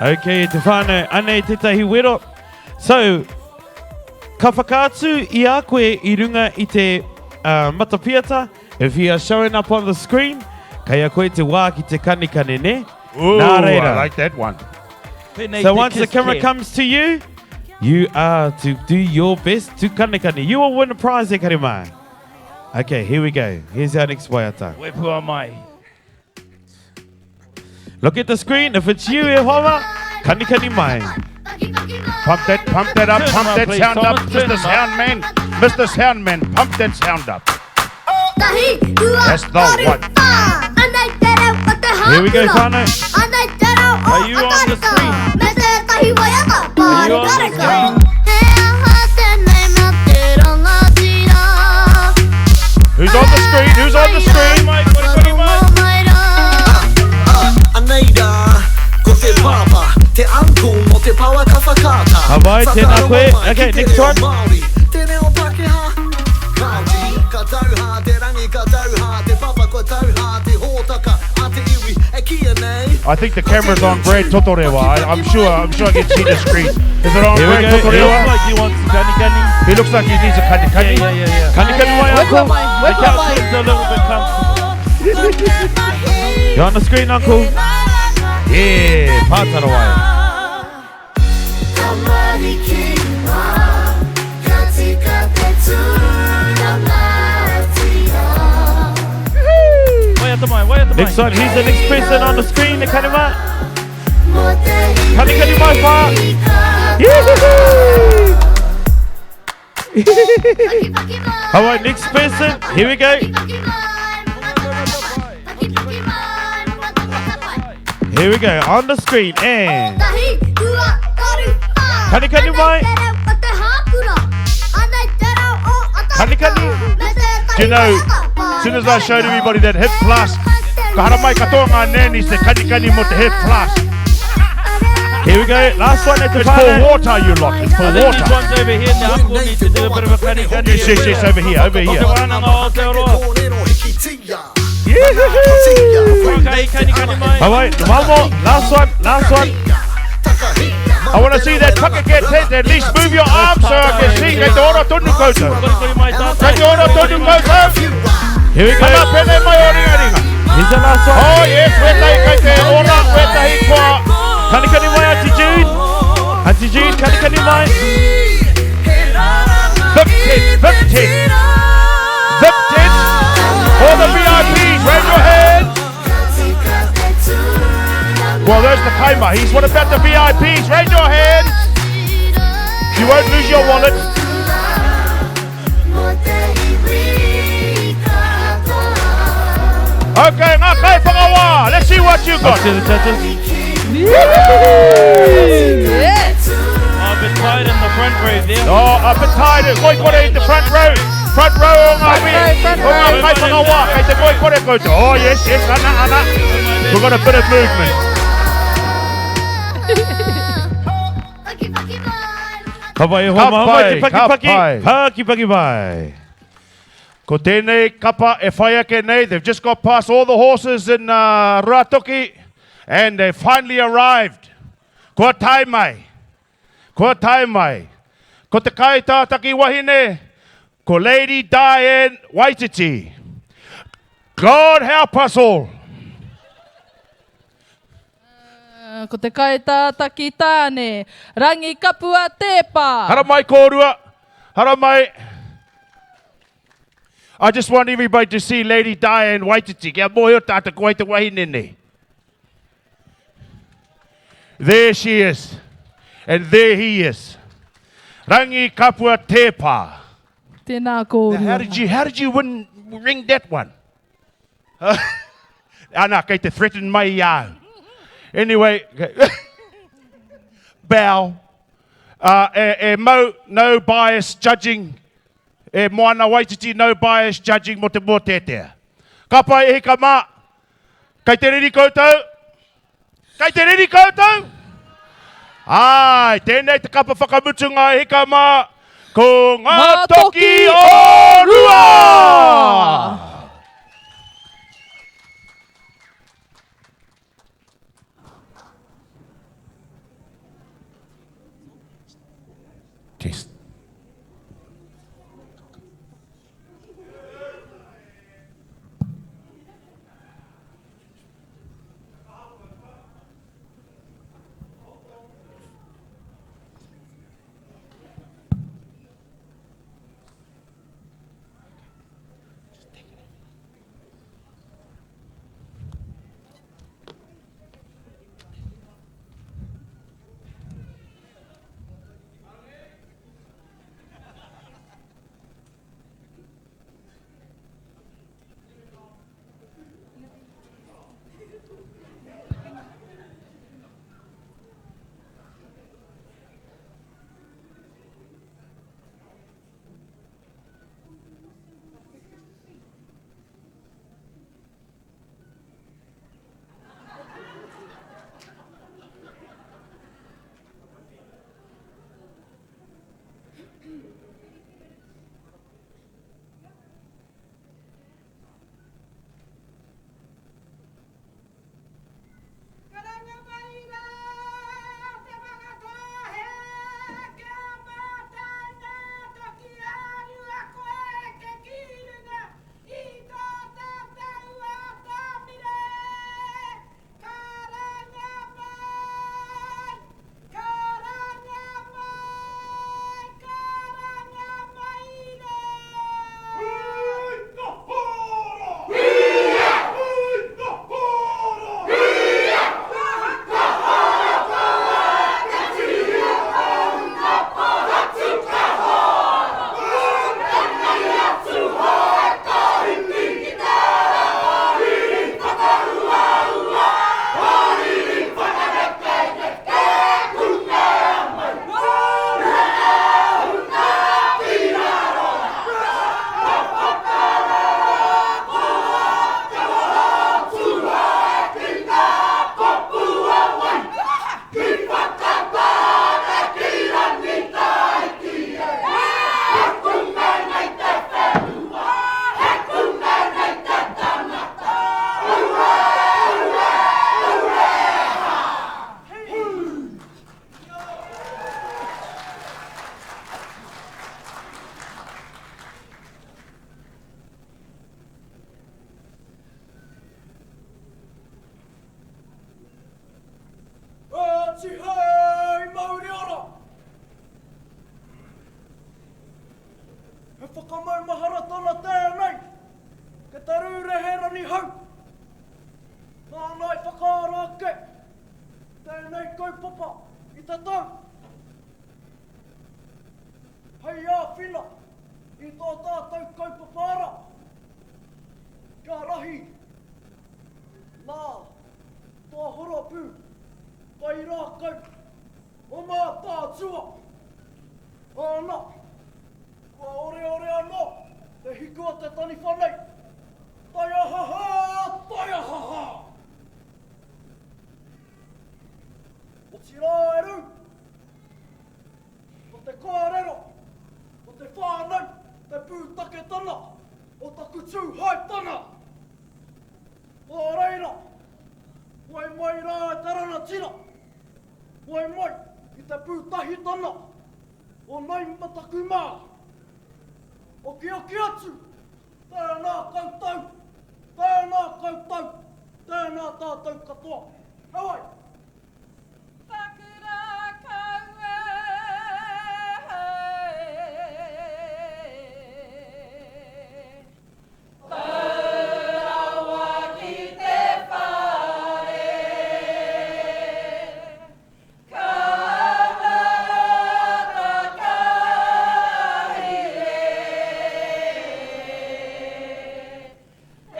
S13: Okay, te whānau, anei te tahi wero. So, ka whakaatu I a koe I runga I te matapiata. If you are showing up on the screen, kai a koe te wā ki te kanikane ne.
S3: Ooh,
S13: Nā reira.
S3: I like that one.
S13: So once the camera comes to you, you are to do your best to kanikane. You will win a prize, e kare mai. Okay, here we go. Here's our next waiata.
S2: Wepua mai.
S13: Look at the screen. If it's you, e hoa, kanikane mai.
S3: Pump that up,
S2: Turn
S3: pump
S2: around,
S3: that
S2: please,
S3: sound up,
S2: Thomas, turn
S3: Mr. Soundman. Mr. Soundman, pump that sound up. That's the one.
S13: Here we go, whānau.
S2: Are you on the screen? Are you on the screen?
S3: Who's on the screen? Who's on the screen?
S13: Hawaii, tēnā koe. Okay, next one.
S3: I think the camera's on Brad Totorewa. I'm sure I can see the screen. Is it on
S13: Here we
S3: Brad
S13: go. He
S3: Totorewa?
S13: looks like he wants kanikane.
S3: He looks like he needs a kanikane.
S2: Yeah.
S13: Kanikane mai, uncle.
S2: The couch seems a little bit comfortable.
S13: You're on the screen, uncle. Yeah, pātara wai. Next one, he's the next person on the screen, the kanima. Kanikane mai wha. Alright, next person, here we go. Here we go, on the screen, and kanikane mai. Kanikane.
S3: Do you know, as soon as I showed everybody that hip plus, ka hara mai katoa ngā nannies te kanikane mo te hip plus.
S13: Here we go, last one at the
S3: It's for water, you lot. It's for
S2: I think
S3: water.
S2: these ones over here, the uncle needs to do a bit of a kanikane.
S3: Yes, over here, over here.
S2: Okay, kanikane mai.
S3: Alright, one more, last one. I want to see that pucker get hit. At least move your arms so I can see. Kei te ora tonu koutou. Kei te ora tonu koutou.
S13: Here we go.
S3: Come up, pene mai o ringa.
S13: Here's the last one.
S3: Oh yes, wetai kei te ora, wetai kua.
S13: Kanikane mai, Auntie Jude. Auntie Jude, kanikane mai.
S3: 15. All the VIPs, raise your hands. Well, there's the kaima. What about the VIPs? Raise your hands. You won't lose your wallet. Okay, ngā kai whakawa. Let's see what you got.
S13: Up to the judges.
S17: Yes.
S2: A bit tight in the front row there.
S3: Oh, up and tied. Koi kore in the front row. Front row o ngā kai whakawa. Kei te koi kore koutou. Oh, yes, ana. We've got a bit of movement.
S13: Ka pai homa, te paki pai.
S3: Ko tēnei kapa e whai ake nei. They've just got past all the horses in Ruatoki and they finally arrived. Kua tai mai. Ko te kai tātaki wahine. Ko Lady Diane Waititi. God help us all.
S17: Ko te kai tātaki tāne, rangi kapua tepa.
S3: Hara mai kōrua. Hara mai. I just want everybody to see Lady Diane Waititi. Kia mohi o tātaku wai te wahine nei. There she is. And there he is. Rangi kapua tepa.
S17: Tēnā kōrua.
S3: Now, how did you ring that one? Ana, kei te threaten mai iau. Anyway, bow. Mo, no bias judging. Moana Waititi, no bias judging mo te mōtetea. Ka pai e ka mā. Kai te riri koutou? Kai te riri koutou? Ai, tēnei te kapa whakamutunga e ka mā. Ko ngā toki o rua! Test.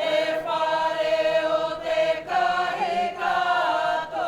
S16: Te whare o te kahikato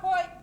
S18: poi.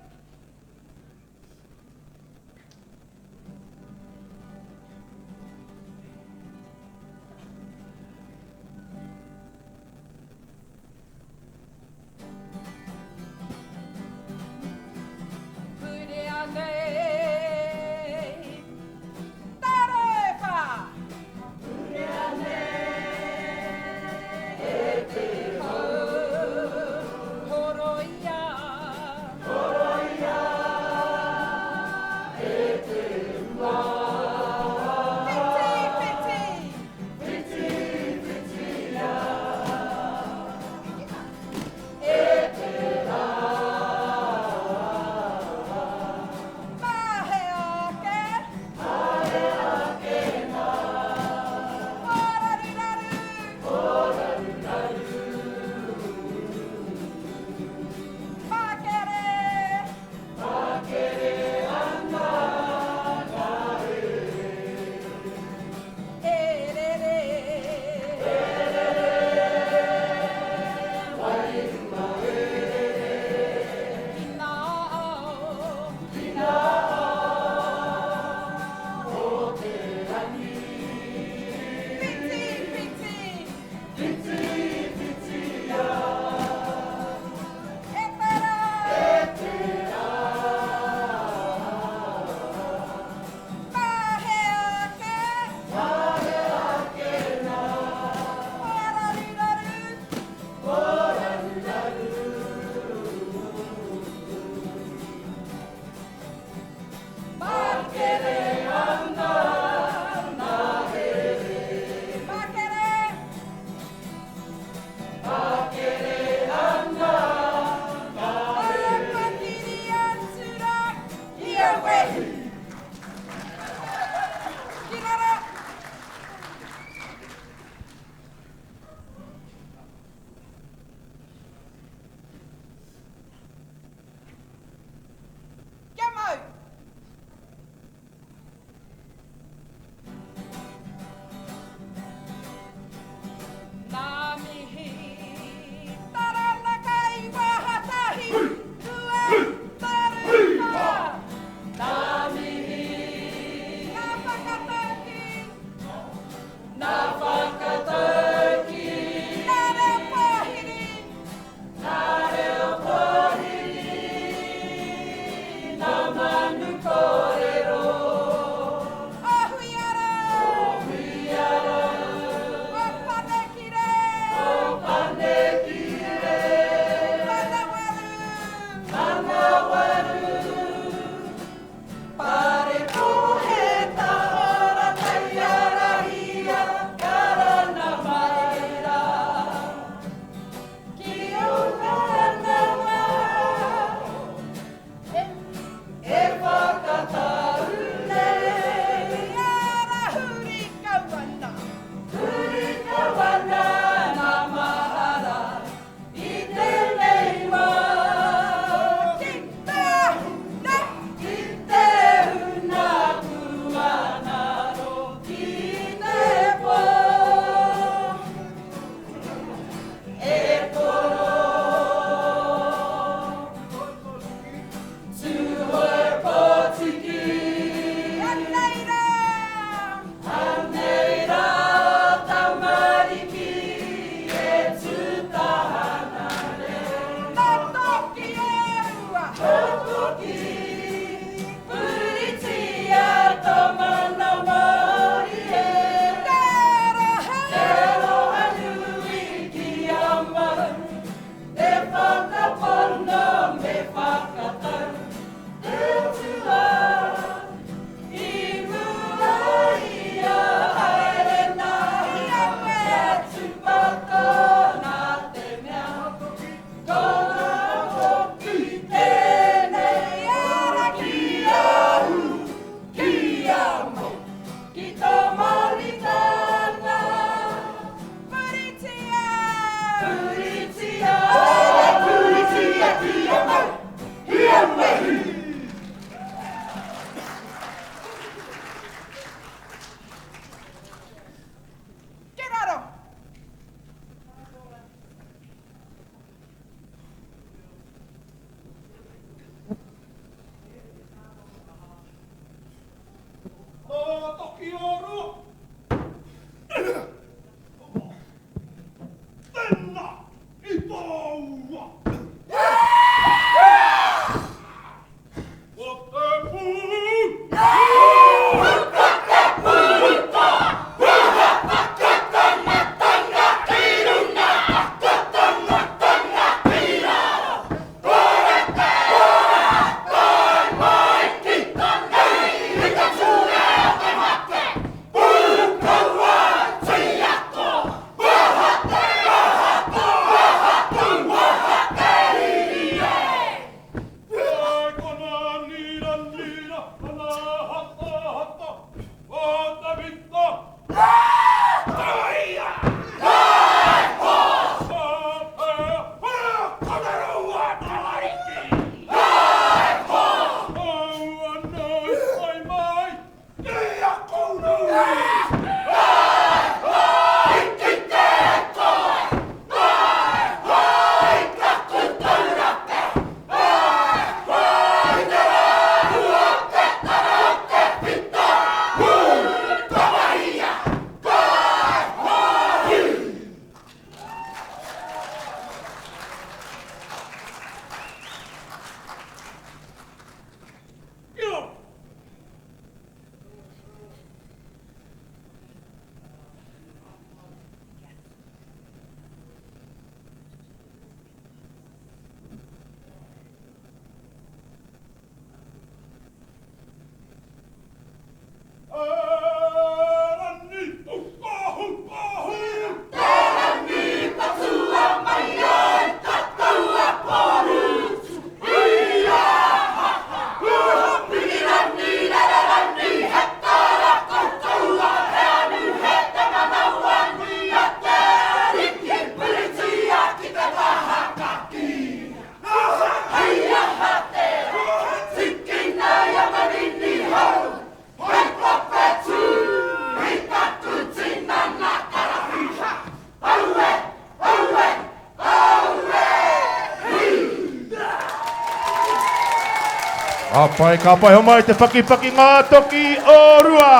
S3: Apai, ka pai homai te paki ngā toki o rua.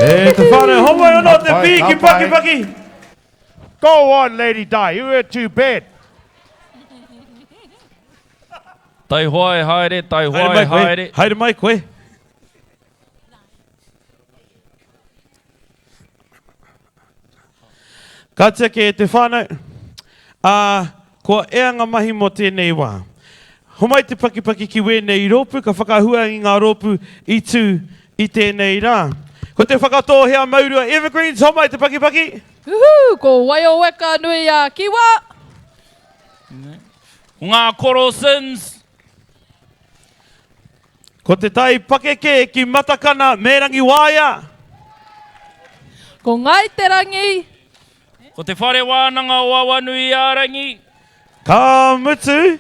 S13: E te whānau, homai ono te piki paki.
S3: Go on, Lady Di, you were too bad.
S2: Tai hoai haere, tai hoai haere.
S13: Haere mai koe. Ka ke te whānau, kua eanga mahi mo tēnei wā. Homai te paki ki wēnei rōpu, ka whakahua i ngā rōpu i tū i tēnei rā. Ko te whakatō hea maurua Evergreens, homai te paki.
S17: Uhu, ko waio weka nui a kiwa.
S2: Ngā Corosons.
S13: Ko te tai pakeke ki matakana mērangi wāia.
S17: Ko ngai te rangi.
S2: Ko te whare wānanga o awanui ārangi.
S13: Ka mutu.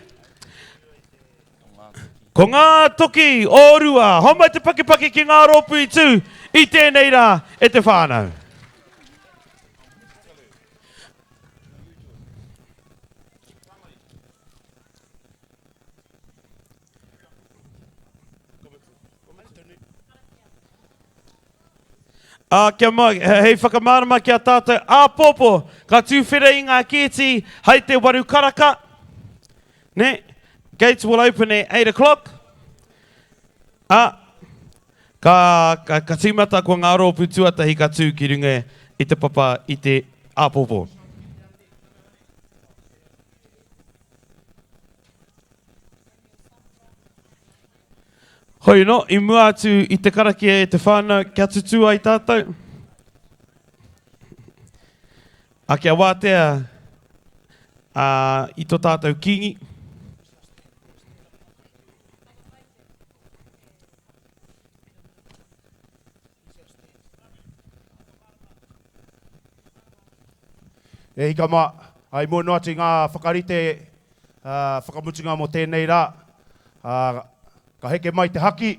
S13: Ko ngā toki o rua, homai te paki ki ngā rōpu i tū i tēnei rā e te whānau. Kia mai, hei whakamārama kia tātou āpopo, ka tūwhera i ngā kēti, hei te waru karaka. Ne, gates will open at 8 o'clock. Ka tīmata ko ngā rōpu tuatahi ka tū ki runga i te papa i te āpopo. Hoi no, i mua atu i te karakia e te whānau, kia tutu ai tātou. A kia wātea i tō tātou kingi.
S3: E hika mā, ai mō noati ngā whakarite, whakamutunga mo tēnei rā. Ka heke mai te haki,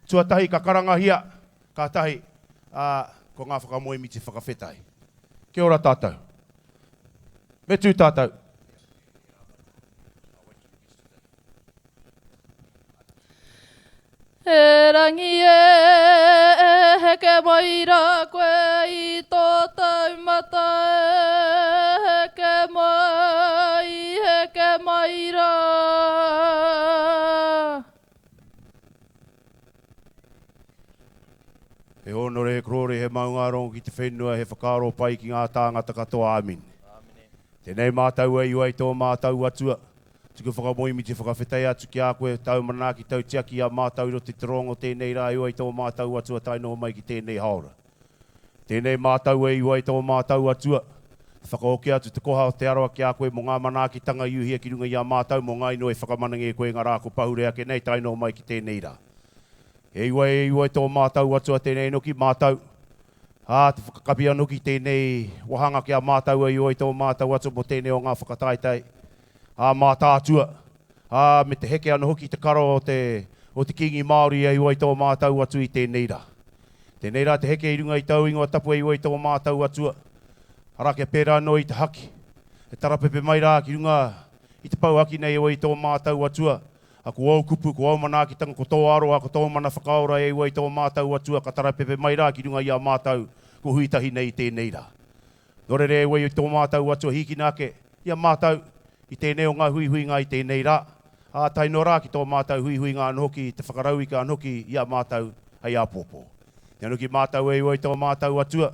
S3: tuatahi ka karangahia, ka tahi, ko ngā whakamoemiti whakawhetai. Kia ora tātou. Me tū tātou.
S17: E rangi heke mai rā koe i tō taumata heke mai rā.
S3: E honore e krore he maunga rongo ki te whenua he whakaro pai ki ngā tāngata katoa amin. Tēnei mātau e iwai tō mātau atua. Tuku whakamoimi te whakawhetai atu ki a koe tau manaki tau tiaki a mātau ro te torongo tēnei rā iwai tō mātau atua taino mai ki tēnei haora. Tēnei mātau e iwai tō mātau atua. Whakaoke atu te koha o te aroa ki a koe mo ngā manaki tanga iuhia ki runga i a mātau mo ngai no e whakamanangi e koe ngā rāko pahurea ke nei taino mai ki tēnei rā. E iwai tō mātau atua tēnei noki mātau. Te whakakapia noki tēnei wahanga ki a mātau e iwai tō mātau atua mo tēnei o ngā whakataitai. Mataatua. Me te heke ana hoki te karo o te kingi Māori e iwai tō mātau atu i tēnei rā. Tēnei rā te heke i runga i tau ingoa tapu e iwai tō mātau atua. Harake pērā no i te haki. E tarapepe mai rā ki runga i te pauhaki nei iwai tō mātau atua. A ko au kupu, ko au manaki tanga, ko tō aroa, ko tō mana whakaora e iwai tō mātau atua. Ka tarapepe mai rā ki runga i a mātau ko huitahi nei tēnei rā. Nore re iwai tō mātau atua hiki nāke i a mātau. I tēnei o ngā hui ngā i tēnei rā. Taino rā ki tō mātau hui ngā anoki, te whakarau i ka anoki i a mātau ai a pōpō. Te anoki mātau e iwai tō mātau atua.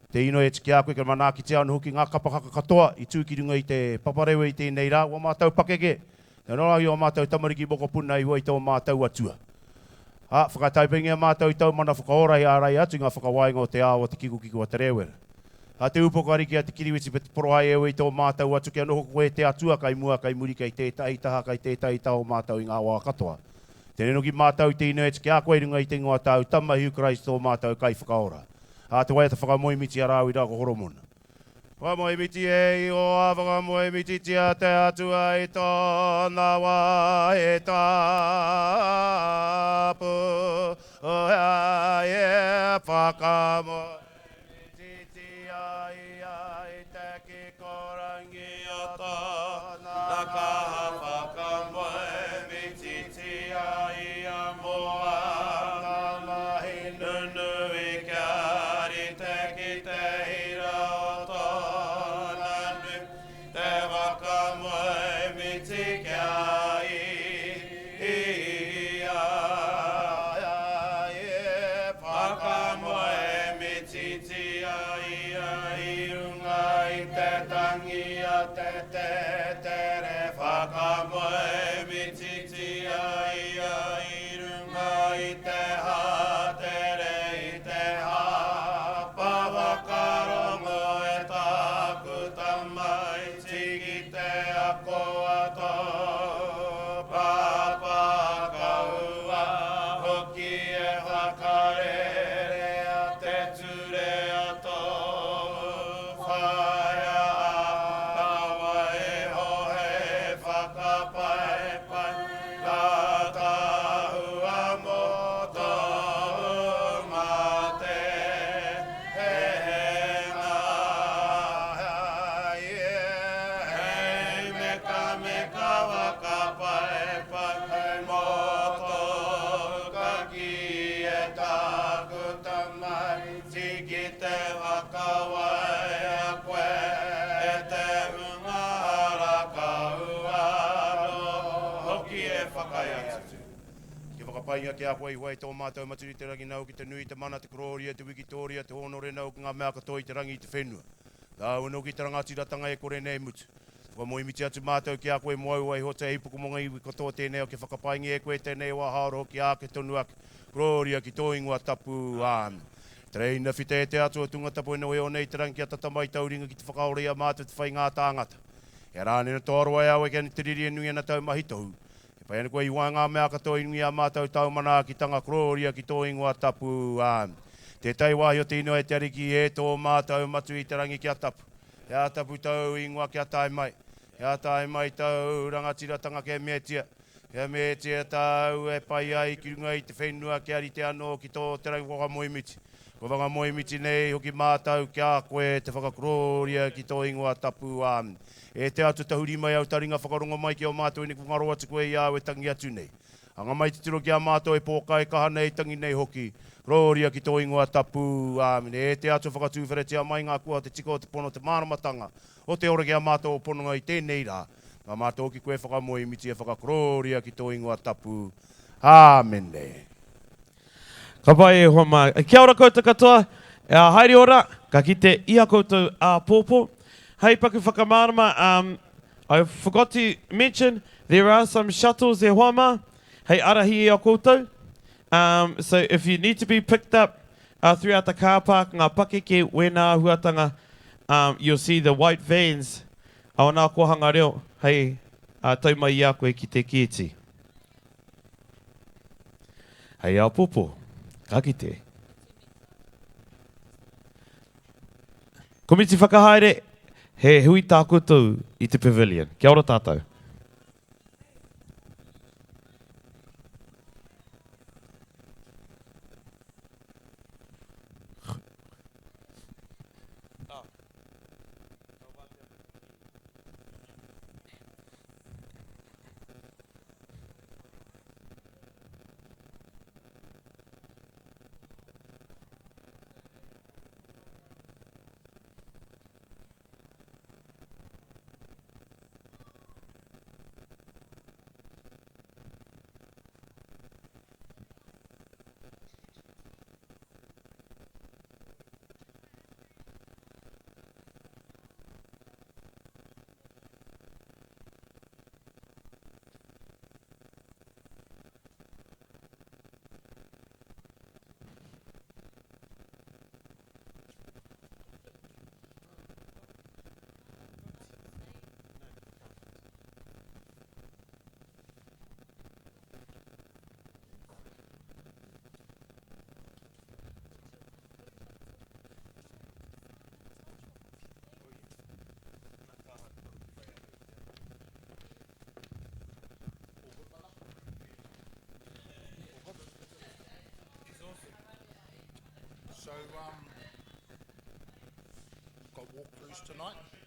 S3: Te ino e tiki a koe ka manaki te anoki ngā kapahaka katoa i tūki runga i te paparewa i tēnei rā. Wa mātau pakeke. Te nora i o mātau tamariki boko puna i iwai tō mātau atua. Whakataipengi a mātau i tau mana whakaora i ārai atu ngā whakawainga o te āo te kikukiku a te rewera. Te upokari ki a te kiriwiti pe te porohai e tō mātau atu kia noho koe te atua kai mua kai muri kai tētai taha kai tētai tau mātau i ngā wā katoa. Tēnei noki mātau te ino e te kia koe runga i te ingoa tau tamahiu Christ tō mātau kai whakaora. Te wai te whakamoimiti a rāwi rā ko horomona. Whakamoimiti e i o a whakamoimiti tia te atua i tōna wā e tāpu. O hea e whakamoimiti. whakawai a koe e te unga raka uaro hoki e whakai atu. Ki whakapainga ki a koe i wai tō mātou maturi te rangi nau ki te nui te mana te Kroria, te Wikitoria, te honore nau ki ngā mea katoa i te rangi i te whenua. Ka uno ki te rangatiratanga e kore nei mutu. Whamoimiti atu mātou ki a koe moau ai hota e ipuku monga iwi katoa tēnei o ke whakapaingi e koe tēnei wa haoro ki a ke tonu ake. Gloria ki tō ingua tapu āmi. Treina white e te atua tunga tapu e noe o nei te rangi a tatamai tauringa ki te whakaorea mātou te whai ngā tāngata. E rāne na tōro ai awe kani te riri e nui ana tau mahitohu. E pai ana koe i wā ngā mea katoa i nui a mātou tau mana ki tanga Gloria ki tō ingua tapu āmi. Te tai wāhi o te ino e te ariki e tō mātou matu i te rangi ki a tapu. E a tapu tau ingua ki a tai mai. E a tai mai tau rangatiratanga ke metia. E metia tau e pai ai ki runga i te whenua ki ari te anō ki tō te rangi whakamoimiti. Ko whakamoimiti nei hoki mātau ki a koe te whakakroria ki tō ingua tapu āmi. E te atu tahuri mai au taringa whakarongo mai ki o mātou i ni kungaro atu koe i au e tangi atu nei. Anga mai te tiro ki a mātou e pōkai kaha nei tangi nei hoki. Gloria ki tō ingua tapu āmine. E te atu whakatūwheretia mai ngā kua te tiko o te pono te māramatanga. O te ora ki a mātou o pononga i tēnei rā. Ngā mātou ki koe whakamoimiti e whakakroria ki tō ingua tapu āmine.
S13: Ka pai e hoa mai. Kia ora koutou katoa. Haere ora. Ka kite ia koutou a pōpō. Hei paku whakamārama. I forgot to mention there are some shuttles e hoa mā. Hei arahi e a koutou. So if you need to be picked up throughout the car park, ngā pakeke, wena, huatanga, you'll see the white vans. Awa nā kohanga reo, hei, tau mai ia koe ki te kieti. Hei a popo, ka kite. Komiti whakahaere, he hui tā koutou i te pavilion. Kia ora tātou.
S3: So, got walkthroughs tonight.